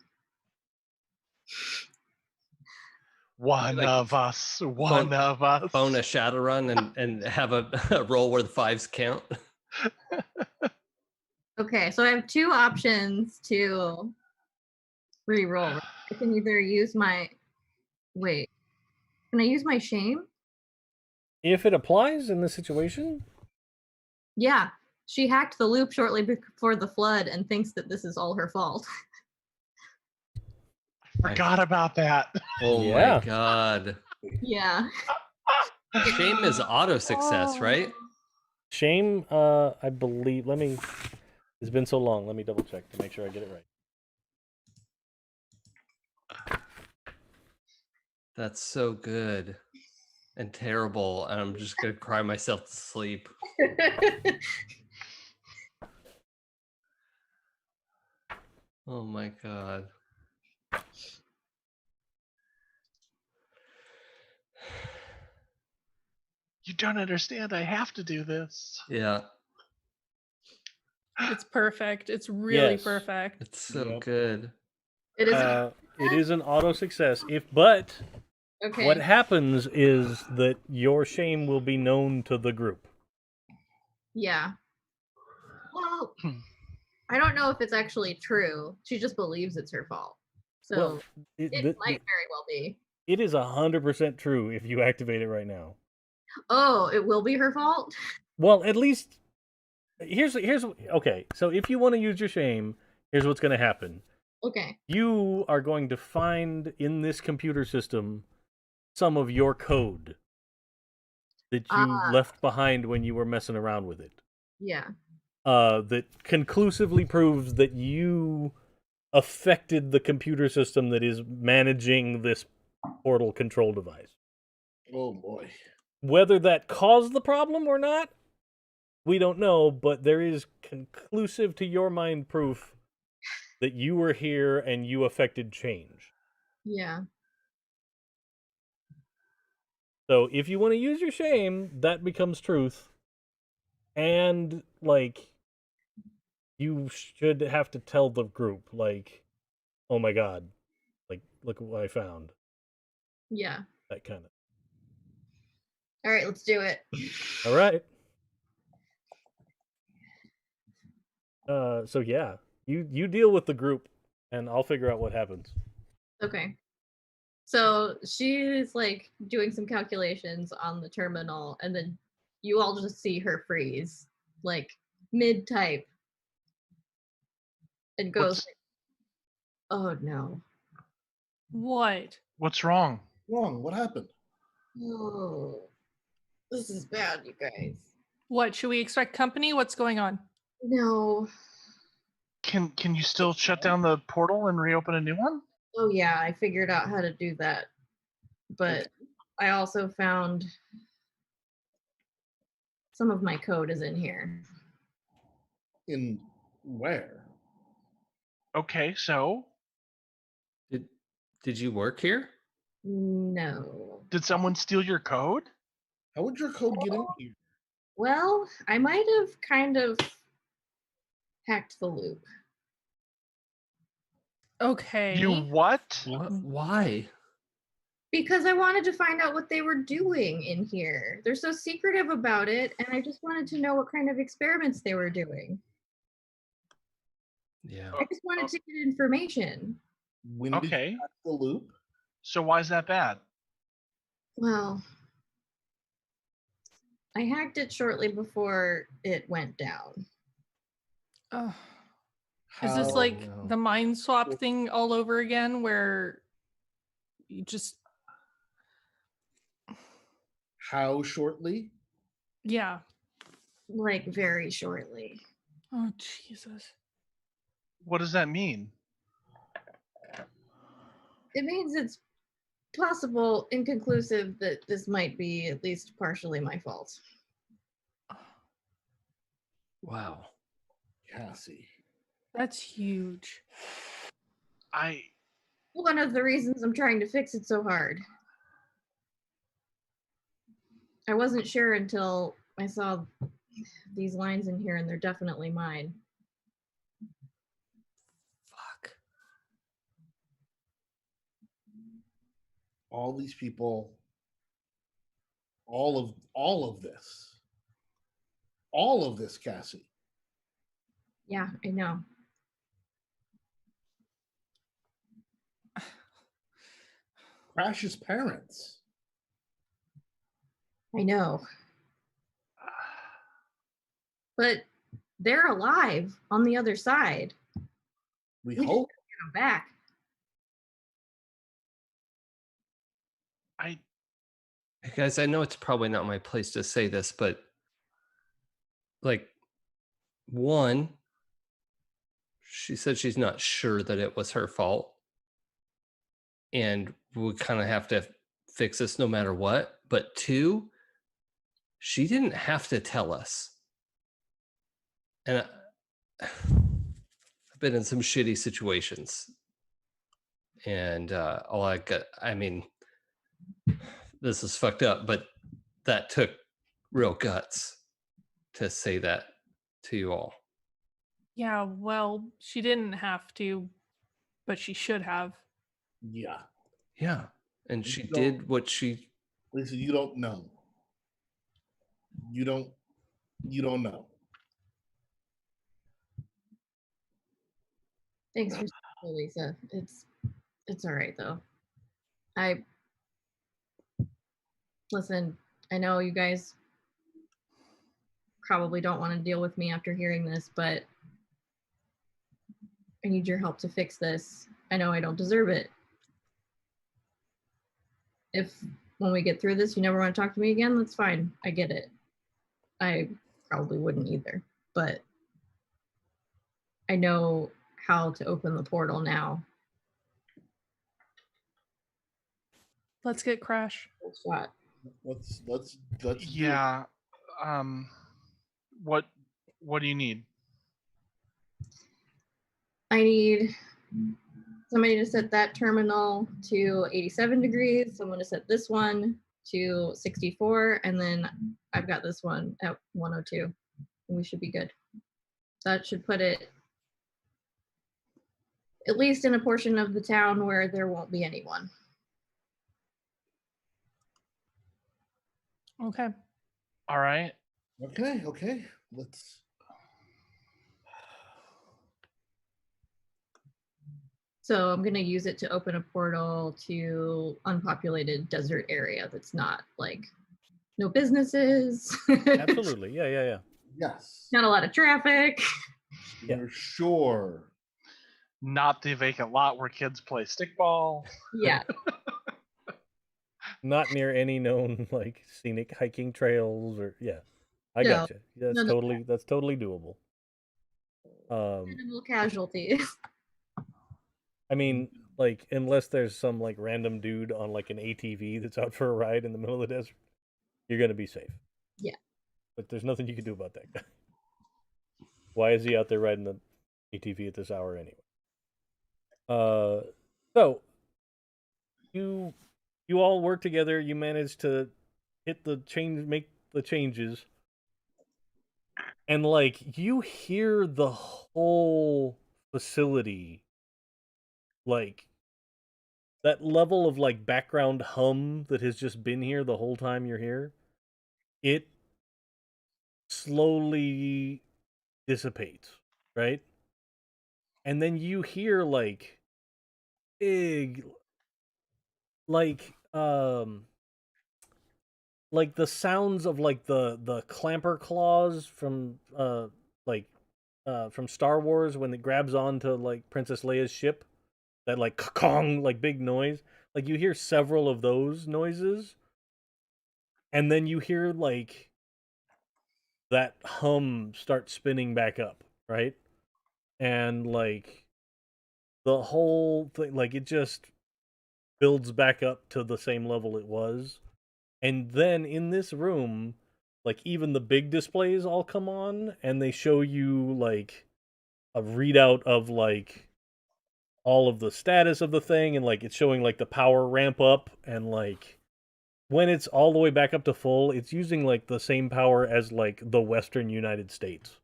One of us. Phone a Shadowrun and have a roll where the 5s count. okay, so I have 2 options to re-roll. I can either use my can I use my shame? If it applies in this situation? Yeah, she hacked the loop shortly before the flood and thinks that this is all her fault. Forgot about that. Oh Yeah. my god. Yeah. Shame is auto success, right? Shame, I believe, it's been so long, let me double check to make sure I get it right. That's so good. and terrible, and I'm just gonna cry myself to sleep. Oh my god. You don't understand. I have to do this. Yeah, It's perfect. It's really Yes. perfect. it's so Yep. good. It is It is an auto success. But okay. what happens is that your shame will be known to the group. Yeah. Well, I don't know if it's actually true. She just believes it's her fault. So Well, it might very well be. it is 100% true if you activate it right now. Oh, it will be her fault? Well, at least here's okay. So if you want to use your shame, here's what's going to happen. Okay. You are going to find in this computer system some of your code that you left behind when you were messing around with it. Yeah. That conclusively proves that you affected the computer system that is managing this portal control device. Oh boy. Whether that caused the problem or not, we don't know, but there is conclusive to your mind proof that you were here and you affected change. Yeah. So if you want to use your shame, that becomes truth. And, like, you should have to tell the group, like, oh my god, like, look at what I found. Yeah. That kind of. All right, let's do it. All right. So yeah, you deal with the group, and I'll figure out what happens. Okay. So she's like doing some calculations on the terminal, and then you all just see her freeze, like mid-type, and goes, "Oh no! What? What's wrong? Wrong. What happened? Oh, this is bad, you guys. What? Should we expect company? What's going on? No. Can you still shut down the portal and reopen a new one? Oh yeah, I figured out how to do that, but I also found some of my code is in here. In where? Okay, so Did you work here? No. did someone steal your code? How would your code get in here? Well, I might have kind of hacked the loop. Okay. You what? Why? Because I wanted to find out what they were doing in here. They're so secretive about it, and I just wanted to know what kind of experiments they were doing. Yeah. I just wanted to get information. When did Okay. you hack the loop? So why is that bad? Well, I hacked it shortly before it went down. Ugh. Is this How- like no. the mind swap thing all over again where you just How shortly? yeah. Like very shortly. Oh Jesus. What does that mean? It means it's possible, inconclusive, that this might be at least partially my fault. Wow. Cassie. That's huge. One of the reasons I'm trying to fix it so hard. I wasn't sure until I saw these lines in here, and they're definitely mine. Fuck. All these people. All of this. All of this, Cassie. Yeah, I know. Crash's parents. I know. But they're alive on the other side. We We just hope. gotta get them back. Hey guys, I know it's probably not my place to say this, but like, one, she said she's not sure that it was her fault. And we kind of have to fix this no matter what. But 2, she didn't have to tell us. And I've been in some shitty situations. And this is fucked up, but that took real guts to say that to you all. Yeah, well, she didn't have to, but she should have. Yeah. Yeah. And You she don't- did what she... Lisa, you don't know. You don't know. Thanks for saying, Lisa. It's all right though. Listen, I know you guys probably don't want to deal with me after hearing this, but I need your help to fix this. I know I don't deserve it. If when we get through this, you never want to talk to me again, that's fine. I get it. I probably wouldn't either, but I know how to open the portal now. Let's get Crash. Shot. Let's Yeah. What do you need? I need somebody to set that terminal to 87 degrees, someone to set this one to 64, and then I've got this one at 102. And we should be good. That should put it at least in a portion of the town where there won't be anyone. Okay. All right. Okay. Let's. So I'm going to use it to open a portal to unpopulated desert area that's not like no businesses. Absolutely. Yeah. Yes. Not a lot of traffic. Yeah. For sure. Not the vacant lot where kids play stickball. Yeah. Not near any known like scenic hiking trails or I No, gotcha. That's none of that's totally doable. Minimal casualties. I mean, like unless there's some like random dude on like an ATV that's out for a ride in the middle of the desert, you're gonna be safe. Yeah. But there's nothing you can do about that guy. Why is he out there riding the ATV at this hour anyway? So you all work together. You manage to make the changes, and like you hear the whole facility, like that level of like background hum that has just been here the whole time you're here. It slowly dissipates, right? And then you hear like big like the sounds of like the clamper claws from from Star Wars when it grabs onto like Princess Leia's ship, that like kong like big noise. Like you hear several of those noises, and then you hear like that hum start spinning back up, right? And like the whole thing, like it just builds back up to the same level it was. And then in this room, like even the big displays all come on and they show you like a readout of like all of the status of the thing, and like it's showing like the power ramp up, and like when it's all the way back up to full, it's using like the same power as like the Western United States.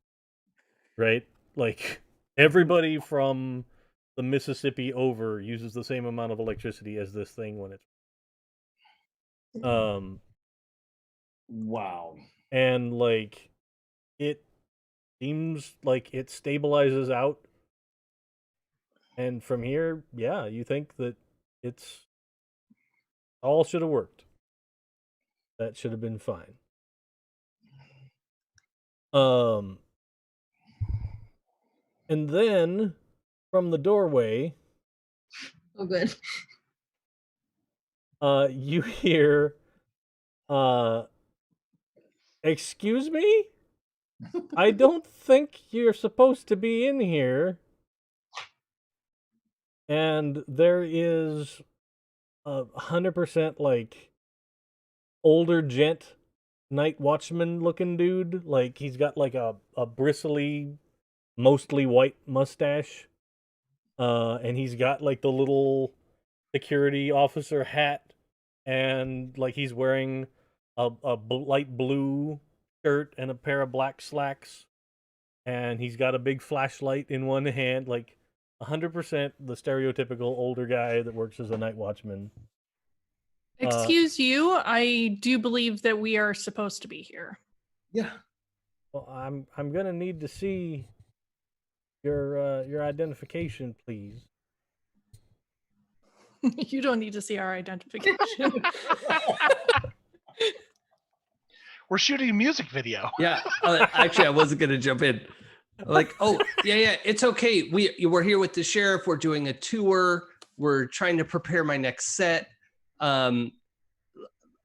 Right? Like everybody from the Mississippi over uses the same amount of electricity as this thing when it's Wow. and like it seems like it stabilizes out, and from here, yeah, you think that it's all should have worked. That should have been fine. And then from the doorway, Oh, good. you hear, excuse me? I don't think you're supposed to be in here. And there is 100% like older gent night watchman looking dude. Like he's got like a bristly, mostly white mustache. And he's got like the little security officer hat, and like he's wearing a light blue shirt and a pair of black slacks, and he's got a big flashlight in one hand, like 100% the stereotypical older guy that works as a night watchman. Excuse you, I do believe that we are supposed to be here. Yeah. Well, I'm gonna need to see your identification, please. You don't need to see our identification. We're shooting a music video. Yeah, actually, I wasn't gonna jump in. Like, oh yeah, it's okay. We're here with the sheriff. We're doing a tour. We're trying to prepare my next set. You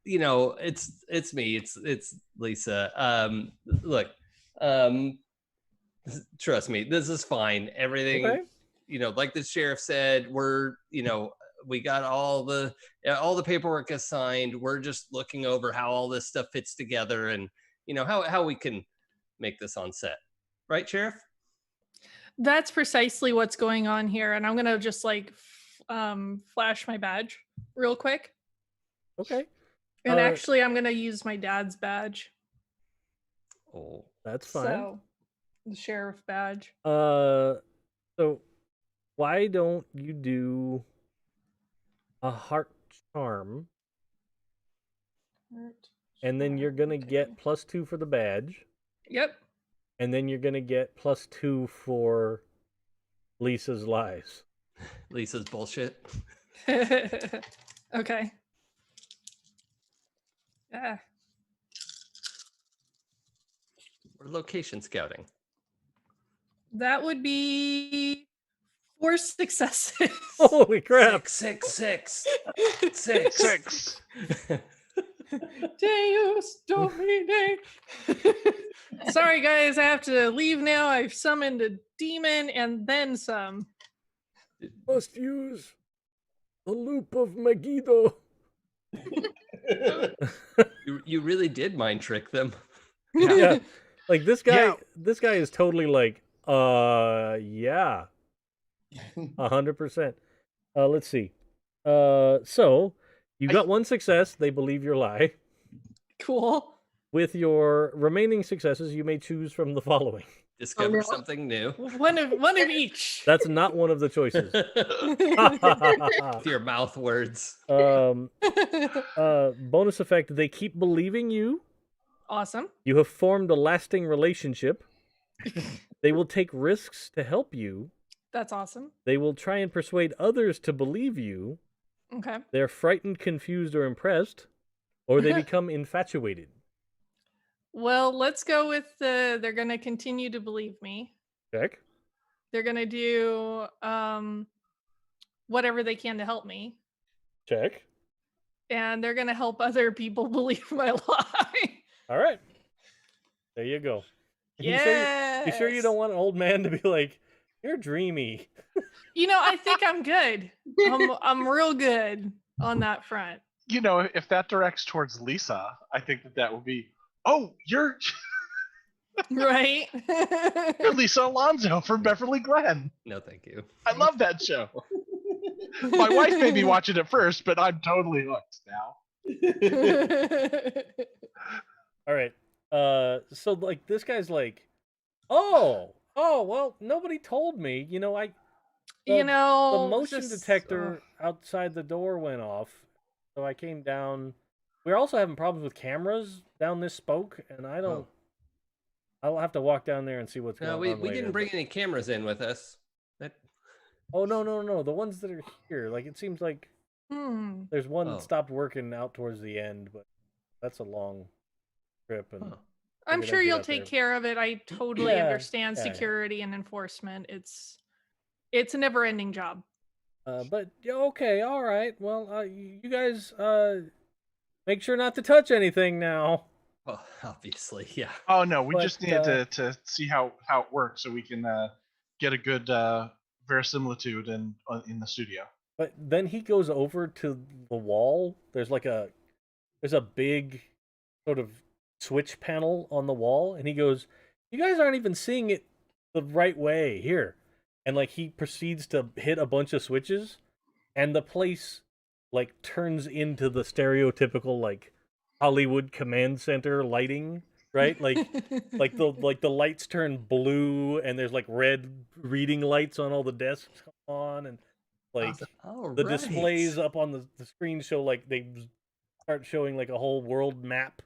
know, it's me. It's Lisa. Look, trust me, this is fine. Everything, Okay. you know, like the sheriff said, we're, you know, we got all the paperwork assigned. We're just looking over how all this stuff fits together, and you know how we can make this on set, right, Sheriff? That's precisely what's going on here, and I'm gonna just like flash my badge real quick. Okay. And actually, I'm gonna use my dad's badge. Oh, That's fine. So, the sheriff badge. So why don't you do a heart charm, and then you're gonna get +2 for the badge, Yep. and then you're gonna get +2 for Lisa's lies. Lisa's bullshit. Okay. Yeah. We're location scouting. That would be 4 successes. Holy crap! 6. Deus Domine. Sorry, guys, I have to leave now. I've summoned a demon and then some. Must use the loop of Megiddo. You really did mind trick them. Yeah. Like this guy Yeah. this guy is totally like, yeah. 100%. Let's see. So you got 1 success, they believe your lie. Cool. With your remaining successes, you may choose from the following. Discover no. something new. One of each. That's not one of the choices. With your mouth words. Bonus effect, they keep believing you. Awesome. You have formed a lasting relationship. They will take risks to help you. That's awesome. They will try and persuade others to believe you. Okay. They're frightened, confused, or impressed, or they become infatuated. Well, let's go with they're going to continue to believe me. Check. They're going to do whatever they can to help me. Check. And they're going to help other people believe my lie. All right. There you go. Yeah. You sure you don't want an old man to be like, you're dreamy? You know, I think I'm good. I'm real good on that front. You know, if that directs towards Lisa, I think that would be, oh, you're Right? you're Lisa Alonzo from Beverly Glen. No, thank you. I love that show. My wife made me watch it at first, but I'm totally hooked now. All right. So like this guy's like, oh, well, nobody told me. You know, You know, the motion just- detector outside the door went off, so I came down. We're also having problems with cameras down this spoke, and I don't. I'll have to walk down there and see what's going No, on. we later, didn't bring but- any cameras in with us. That Oh no! The ones that are here, like it seems like there's one Oh. that stopped working out towards the end, but that's a long trip, and Huh. I'm figured I'd sure get you'll out take there. care of it. I totally Yeah, understand yeah. security and enforcement. It's a never-ending job. But yeah, okay, all right. Well, you guys, make sure not to touch anything now. well, obviously, yeah. Oh no, we But, just needed to see how it works so we can get a good verisimilitude in the studio. But then he goes over to the wall. There's a big sort of switch panel on the wall, and he goes, "You guys aren't even seeing it the right way here." And like he proceeds to hit a bunch of switches, and the place like turns into the stereotypical like Hollywood command center lighting, right? Like the lights turn blue, and there's like red reading lights on all the desks on, and like Awesome. the displays up on the screen show like they start showing like a whole world map,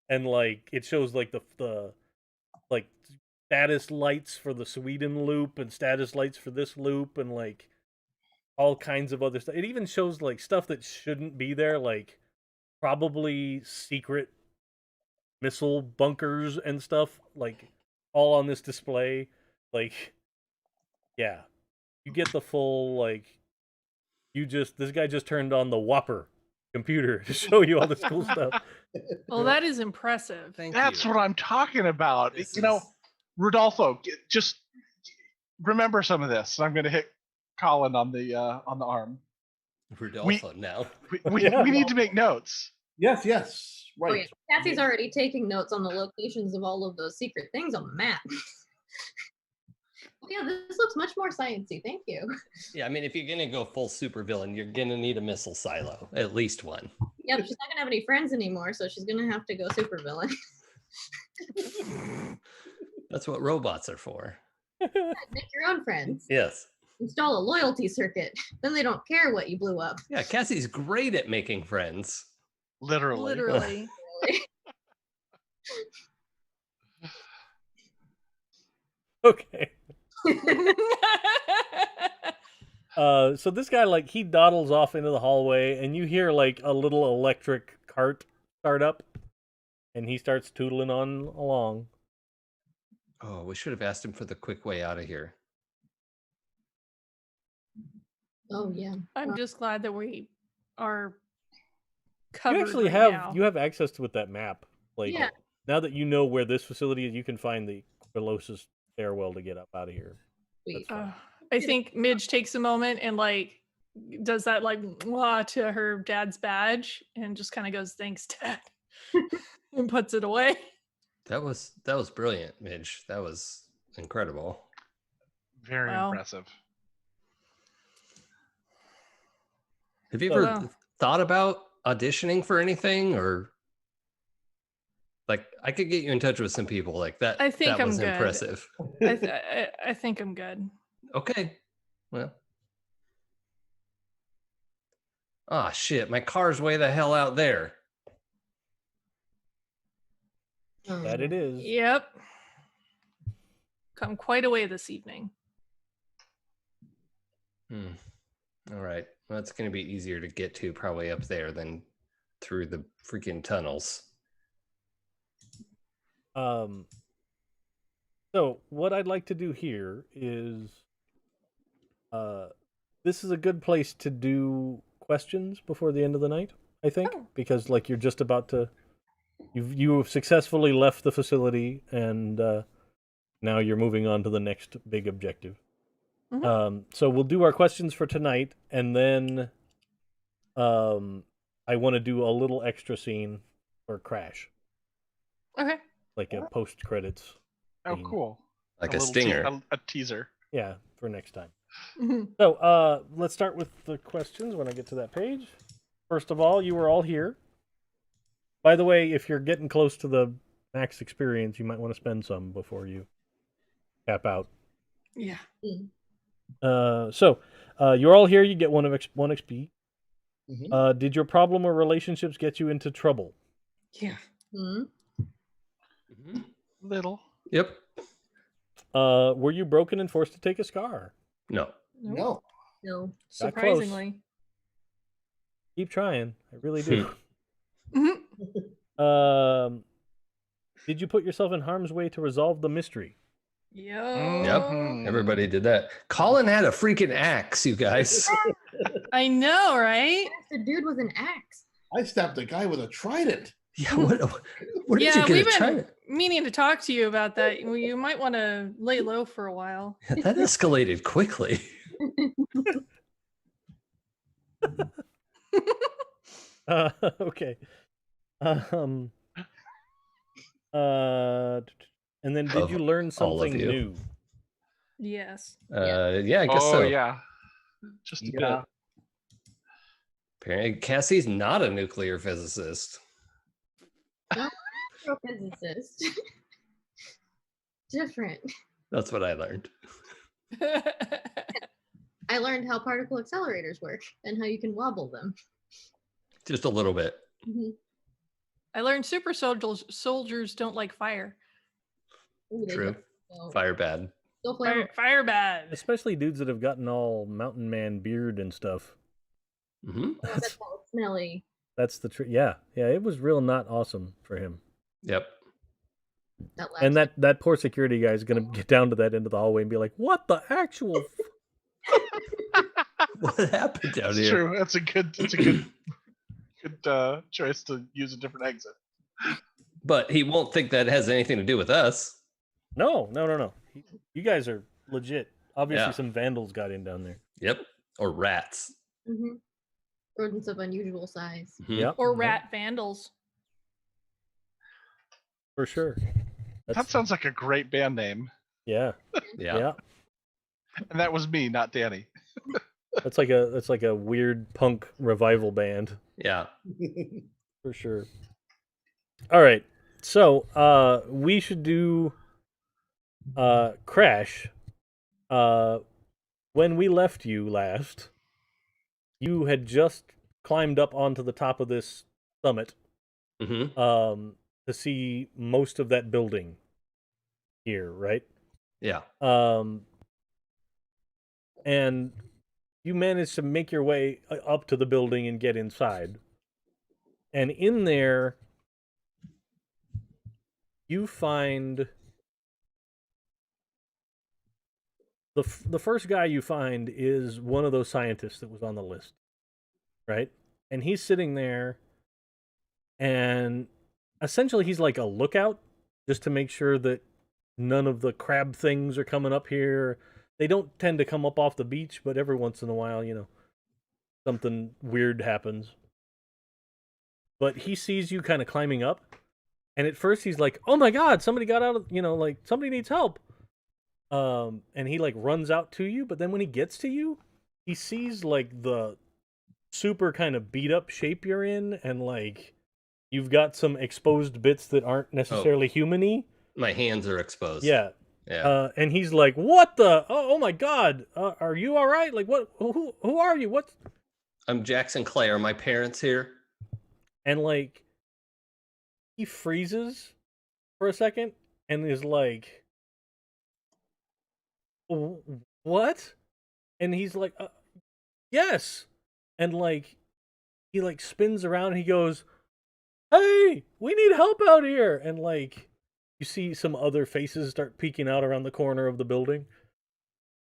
and like it shows like the like status lights for the Sweden loop and status lights for this loop, and like all kinds of other stuff. It even shows like stuff that shouldn't be there, like probably secret missile bunkers and stuff, like all on this display. Like, yeah, you get the full like. This guy just turned on the Whopper computer to show you all this cool stuff. Well, that is impressive. That's what I'm talking about. This You know, is- Rodolfo, just remember some of this. I'm going to hit Colin on the arm. Rodolfo now. We Yeah. need to make notes. Yes, Oh, yeah. right. Cassie's already taking notes on the locations of all of those secret things on the map. Oh, yeah, this looks much more sciencey. Thank you. Yeah, I mean, if you're gonna go full supervillain, you're gonna need a missile silo, at least one. Yeah, but she's not gonna have any friends anymore, so she's gonna have to go supervillain. That's what robots are for. Make your own friends. Yes. Install a loyalty circuit. Then they don't care what you blew up. Yeah, Cassie's great at making friends. Literally. Literally. Okay. So this guy, like, he dawdles off into the hallway, and you hear like a little electric cart start up, and he starts tootling on along. Oh, we should have asked him for the quick way out of here. Oh yeah. I'm just glad that we are covered. You actually right now. have access to with that map. Like, Yeah. now that you know where this facility is, you can find the closest stairwell to get up out of here. Sweet. That's I think Midge takes a moment and like does that like mwah to her dad's badge and just kind of goes, "Thanks, Dad," and puts it away. That was brilliant, Midge. That was incredible. Very Wow. impressive. Have you So- ever Wow. thought about auditioning for anything, or like I could get you in touch with some people like that? I think that I'm was good. impressive. I think I'm good. Okay. Well. Ah, shit. My car's way the hell out there. That it is. Yep. Come quite a way this evening. All right. Well, it's going to be easier to get to probably up there than through the freaking tunnels. So what I'd like to do here is, this is a good place to do questions before the end of the night, I think, Oh. because like you're just about to, you've successfully left the facility, and now you're moving on to the next big objective. Mhm. So we'll do our questions for tonight, and then I want to do a little extra scene for Crash, Okay. like a post credits. Oh, Scene. cool. Like a little stinger. a teaser. Yeah, for next time. Mhm. So, let's start with the questions when I get to that page. First of all, you were all here. By the way, if you're getting close to the max experience, you might want to spend some before you cap out. Yeah. So, you're all here. You get one XP. Mhm. Did your problem or relationships get you into trouble? Yeah. Hmm? Little. Yep. Were you broken and forced to take a scar? No. Nope. No. No. Got close. Surprisingly. Keep trying. I really do. Mhm. Did you put yourself in harm's way to resolve the mystery? Yep. Mhm. Everybody did that. Colin had a freaking axe, you guys. I know, right? The dude with an axe. I stabbed a guy with a trident. Yeah, where did Yeah, you get we've a been trident? meaning to talk to you about that. Well, you might want to lay low for a while. Yeah, that escalated quickly. Okay. Um. And then did Of you learn all of something you. new? Yes. Yeah, I guess so. Yeah. Just a bit. Apparently, Cassie's not a nuclear physicist. No, astrophysicist. Different. That's what I learned. I learned how particle accelerators work and how you can wobble them. Just a little bit. Mm-hmm. I learned super soldiers don't like fire. Ooh, they True. don't. So, Fire bad. still flammable. Fire bad. Especially dudes that have gotten all mountain man beard and stuff. Mm-hmm. Oh, that's all smelly. That's the truth. Yeah, it was real not awesome for him. Yep. And that poor security guy is gonna get down to that end of the hallway and be like, "What the actual?" What happened down It's here? true. It's a good choice to use a different exit. But he won't think that has anything to do with us. No. You guys are legit. Obviously, Yeah. some vandals got in down there. Yep. Or rats. Mm-hmm. Rodents of unusual size. Mhm. Yep. Or yep, rat vandals. for sure. That sounds like a great band name. Yeah. Yeah. And that was me, not Danny. That's like a weird punk revival band Yeah. for sure. All right, so we should do Crash. When we left you last, you had just climbed up onto the top of this summit Mm-hmm. to see most of that building here, right? Yeah. And you managed to make your way up to the building and get inside. And in there, you find the first guy you find is one of those scientists that was on the list, right? And he's sitting there, and essentially he's like a lookout, just to make sure that none of the crab things are coming up here. They don't tend to come up off the beach, but every once in a while, something weird happens. But he sees you kind of climbing up, and at first he's like, "Oh my God, somebody got out of, like somebody needs help." And he like runs out to you, but then when he gets to you, he sees like the super kind of beat up shape you're in, and like you've got some exposed bits that aren't necessarily human-y. My hands are exposed. Yeah. Yeah. And he's like, "What the? Oh my God! Are you all right? Like, what? Who are you? What?" I'm Jackson Clay. Are my parents here? And like, he freezes for a second and is like, "What?" And he's like, "Yes." And like, he like spins around and he goes, "Hey, we need help out here!" And like, you see some other faces start peeking out around the corner of the building.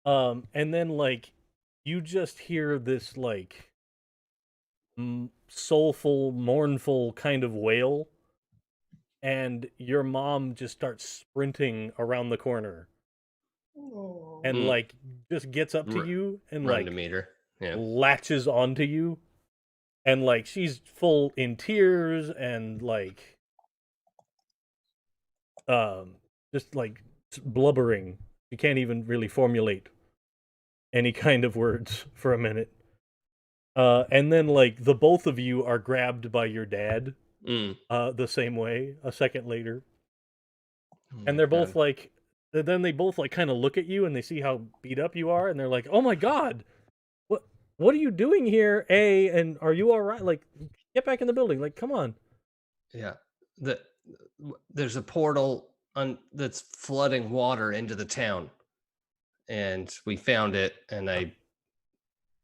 And then like, you just hear this like soulful, mournful kind of wail, and your mom just starts sprinting around the corner, and like just gets up to you and Run like to meet her. Yeah. latches onto you, and like she's full in tears and like just like blubbering. She can't even really formulate any kind of words for a minute. And then like the both of you are grabbed by your dad the same way a second later. And they're both like, then they both like kind of look at you and they see how beat up you are, and they're like, "Oh my God, what are you doing here? And are you all right? Like, get back in the building. Like, come on." Yeah. There's a portal that's flooding water into the town, and we found it, and I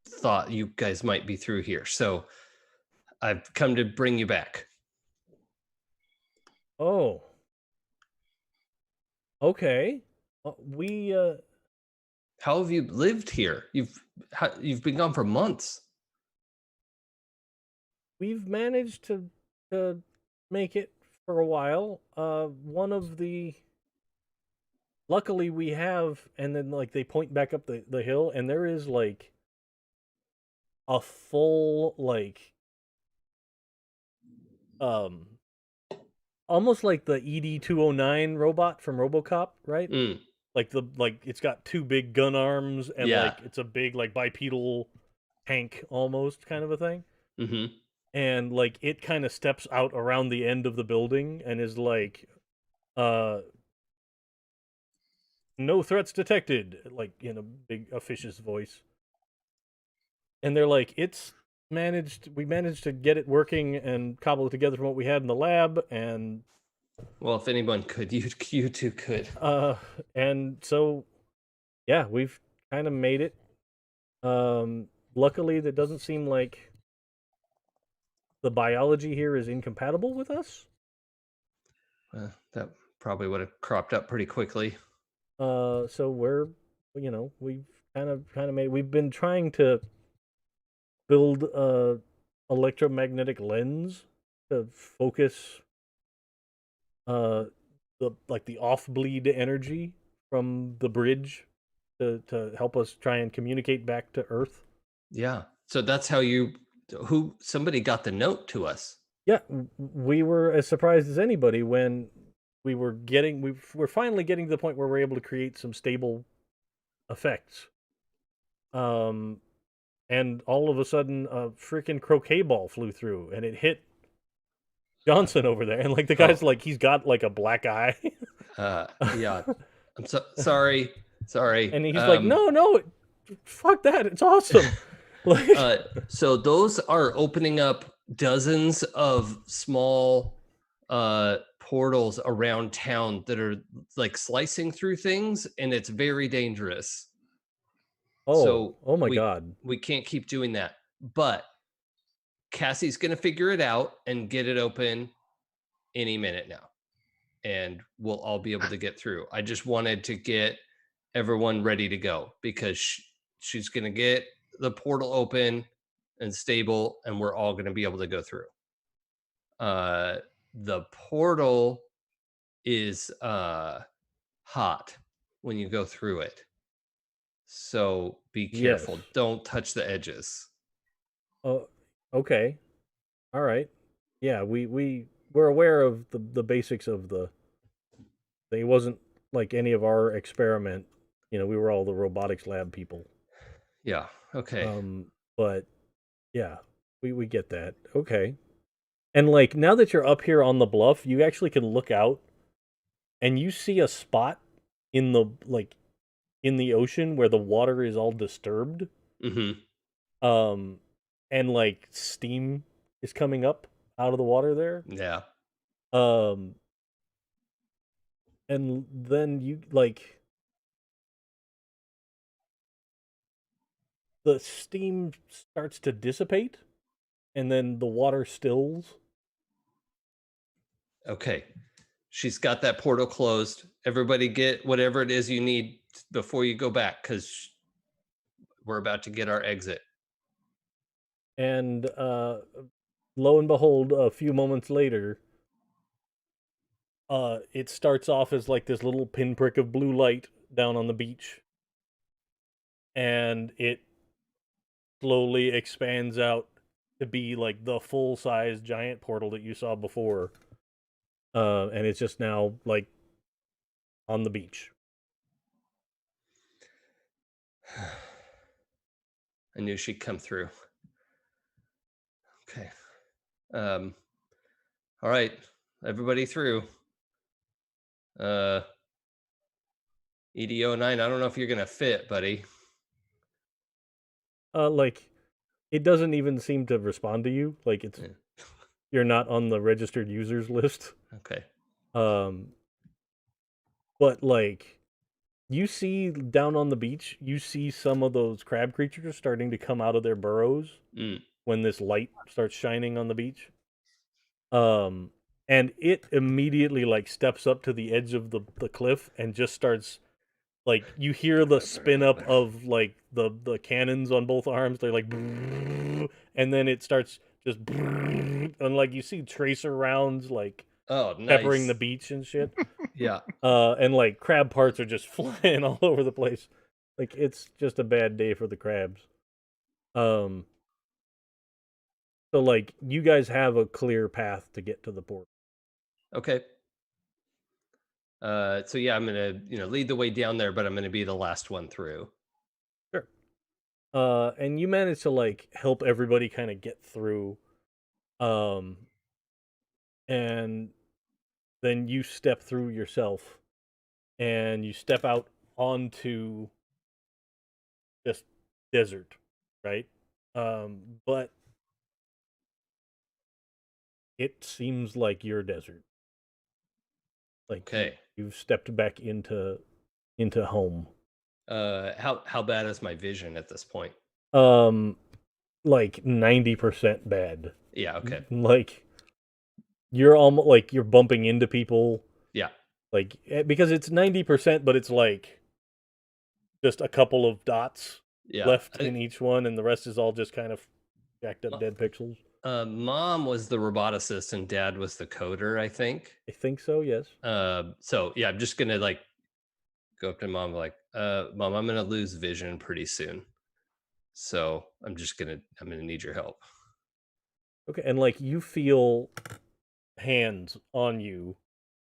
thought you guys might be through here, so I've come to bring you back. Oh. Okay. We How have you lived here? You've been gone for months. we've managed to make it for a while. Luckily we have, and then like they point back up the hill, and there is like a full like almost like the ED-209 robot from RoboCop, right? Mm, Like it's got two big gun arms and Yeah. like it's a big like bipedal tank almost kind of a thing. hmm And like it kind of steps out around the end of the building and is like, no threats detected, like in a big officious voice. And they're like, we managed to get it working and cobble it together from what we had in the lab, and Well, if anyone could, you two could. and so yeah, we've kind of made it. Luckily that doesn't seem like the biology here is incompatible with us. That probably would have cropped up pretty quickly. So we've kind of made. We've been trying to build a electromagnetic lens to focus the off bleed energy from the bridge to help us try and communicate back to Earth. Yeah. So that's how somebody got the note to us. Yeah, we were as surprised as anybody when we're finally getting to the point where we're able to create some stable effects. And all of a sudden a freaking croquet ball flew through and it hit Johnson over there, and like the guy's like, he's got like a black eye. Yeah. I'm sorry. And he's like, no, fuck that, it's awesome. Like, so those are opening up dozens of small portals around town that are like slicing through things, and it's very dangerous. oh my god. We can't keep doing that. But Cassie's gonna figure it out and get it open any minute now. And we'll all be able to get through. I just wanted to get everyone ready to go because she's gonna get the portal open and stable, and we're all gonna be able to go through. The portal is hot when you go through it. So be careful. Yes. Don't touch the edges. Oh, okay. All right. Yeah, we're aware of the basics of the thing. It wasn't like any of our experiment. We were all the robotics lab people. Yeah. Okay. But yeah, we get that. Okay. And like now that you're up here on the bluff, you actually can look out and you see a spot in the ocean where the water is all disturbed. Mm-hmm. And like steam is coming up out of the water there. Yeah. And then you like the steam starts to dissipate and then the water stills. Okay. She's got that portal closed. Everybody get whatever it is you need before you go back, because we're about to get our exit. And lo and behold, a few moments later, it starts off as like this little pinprick of blue light down on the beach. And it slowly expands out to be like the full-size giant portal that you saw before. And it's just now like on the beach. I knew she'd come through. Okay. All right. Everybody through. ED-09, I don't know if you're gonna fit, buddy. Like it doesn't even seem to respond to you. Like it's you're not on the registered users list. Okay. But like you see down on the beach, you see some of those crab creatures starting to come out of their burrows when this light starts shining on the beach. And it immediately like steps up to the edge of the cliff and just starts like you hear the spin up of like the cannons on both arms. They're like, and then it starts just, and like you see tracer rounds like peppering the beach and shit. Yeah. And like crab parts are just flying all over the place. Like it's just a bad day for the crabs. So like you guys have a clear path to get to the port. Okay. So yeah, I'm gonna lead the way down there, but I'm gonna be the last one through. Sure. And you manage to like help everybody kind of get through. And then you step through yourself, and you step out onto just desert, right? But it seems like your desert. Like Okay. you've stepped back into home. How bad is my vision at this point? Like 90% bad. Yeah. Okay. Like you're almost like you're bumping into people. Yeah. Like because it's 90%, but it's like just a couple of dots left in each one, and the rest is all just kind of jacked up dead pixels. Mom was the roboticist and Dad was the coder, I think. I think so, yes. So yeah, I'm just gonna like go up to Mom like, Mom, I'm gonna lose vision pretty soon. So I'm gonna need your help. Okay, and like you feel hands on you.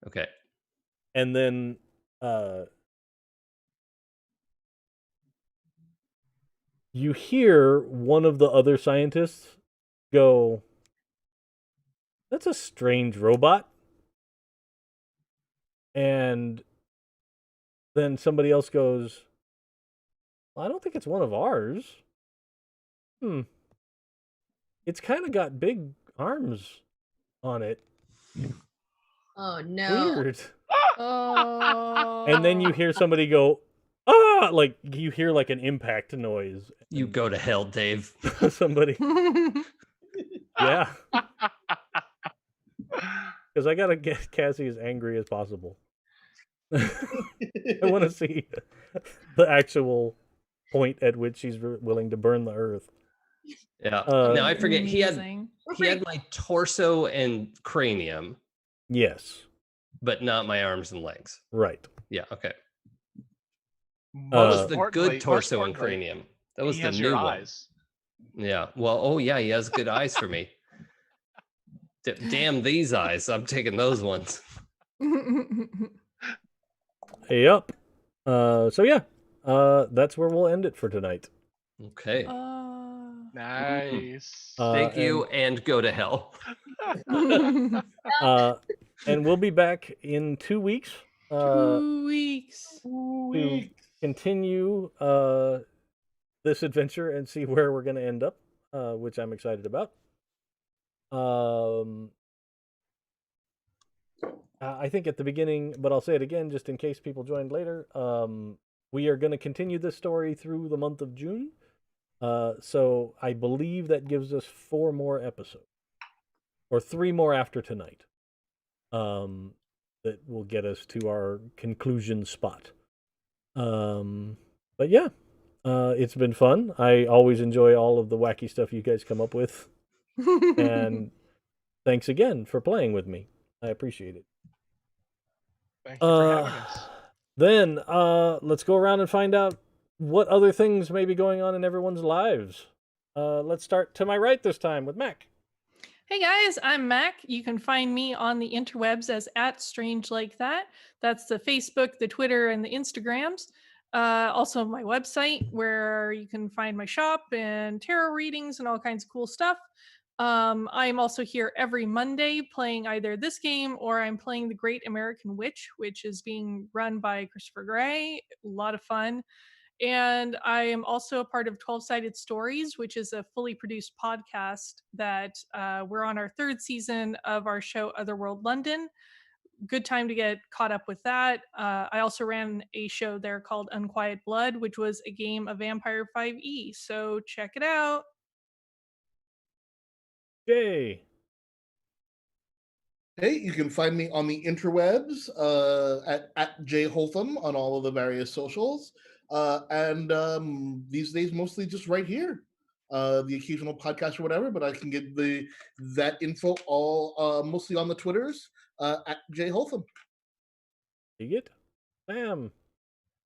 Okay. And then you hear one of the other scientists go, "That's a strange robot." And then somebody else goes, "Well, I don't think it's one of ours. It's kind of got big arms on it. Oh no. Weird." Oh. And then you hear somebody go, "Ah!" Like you hear like an impact noise. You go to hell, Dave. Somebody. Yeah. Because I gotta get Cassie as angry as possible. I want to see the actual point at which she's willing to burn the earth. Yeah. Now I forget. He had Amazing. my torso and cranium, Yes. but not my arms and legs. Right. Yeah. Okay. Most That was the importantly- good torso and importantly, cranium. That was he the has new your one. eyes. Yeah. Well, oh yeah, he has good eyes for me. Damn these eyes. I'm taking those ones. Yep. So yeah. That's where we'll end it for tonight. Okay. Nice. Thank you, and go to hell. And we'll be back in 2 weeks. 2 weeks. To continue this adventure and see where we're going to end up, which I'm excited about. I think at the beginning, but I'll say it again just in case people joined later. We are going to continue this story through the month of June. So I believe that gives us 4 more episodes, or 3 more after tonight. That will get us to our conclusion spot. But yeah, it's been fun. I always enjoy all of the wacky stuff you guys come up with. And thanks again for playing with me. I appreciate it. Thank you for having us. Then let's go around and find out what other things may be going on in everyone's lives. Let's start to my right this time with Mac. Hey guys, I'm Mac. You can find me on the interwebs as @StrangeLikeThat. That's the Facebook, the Twitter, and the Instagrams. Also my website where you can find my shop and tarot readings and all kinds of cool stuff. I'm also here every Monday playing either this game or I'm playing The Great American Witch, which is being run by Christopher Gray. A lot of fun. And I am also a part of 12-Sided Stories, which is a fully produced podcast that we're on our 3rd season of our show Otherworld London. Good time to get caught up with that. I also ran a show there called Unquiet Blood, which was a game of Vampire 5e. So check it out. Jay. Hey, you can find me on the interwebs at Jay Holtham on all of the various socials. And these days, mostly just right here. The occasional podcast or whatever, but I can get that info all mostly on the Twitters at Jay Holtham. You get Sam.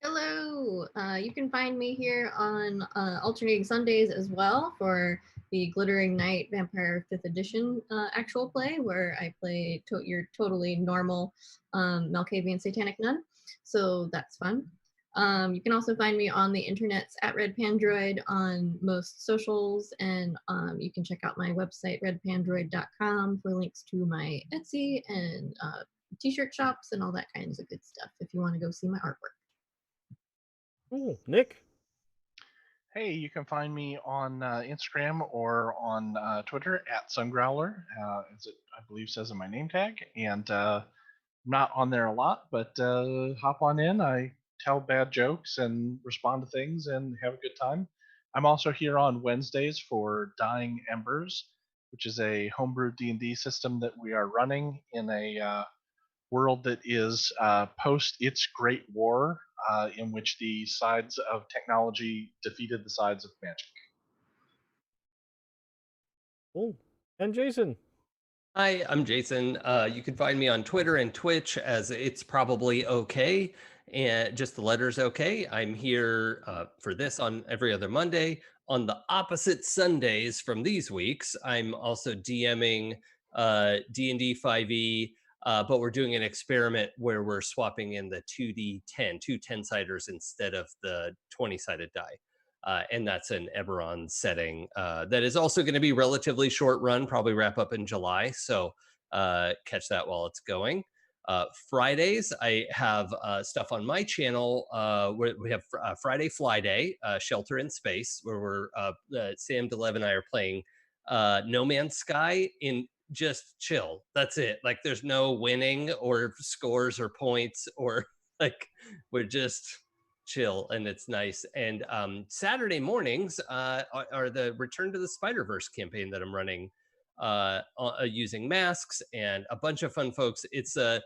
Hello. You can find me here on alternating Sundays as well for the Glittering Night Vampire 5th Edition actual play, where I play your totally normal Malkavian Satanic Nun. So that's fun. You can also find me on the internets at Red Pandroid on most socials, and you can check out my website, redpandroid.com, for links to my Etsy and t-shirt shops and all that kinds of good stuff if you want to go see my artwork. Cool. Nick? Hey, you can find me on Instagram or on Twitter at Sungrowler, as it I believe says in my name tag. And not on there a lot, but hop on in. I tell bad jokes and respond to things and have a good time. I'm also here on Wednesdays for Dying Embers, which is a homebrew D&D system that we are running in a world that is post its Great War, in which the sides of technology defeated the sides of magic. Cool. And Jason? Hi, I'm Jason. You can find me on Twitter and Twitch as It's Probably Okay, and just the letters okay. I'm here for this on every other Monday. On the opposite Sundays from these weeks, I'm also DMing D&D 5e, but we're doing an experiment where we're swapping in the 2d10, two 10-siders instead of the 20-sided die. And that's an Eberron setting that is also going to be relatively short run, probably wrap up in July. So catch that while it's going. Fridays, I have stuff on my channel where we have Friday Fly Day, Shelter in Space, where we're Sam DeLev and I are playing No Man's Sky in just chill. That's it. Like there's no winning or scores or points or like we're just chill and it's nice. And Saturday mornings are the Return to the Spider-Verse campaign that I'm running using masks and a bunch of fun folks. It's a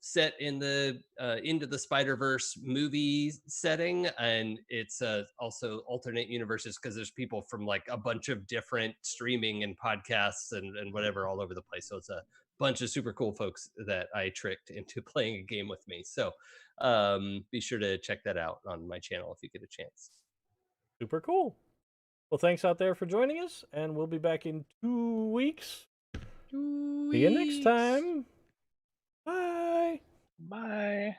set in the Into the Spider-Verse movie setting, and it's also alternate universes because there's people from like a bunch of different streaming and podcasts and whatever all over the place. So it's a bunch of super cool folks that I tricked into playing a game with me. So be sure to check that out on my channel if you get a chance. Super cool. Well, thanks out there for joining us, and we'll be back in 2 weeks. See you next time. Bye. Bye.